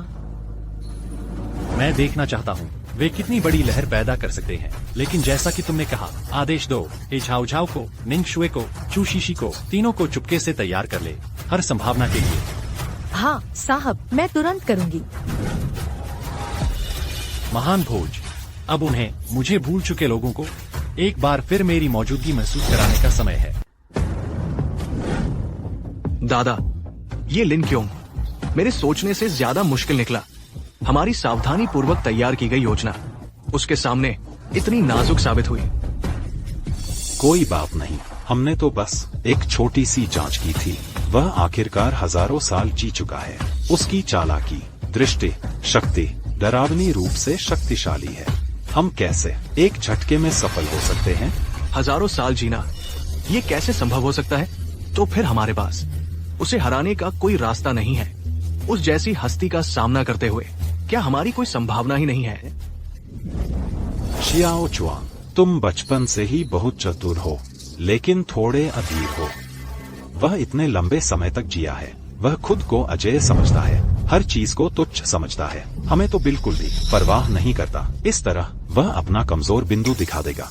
Speaker 3: मैं देखना चाहता हूँ वे कितनी बड़ी लहर पैदा कर सकते हैं। लेकिन जैसा कि तुमने कहा, आदेश दो हे झाओ झाओ को, निंग शुए को, चू शीशी को, तीनों को चुपके से तैयार कर ले, हर संभावना के लिए।
Speaker 9: हाँ साहब, मैं तुरंत करूँगी।
Speaker 3: महान भोज, अब उन्हें मुझे भूल चुके लोगों को एक बार फिर मेरी मौजूदगी महसूस कराने का समय है।
Speaker 4: दादा, ये लिन क्यों मेरे सोचने से ज्यादा मुश्किल निकला। हमारी सावधानी पूर्वक तैयार की गई योजना उसके सामने इतनी नाजुक साबित हुई।
Speaker 1: कोई बात नहीं, हमने तो बस एक छोटी सी जांच की थी। वह आखिरकार हजारों साल जी चुका है। उसकी चालाकी, दृष्टि, शक्ति डरावनी रूप से शक्तिशाली है। हम कैसे एक झटके में सफल हो सकते हैं?
Speaker 4: हजारों साल जीना, ये कैसे संभव हो सकता है? तो फिर हमारे पास उसे हराने का कोई रास्ता नहीं है। उस जैसी हस्ती का सामना करते हुए क्या हमारी कोई संभावना ही नहीं है?
Speaker 1: शियाओ चुआंग, तुम बचपन से ही बहुत चतुर हो, लेकिन थोड़े अधीर हो। वह इतने लंबे समय तक जिया है। वह खुद को अजेय समझता है, हर चीज को तुच्छ समझता है। हमें तो बिल्कुल भी परवाह नहीं करता। इस तरह वह अपना कमजोर बिंदु दिखा देगा।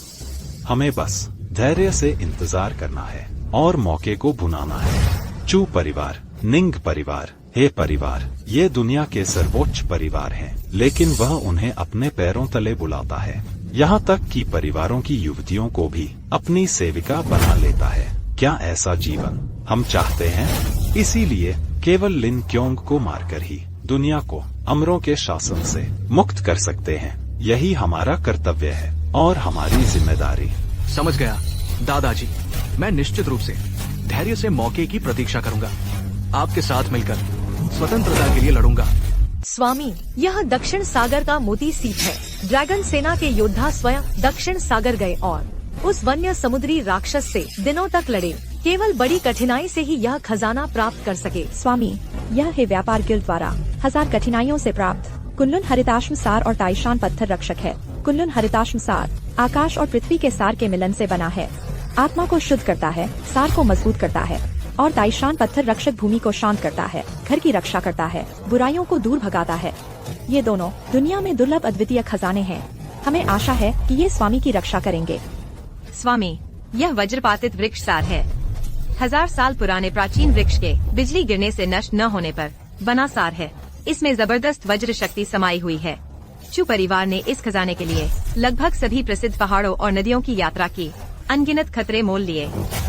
Speaker 1: हमें बस धैर्य से इंतजार करना है और मौके को भुनाना है। चू परिवार, निंग परिवार, हे परिवार, ये दुनिया के सर्वोच्च परिवार हैं, लेकिन वह उन्हें अपने पैरों तले बुलाता है। यहाँ तक कि परिवारों की युवतियों को भी अपनी सेविका बना लेता है। क्या ऐसा जीवन हम चाहते हैं? इसीलिए केवल लिन क्योंग को मारकर ही दुनिया को अमरों के शासन से मुक्त कर सकते हैं। यही हमारा कर्तव्य है और हमारी जिम्मेदारी।
Speaker 4: समझ गया दादाजी, मैं निश्चित रूप से धैर्य से मौके की प्रतीक्षा करूंगा। आपके साथ मिलकर स्वतंत्रता के लिए लड़ूंगा।
Speaker 9: स्वामी, यह दक्षिण सागर का मोती सीप है। ड्रैगन सेना के योद्धा स्वयं दक्षिण सागर गए और उस वन्य समुद्री राक्षस से दिनों तक लड़े। केवल बड़ी कठिनाई से ही यह खजाना प्राप्त कर सके।
Speaker 12: स्वामी, यह है व्यापार गिल्ड द्वारा 1000 कठिनाइयों से प्राप्त कुनलुन हरिताश्म सार और ताइशान पत्थर रक्षक है। कुनलुन हरिताश्म सार आकाश और पृथ्वी के सार के मिलन से बना है। आत्मा को शुद्ध करता है, सार को मजबूत करता है और ताइशान पत्थर रक्षक भूमि को शांत करता है, घर की रक्षा करता है, बुराइयों को दूर भगाता है। ये दोनों दुनिया में दुर्लभ अद्वितीय खजाने हैं। हमें आशा है कि ये स्वामी की रक्षा करेंगे।
Speaker 10: स्वामी, यह वज्रपातित वृक्ष सार है। 1000 साल पुराने प्राचीन वृक्ष के बिजली गिरने से नष्ट न होने पर बना सार है। इसमें जबरदस्त वज्र शक्ति समाई हुई है। चू परिवार ने इस खजाने के लिए लगभग सभी प्रसिद्ध पहाड़ों और नदियों की यात्रा की, अनगिनत खतरे मोल लिए,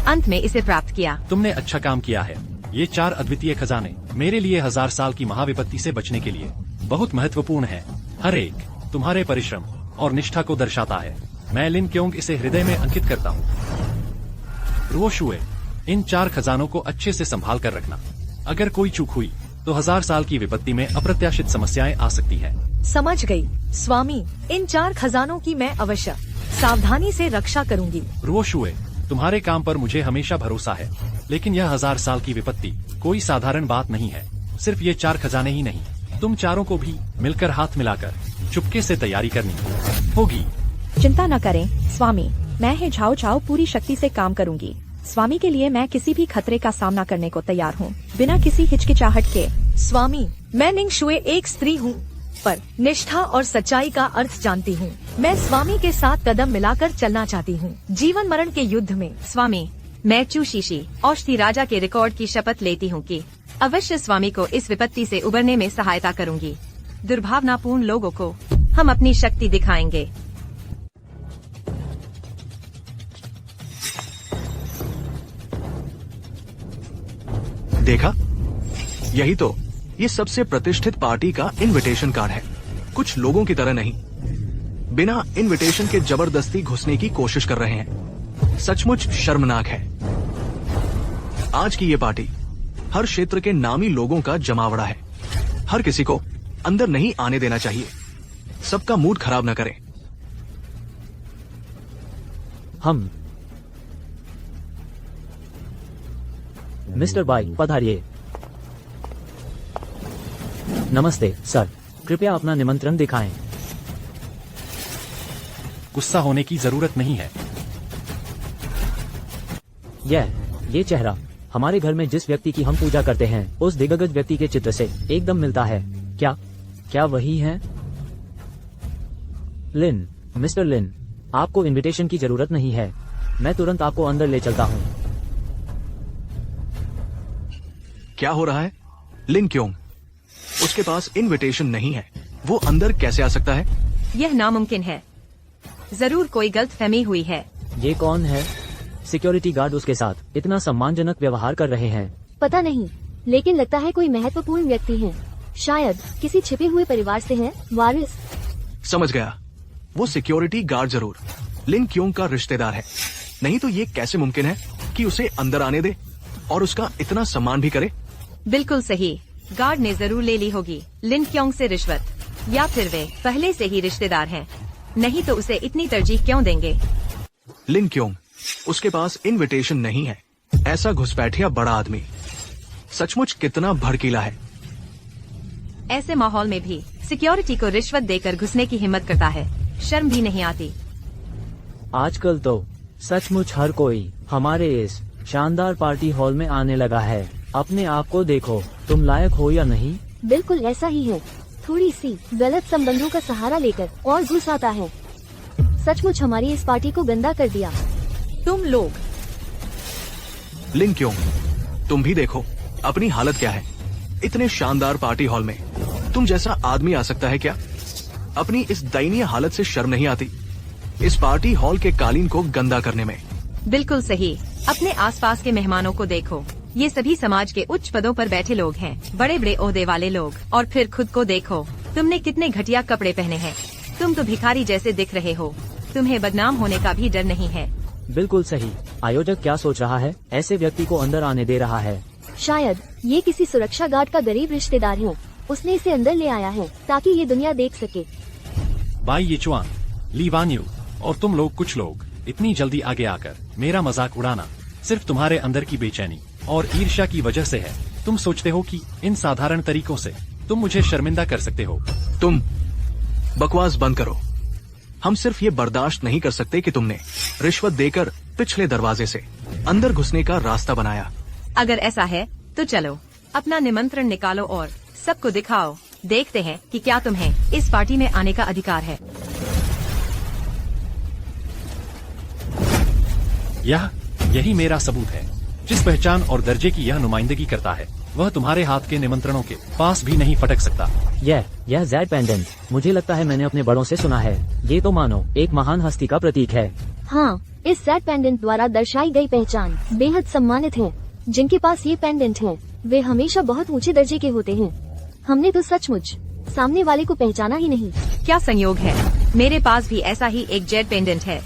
Speaker 10: अंत में इसे प्राप्त किया।
Speaker 3: तुमने अच्छा काम किया है। ये 4 अद्वितीय खजाने मेरे लिए 1000 साल की महाविपत्ति से बचने के लिए बहुत महत्वपूर्ण है। हर एक तुम्हारे परिश्रम और निष्ठा को दर्शाता है। मैं लिन क्योंग इसे हृदय में अंकित करता हूँ। रुओशुए, इन 4 खजानों को अच्छे से संभाल कर रखना। अगर कोई चूक हुई तो 1000 साल की विपत्ति में अप्रत्याशित समस्याएं आ सकती हैं।
Speaker 9: समझ गई स्वामी, इन 4 खजानों की मैं अवश्य सावधानी से रक्षा करूंगी।
Speaker 3: रुओशुए, तुम्हारे काम पर मुझे हमेशा भरोसा है, लेकिन यह 1000 साल की विपत्ति कोई साधारण बात नहीं है। सिर्फ ये 4 खजाने ही नहीं, तुम चारों को भी मिलकर हाथ मिलाकर चुपके से तैयारी करनी होगी।
Speaker 12: चिंता न करें स्वामी, मैं है झाओ झाओ पूरी शक्ति से काम करूंगी। स्वामी के लिए मैं किसी भी खतरे का सामना करने को तैयार हूँ, बिना किसी हिचकिचाहट के।
Speaker 9: स्वामी, मैं निंग शुए एक स्त्री हूँ, पर निष्ठा और सच्चाई का अर्थ जानती हूँ। मैं स्वामी के साथ कदम मिलाकर चलना चाहती हूँ, जीवन मरण के युद्ध में।
Speaker 10: स्वामी, मैं चू शीशी औषधि राजा के रिकॉर्ड की शपथ लेती हूँ कि अवश्य स्वामी को इस विपत्ति से उबरने में सहायता करूँगी। दुर्भावनापूर्ण लोगों को हम अपनी शक्ति दिखाएंगे।
Speaker 4: देखा, यही तो ये सबसे प्रतिष्ठित पार्टी का इनविटेशन कार्ड है। कुछ लोगों की तरह नहीं, बिना इनविटेशन के जबरदस्ती घुसने की कोशिश कर रहे हैं। सचमुच शर्मनाक है। आज की ये पार्टी हर क्षेत्र के नामी लोगों का जमावड़ा है। हर किसी को अंदर नहीं आने देना चाहिए। सबका मूड खराब न करें।
Speaker 2: हम मिस्टर बाई पधारिए। नमस्ते सर, कृपया अपना निमंत्रण दिखाएं।
Speaker 3: गुस्सा होने की जरूरत नहीं है।
Speaker 2: ये चेहरा हमारे घर में जिस व्यक्ति की हम पूजा करते हैं उस दिग्गज व्यक्ति के चित्र से एकदम मिलता है। क्या वही है? लिन, मिस्टर लिन, आपको इनविटेशन की जरूरत नहीं है। मैं तुरंत आपको अंदर ले चलता हूँ।
Speaker 4: क्या हो रहा है? लिन क्योंग, उसके पास इनविटेशन नहीं है, वो अंदर कैसे आ सकता है?
Speaker 10: यह नामुमकिन है। जरूर कोई गलतफहमी हुई है।
Speaker 2: ये कौन है? सिक्योरिटी गार्ड उसके साथ इतना सम्मानजनक व्यवहार कर रहे हैं।
Speaker 8: पता नहीं, लेकिन लगता है कोई महत्वपूर्ण व्यक्ति है। शायद किसी छिपे हुए परिवार से है। वारिस।
Speaker 4: समझ गया, वो सिक्योरिटी गार्ड जरूर लिन क्योंग का रिश्तेदार है। नहीं तो ये कैसे मुमकिन है? कि उसे अंदर आने दे और उसका इतना सम्मान भी करे।
Speaker 10: बिल्कुल सही। गार्ड ने जरूर ले ली होगी लिन क्योंग से रिश्वत, या फिर वे पहले से ही रिश्तेदार हैं। नहीं तो उसे इतनी तरजीह क्यों देंगे?
Speaker 4: लिन क्योंग, उसके पास इनविटेशन नहीं है। ऐसा घुसपैठिया बड़ा आदमी सचमुच कितना भड़कीला है।
Speaker 10: ऐसे माहौल में भी सिक्योरिटी को रिश्वत देकर घुसने की हिम्मत करता है। शर्म भी नहीं आती।
Speaker 2: आजकल तो सचमुच हर कोई हमारे इस शानदार पार्टी हॉल में आने लगा है। अपने आप को देखो, तुम लायक हो या नहीं।
Speaker 8: बिल्कुल ऐसा ही है। थोड़ी सी गलत संबंधों का सहारा लेकर और घुस आता है। सचमुच हमारी इस पार्टी को गंदा कर दिया।
Speaker 9: तुम लोग
Speaker 4: लिन क्योंग, तुम भी देखो अपनी हालत क्या है। इतने शानदार पार्टी हॉल में तुम जैसा आदमी आ सकता है क्या? अपनी इस दयनीय हालत से शर्म नहीं आती इस पार्टी हॉल के कालीन को गंदा करने में?
Speaker 10: बिल्कुल सही। अपने आसपास के मेहमानों को देखो, ये सभी समाज के उच्च पदों पर बैठे लोग हैं, बड़े बड़े ओहदे वाले लोग। और फिर खुद को देखो, तुमने कितने घटिया कपड़े पहने हैं। तुम तो भिखारी जैसे दिख रहे हो। तुम्हें बदनाम होने का भी डर नहीं है।
Speaker 2: बिल्कुल सही। आयोजक क्या सोच रहा है? ऐसे व्यक्ति को अंदर आने दे रहा है।
Speaker 8: शायद ये किसी सुरक्षा गार्ड का गरीब रिश्तेदार है। उसने इसे अंदर ले आया है ताकि ये दुनिया देख सके।
Speaker 3: बाई यीचुआन, ली वान्यू और तुम लोग कुछ लोग इतनी जल्दी आगे आकर मेरा मजाक उड़ाना सिर्फ तुम्हारे अंदर की बेचैनी और ईर्ष्या की वजह से है। तुम सोचते हो कि इन साधारण तरीकों से तुम मुझे शर्मिंदा कर सकते हो।
Speaker 4: तुम बकवास बंद करो। हम सिर्फ ये बर्दाश्त नहीं कर सकते कि तुमने रिश्वत देकर पिछले दरवाजे से अंदर घुसने का रास्ता बनाया।
Speaker 10: अगर ऐसा है तो चलो अपना निमंत्रण निकालो और सबको दिखाओ। देखते हैं कि क्या तुम्हें इस पार्टी में आने का अधिकार है।
Speaker 3: यही मेरा सबूत है। जिस पहचान और दर्जे की यह नुमाइंदगी करता है वह तुम्हारे हाथ के निमंत्रणों के पास भी नहीं फटक सकता।
Speaker 2: यह ज़ेड पेंडेंट, मुझे लगता है मैंने अपने बड़ों से सुना है। ये तो मानो एक महान हस्ती का प्रतीक है।
Speaker 8: हाँ, इस ज़ेड पेंडेंट द्वारा दर्शाई गई पहचान बेहद सम्मानित है। जिनके पास ये पेंडेंट है वे हमेशा बहुत ऊंचे दर्जे के होते हैं। हमने तो सचमुच सामने वाले को पहचाना ही नहीं।
Speaker 10: क्या संयोग है, मेरे पास भी ऐसा ही एक जेड पेंडेंट है।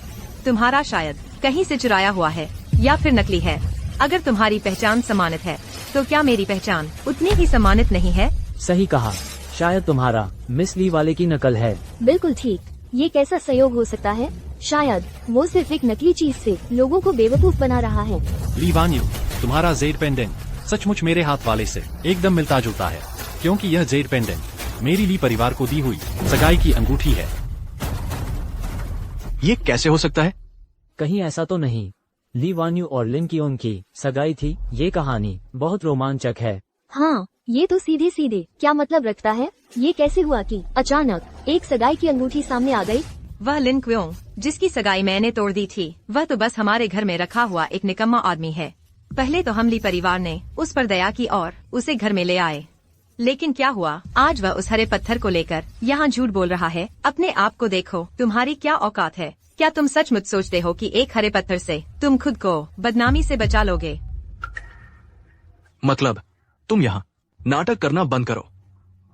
Speaker 10: तुम्हारा शायद कहीं से चुराया हुआ है या फिर नकली है। अगर तुम्हारी पहचान सम्मानित है तो क्या मेरी पहचान उतनी ही सम्मानित नहीं है?
Speaker 2: सही कहा, शायद तुम्हारा मिस ली वाले की नकल है।
Speaker 8: बिल्कुल ठीक। ये कैसा संयोग हो सकता है? शायद वो सिर्फ एक नकली चीज से लोगों को बेवकूफ बना रहा है।
Speaker 3: ली वान्यू, तुम्हारा जेड पेंडेंट सचमुच मेरे हाथ वाले से एकदम मिलता जुलता है, क्योंकि यह जेड पेंडेंट मेरी ली परिवार को दी हुई सगाई की अंगूठी है।
Speaker 4: ये कैसे हो सकता है?
Speaker 2: कहीं ऐसा तो नहीं ली वान्यू और लिन क्योंग की सगाई थी? ये कहानी बहुत रोमांचक है।
Speaker 8: हाँ, ये तो सीधे सीधे क्या मतलब रखता है? ये कैसे हुआ कि अचानक एक सगाई की अंगूठी सामने आ गई?
Speaker 10: वह लिन क्योंग जिसकी सगाई मैंने तोड़ दी थी, वह तो बस हमारे घर में रखा हुआ एक निकम्मा आदमी है। पहले तो हम ली परिवार ने उस पर दया की और उसे घर में ले आए, लेकिन क्या हुआ, आज वह उस हरे पत्थर को लेकर यहाँ झूठ बोल रहा है। अपने आप को देखो, तुम्हारी क्या औकात है? क्या तुम सचमुच सोचते हो कि एक हरे पत्थर से तुम खुद को बदनामी से बचा लोगे?
Speaker 4: मतलब तुम यहाँ नाटक करना बंद करो।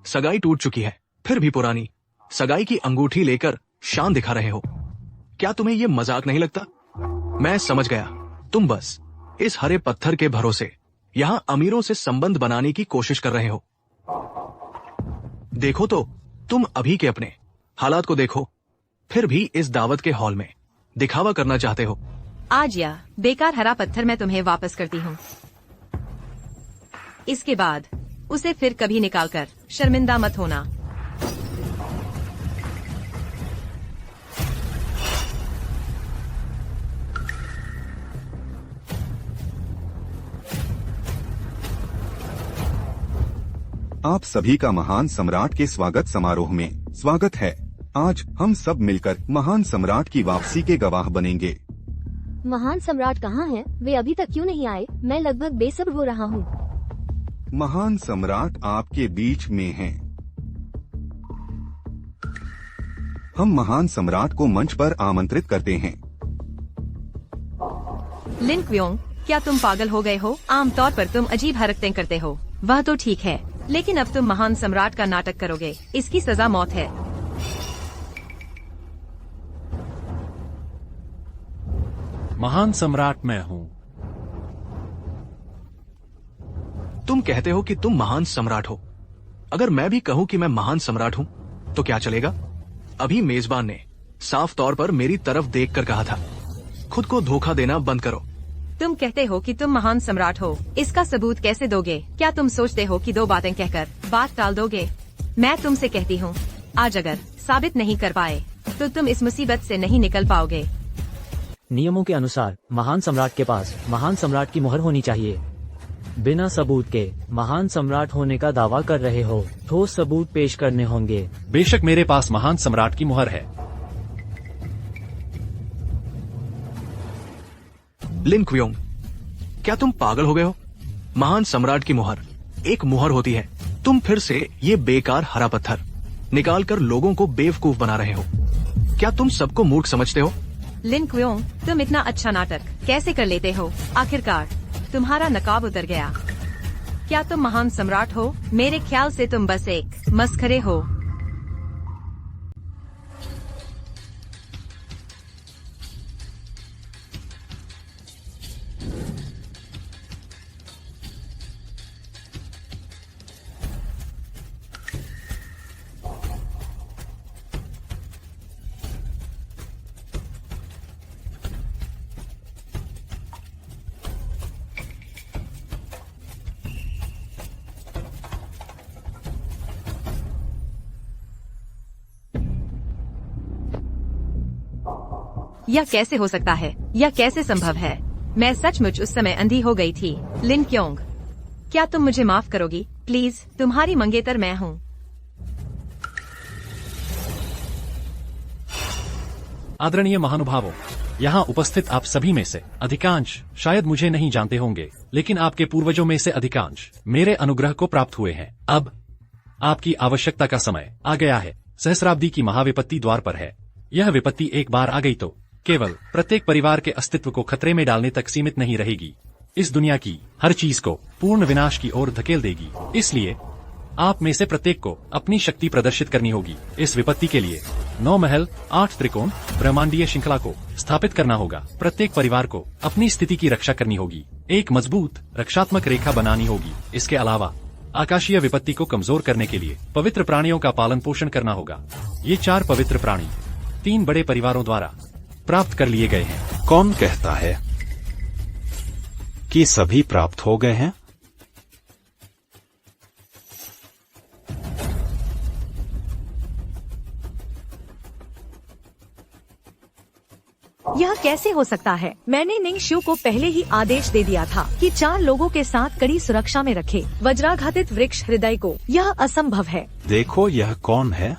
Speaker 4: सगाई टूट चुकी है, फिर भी पुरानी सगाई की अंगूठी लेकर शान दिखा रहे हो। क्या तुम्हें ये मजाक नहीं लगता? मैं समझ गया, तुम बस इस हरे पत्थर के भरोसे यहाँ अमीरों से संबंध बनाने की कोशिश कर रहे हो। देखो तो तुम अभी के अपने हालात को देखो, फिर भी इस दावत के हॉल में दिखावा करना चाहते हो।
Speaker 10: आज यह बेकार हरा पत्थर मैं तुम्हें वापस करती हूँ। इसके बाद उसे फिर कभी निकालकर शर्मिंदा मत होना।
Speaker 6: आप सभी का महान सम्राट के स्वागत समारोह में स्वागत है। आज हम सब मिलकर महान सम्राट की वापसी के गवाह बनेंगे।
Speaker 8: महान सम्राट कहाँ हैं? वे अभी तक क्यों नहीं आए? मैं लगभग बेसब्र हो रहा हूँ।
Speaker 6: महान सम्राट आपके बीच में हैं। हम महान सम्राट को मंच पर आमंत्रित करते हैं।
Speaker 10: लिन क्योंग, क्या तुम पागल हो गए हो? आमतौर पर तुम अजीब हरकतें करते हो, वह तो ठीक है, लेकिन अब तुम महान सम्राट का नाटक करोगे। इसकी सजा मौत है।
Speaker 3: महान सम्राट मैं हूँ।
Speaker 4: तुम कहते हो कि तुम महान सम्राट हो। अगर मैं भी कहूं कि मैं महान सम्राट हूं तो क्या चलेगा? अभी मेजबान ने साफ तौर पर मेरी तरफ देखकर कहा था, खुद को धोखा देना बंद करो।
Speaker 10: तुम कहते हो कि तुम महान सम्राट हो, इसका सबूत कैसे दोगे? क्या तुम सोचते हो कि 2 बातें कहकर बात टाल दोगे? मैं तुमसे कहती हूँ, आज अगर साबित नहीं कर पाए तो तुम इस मुसीबत से नहीं निकल पाओगे।
Speaker 2: नियमों के अनुसार महान सम्राट के पास महान सम्राट की मुहर होनी चाहिए। बिना सबूत के महान सम्राट होने का दावा कर रहे हो, ठोस सबूत पेश करने होंगे।
Speaker 3: बेशक मेरे पास महान सम्राट की मुहर है।
Speaker 4: लिन क्वियोंग, क्या तुम पागल हो गए हो? महान सम्राट की मुहर एक मुहर होती है। तुम फिर से ये बेकार हरा पत्थर निकाल कर लोगों को बेवकूफ बना रहे हो। क्या तुम सबको मूर्ख समझते हो?
Speaker 10: लिन क्वियोंग, तुम इतना अच्छा नाटक कैसे कर लेते हो? आखिरकार तुम्हारा नकाब उतर गया। क्या तुम महान सम्राट हो? मेरे ख्याल से तुम बस एक मस्खरे हो। यह कैसे हो सकता है? यह कैसे संभव है? मैं सचमुच उस समय अंधी हो गई थी। लिन क्योंग, क्या तुम मुझे माफ करोगी? प्लीज, तुम्हारी मंगेतर मैं हूँ।
Speaker 3: आदरणीय महानुभावों, यहाँ उपस्थित आप सभी में से अधिकांश शायद मुझे नहीं जानते होंगे, लेकिन आपके पूर्वजों में से अधिकांश मेरे अनुग्रह को प्राप्त हुए हैं। अब आपकी आवश्यकता का समय आ गया है। सहस्राब्दी की महाविपत्ति द्वार पर है। यह विपत्ति एक बार आ गई तो केवल प्रत्येक परिवार के अस्तित्व को खतरे में डालने तक सीमित नहीं रहेगी। इस दुनिया की हर चीज को पूर्ण विनाश की ओर धकेल देगी। इसलिए आप में से प्रत्येक को अपनी शक्ति प्रदर्शित करनी होगी। इस विपत्ति के लिए 9 महल, 8 त्रिकोण ब्रह्मांडीय श्रृंखला को स्थापित करना होगा। प्रत्येक परिवार को अपनी स्थिति की रक्षा करनी होगी। एक मजबूत रक्षात्मक रेखा बनानी होगी। इसके अलावा आकाशीय विपत्ति को कमजोर करने के लिए पवित्र प्राणियों का पालन पोषण करना होगा। ये 4 पवित्र प्राणी 3 बड़े परिवारों द्वारा प्राप्त कर लिए गए हैं।
Speaker 1: कौन कहता है कि सभी प्राप्त हो गए हैं?
Speaker 9: यह कैसे हो सकता है? मैंने निंगशु को पहले ही आदेश दे दिया था कि 4 लोगों के साथ कड़ी सुरक्षा में रखे वज्राघातित वृक्ष हृदय को। यह असंभव है।
Speaker 1: देखो यह कौन है?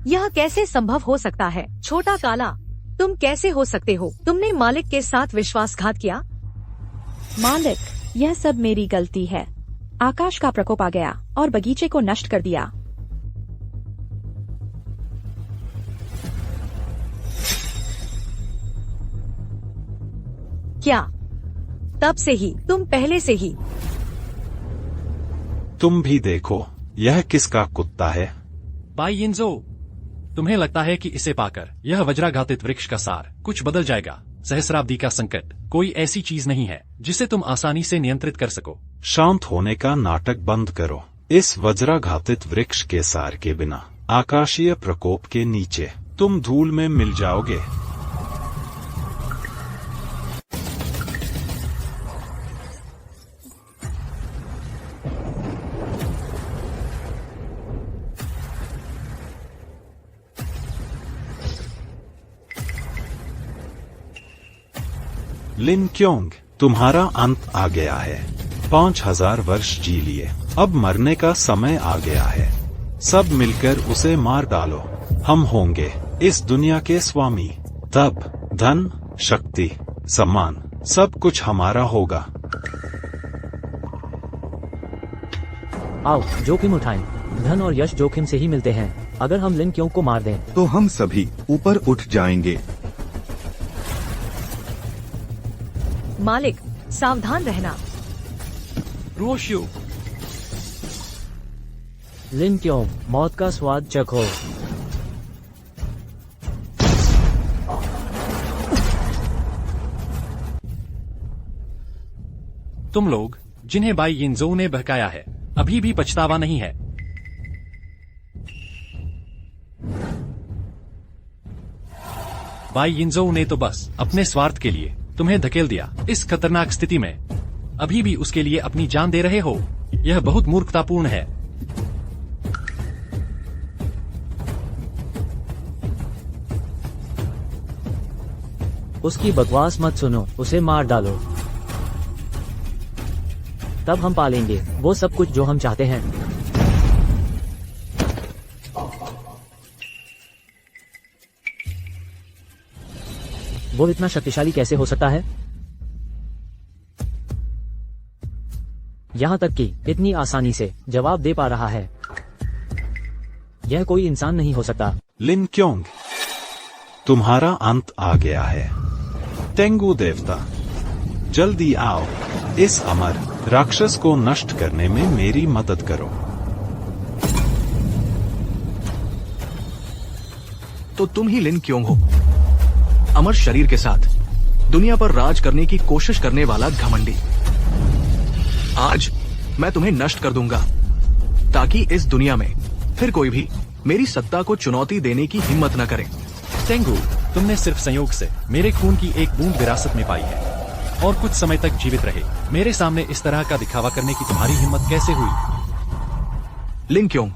Speaker 9: यह कैसे संभव हो सकता है? छोटा काला, तुम कैसे हो सकते हो? तुमने मालिक के साथ विश्वासघात किया।
Speaker 12: मालिक, यह सब मेरी गलती है। आकाश का प्रकोप आ गया और बगीचे को नष्ट कर दिया।
Speaker 9: क्या तब से ही? तुम पहले से ही?
Speaker 1: तुम भी देखो, यह किसका कुत्ता है?
Speaker 3: बाई यिनजो, तुम्हें लगता है कि इसे पाकर यह वज्राघातित वृक्ष का सार कुछ बदल जाएगा? सहस्राब्दी का संकट कोई ऐसी चीज नहीं है जिसे तुम आसानी से नियंत्रित कर सको।
Speaker 1: शांत होने का नाटक बंद करो। इस वज्राघातित वृक्ष के सार के बिना आकाशीय प्रकोप के नीचे तुम धूल में मिल जाओगे। लिन क्योंग, तुम्हारा अंत आ गया है। 5000 वर्ष जी लिए, अब मरने का समय आ गया है। सब मिलकर उसे मार डालो। हम होंगे इस दुनिया के स्वामी। तब धन, शक्ति, सम्मान सब कुछ हमारा होगा।
Speaker 2: आओ जोखिम उठाएं। धन और यश जोखिम से ही मिलते हैं। अगर हम लिन क्योंग को मार दें
Speaker 6: तो हम सभी ऊपर उठ जाएंगे।
Speaker 9: मालिक, सावधान रहना।
Speaker 3: रोशियो,
Speaker 2: लिन क्योंग, मौत का स्वाद चखो।
Speaker 3: तुम लोग जिन्हें बाई यिनजो ने बहकाया है अभी भी पछतावा नहीं है। बाई यिनजो ने तो बस अपने स्वार्थ के लिए तुम्हें धकेल दिया। इस खतरनाक स्थिति में अभी भी उसके लिए अपनी जान दे रहे हो, यह बहुत मूर्खतापूर्ण है।
Speaker 2: उसकी बकवास मत सुनो, उसे मार डालो, तब हम पालेंगे वो सब कुछ जो हम चाहते हैं। वो इतना शक्तिशाली कैसे हो सकता है? यहाँ तक कि इतनी आसानी से जवाब दे पा रहा है। यह कोई इंसान नहीं हो सकता।
Speaker 1: लिन क्योंग, तुम्हारा अंत आ गया है। तेंगु देवता, जल्दी आओ, इस अमर राक्षस को नष्ट करने में मेरी मदद करो।
Speaker 4: तो तुम ही लिन क्योंग हो, अमर शरीर के साथ दुनिया पर राज करने की कोशिश करने वाला घमंडी। आज मैं तुम्हें नष्ट कर दूंगा ताकि इस दुनिया में फिर कोई भी मेरी सत्ता को चुनौती देने की हिम्मत न करे।
Speaker 3: तेंगु, तुमने सिर्फ संयोग से मेरे खून की एक बूंद विरासत में पाई है और कुछ समय तक जीवित रहे। मेरे सामने इस तरह का दिखावा करने की तुम्हारी हिम्मत कैसे हुई?
Speaker 4: लिन क्योंग,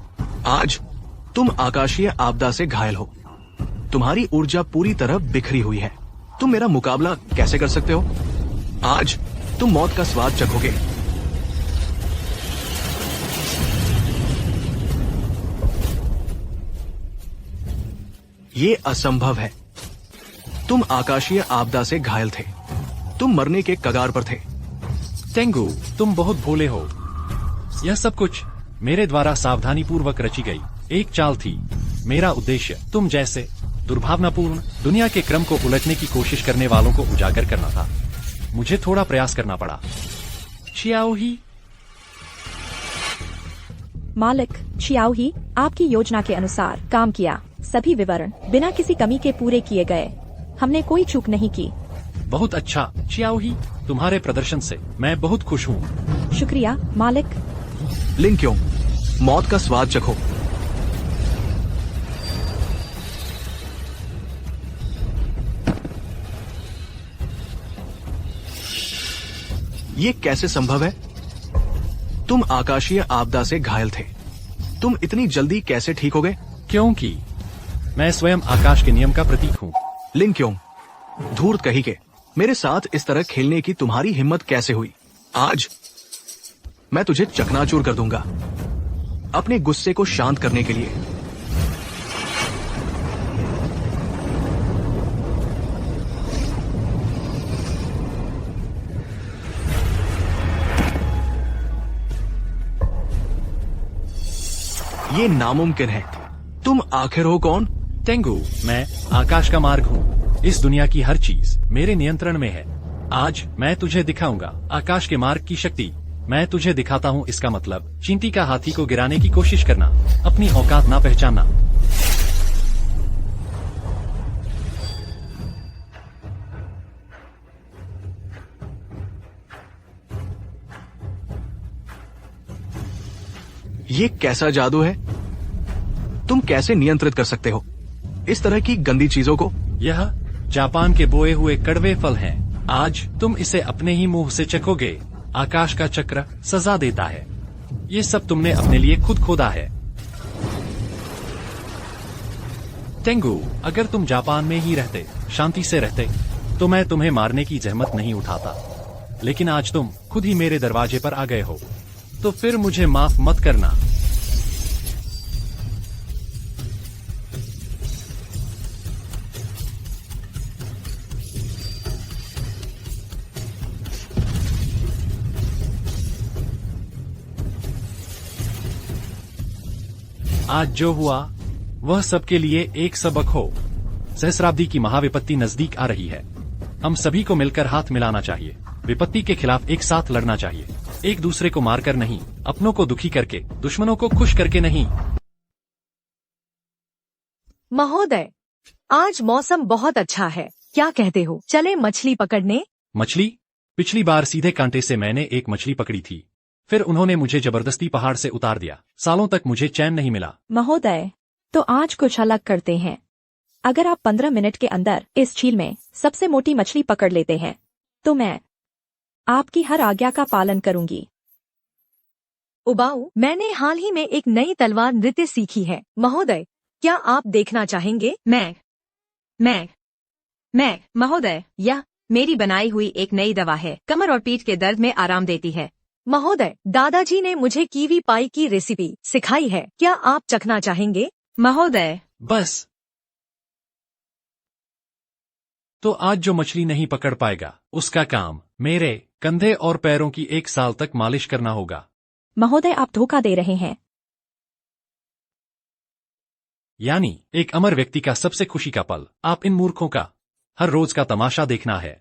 Speaker 4: आज तुम आकाशीय आपदा से घायल हो। तुम्हारी ऊर्जा पूरी तरह बिखरी हुई है। तुम मेरा मुकाबला कैसे कर सकते हो? आज तुम मौत का स्वाद चखोगे। ये असंभव है। तुम आकाशीय आपदा से घायल थे, तुम मरने के कगार पर थे।
Speaker 3: तेंगु, तुम बहुत भोले हो। यह सब कुछ मेरे द्वारा सावधानी पूर्वक रची गई एक चाल थी। मेरा उद्देश्य तुम जैसे दुर्भावनापूर्ण दुनिया के क्रम को उलटने की कोशिश करने वालों को उजागर करना था। मुझे थोड़ा प्रयास करना पड़ा। छियाओ ही।
Speaker 12: मालिक, छियाओ ही आपकी योजना के अनुसार काम किया। सभी विवरण बिना किसी कमी के पूरे किए गए। हमने कोई चूक नहीं की।
Speaker 3: बहुत अच्छा छियाओ ही, तुम्हारे प्रदर्शन से मैं बहुत खुश हूँ।
Speaker 12: शुक्रिया मालिक।
Speaker 4: लिन क्योंग, मौत का स्वाद चखो। ये कैसे संभव है? तुम आकाशीय आपदा से घायल थे, तुम इतनी जल्दी कैसे ठीक हो गए?
Speaker 3: क्योंकि मैं स्वयं आकाश के नियम का प्रतीक हूँ।
Speaker 4: लिन क्योंग, धूर्त कही के मेरे साथ इस तरह खेलने की तुम्हारी हिम्मत कैसे हुई? आज मैं तुझे चकनाचूर कर दूंगा। अपने गुस्से को शांत करने के लिए ये नामुमकिन है। तुम आखिर हो कौन?
Speaker 3: तेंगु, मैं आकाश का मार्ग हूँ। इस दुनिया की हर चीज मेरे नियंत्रण में है। आज मैं तुझे दिखाऊंगा आकाश के मार्ग की शक्ति। मैं तुझे दिखाता हूँ इसका मतलब चींटी का हाथी को गिराने की कोशिश करना, अपनी औकात ना पहचानना।
Speaker 4: ये कैसा जादू है? तुम कैसे नियंत्रित कर सकते हो इस तरह की गंदी चीजों को?
Speaker 3: यह जापान के बोए हुए कड़वे फल हैं। आज तुम इसे अपने ही मुंह से चखोगे। आकाश का चक्र सजा देता है। ये सब तुमने अपने लिए खुद खोदा है। तेंगु, अगर तुम जापान में ही रहते, शांति से रहते, तो मैं तुम्हें मारने की जहमत नहीं उठाता। लेकिन आज तुम खुद ही मेरे दरवाजे पर आ गए हो, तो फिर मुझे माफ मत करना। आज जो हुआ वह सबके लिए एक सबक हो। सहस्राब्दी की महाविपत्ति नजदीक आ रही है। हम सभी को मिलकर हाथ मिलाना चाहिए। विपत्ति के खिलाफ एक साथ लड़ना चाहिए। एक दूसरे को मारकर नहीं, अपनों को दुखी करके, दुश्मनों को खुश करके नहीं।
Speaker 9: महोदय, आज मौसम बहुत अच्छा है, क्या कहते हो? चले मछली पकड़ने?
Speaker 3: मछली? पिछली बार सीधे कांटे से मैंने एक मछली पकड़ी थी, फिर उन्होंने मुझे जबरदस्ती पहाड़ से उतार दिया। सालों तक मुझे चैन नहीं मिला।
Speaker 12: महोदय, तो आज कुछ अलग करते हैं। अगर आप 15 मिनट के अंदर इस झील में सबसे मोटी मछली पकड़ लेते हैं तो मैं आपकी हर आज्ञा का पालन करूंगी।
Speaker 9: उबाऊ, मैंने हाल ही में एक नई तलवार नृत्य सीखी है। महोदय, क्या आप देखना चाहेंगे?
Speaker 10: मैं महोदय, यह मेरी बनाई हुई एक नई दवा है, कमर और पीठ के दर्द में आराम देती है।
Speaker 9: महोदय, दादाजी ने मुझे कीवी पाई की रेसिपी सिखाई है, क्या आप चखना चाहेंगे?
Speaker 10: महोदय,
Speaker 3: बस। तो आज जो मछली नहीं पकड़ पाएगा उसका काम मेरे कंधे और पैरों की 1 साल तक मालिश करना होगा।
Speaker 12: महोदय, आप धोखा दे रहे हैं।
Speaker 3: यानी एक अमर व्यक्ति का सबसे खुशी का पल आप इन मूर्खों का हर रोज का तमाशा देखना है।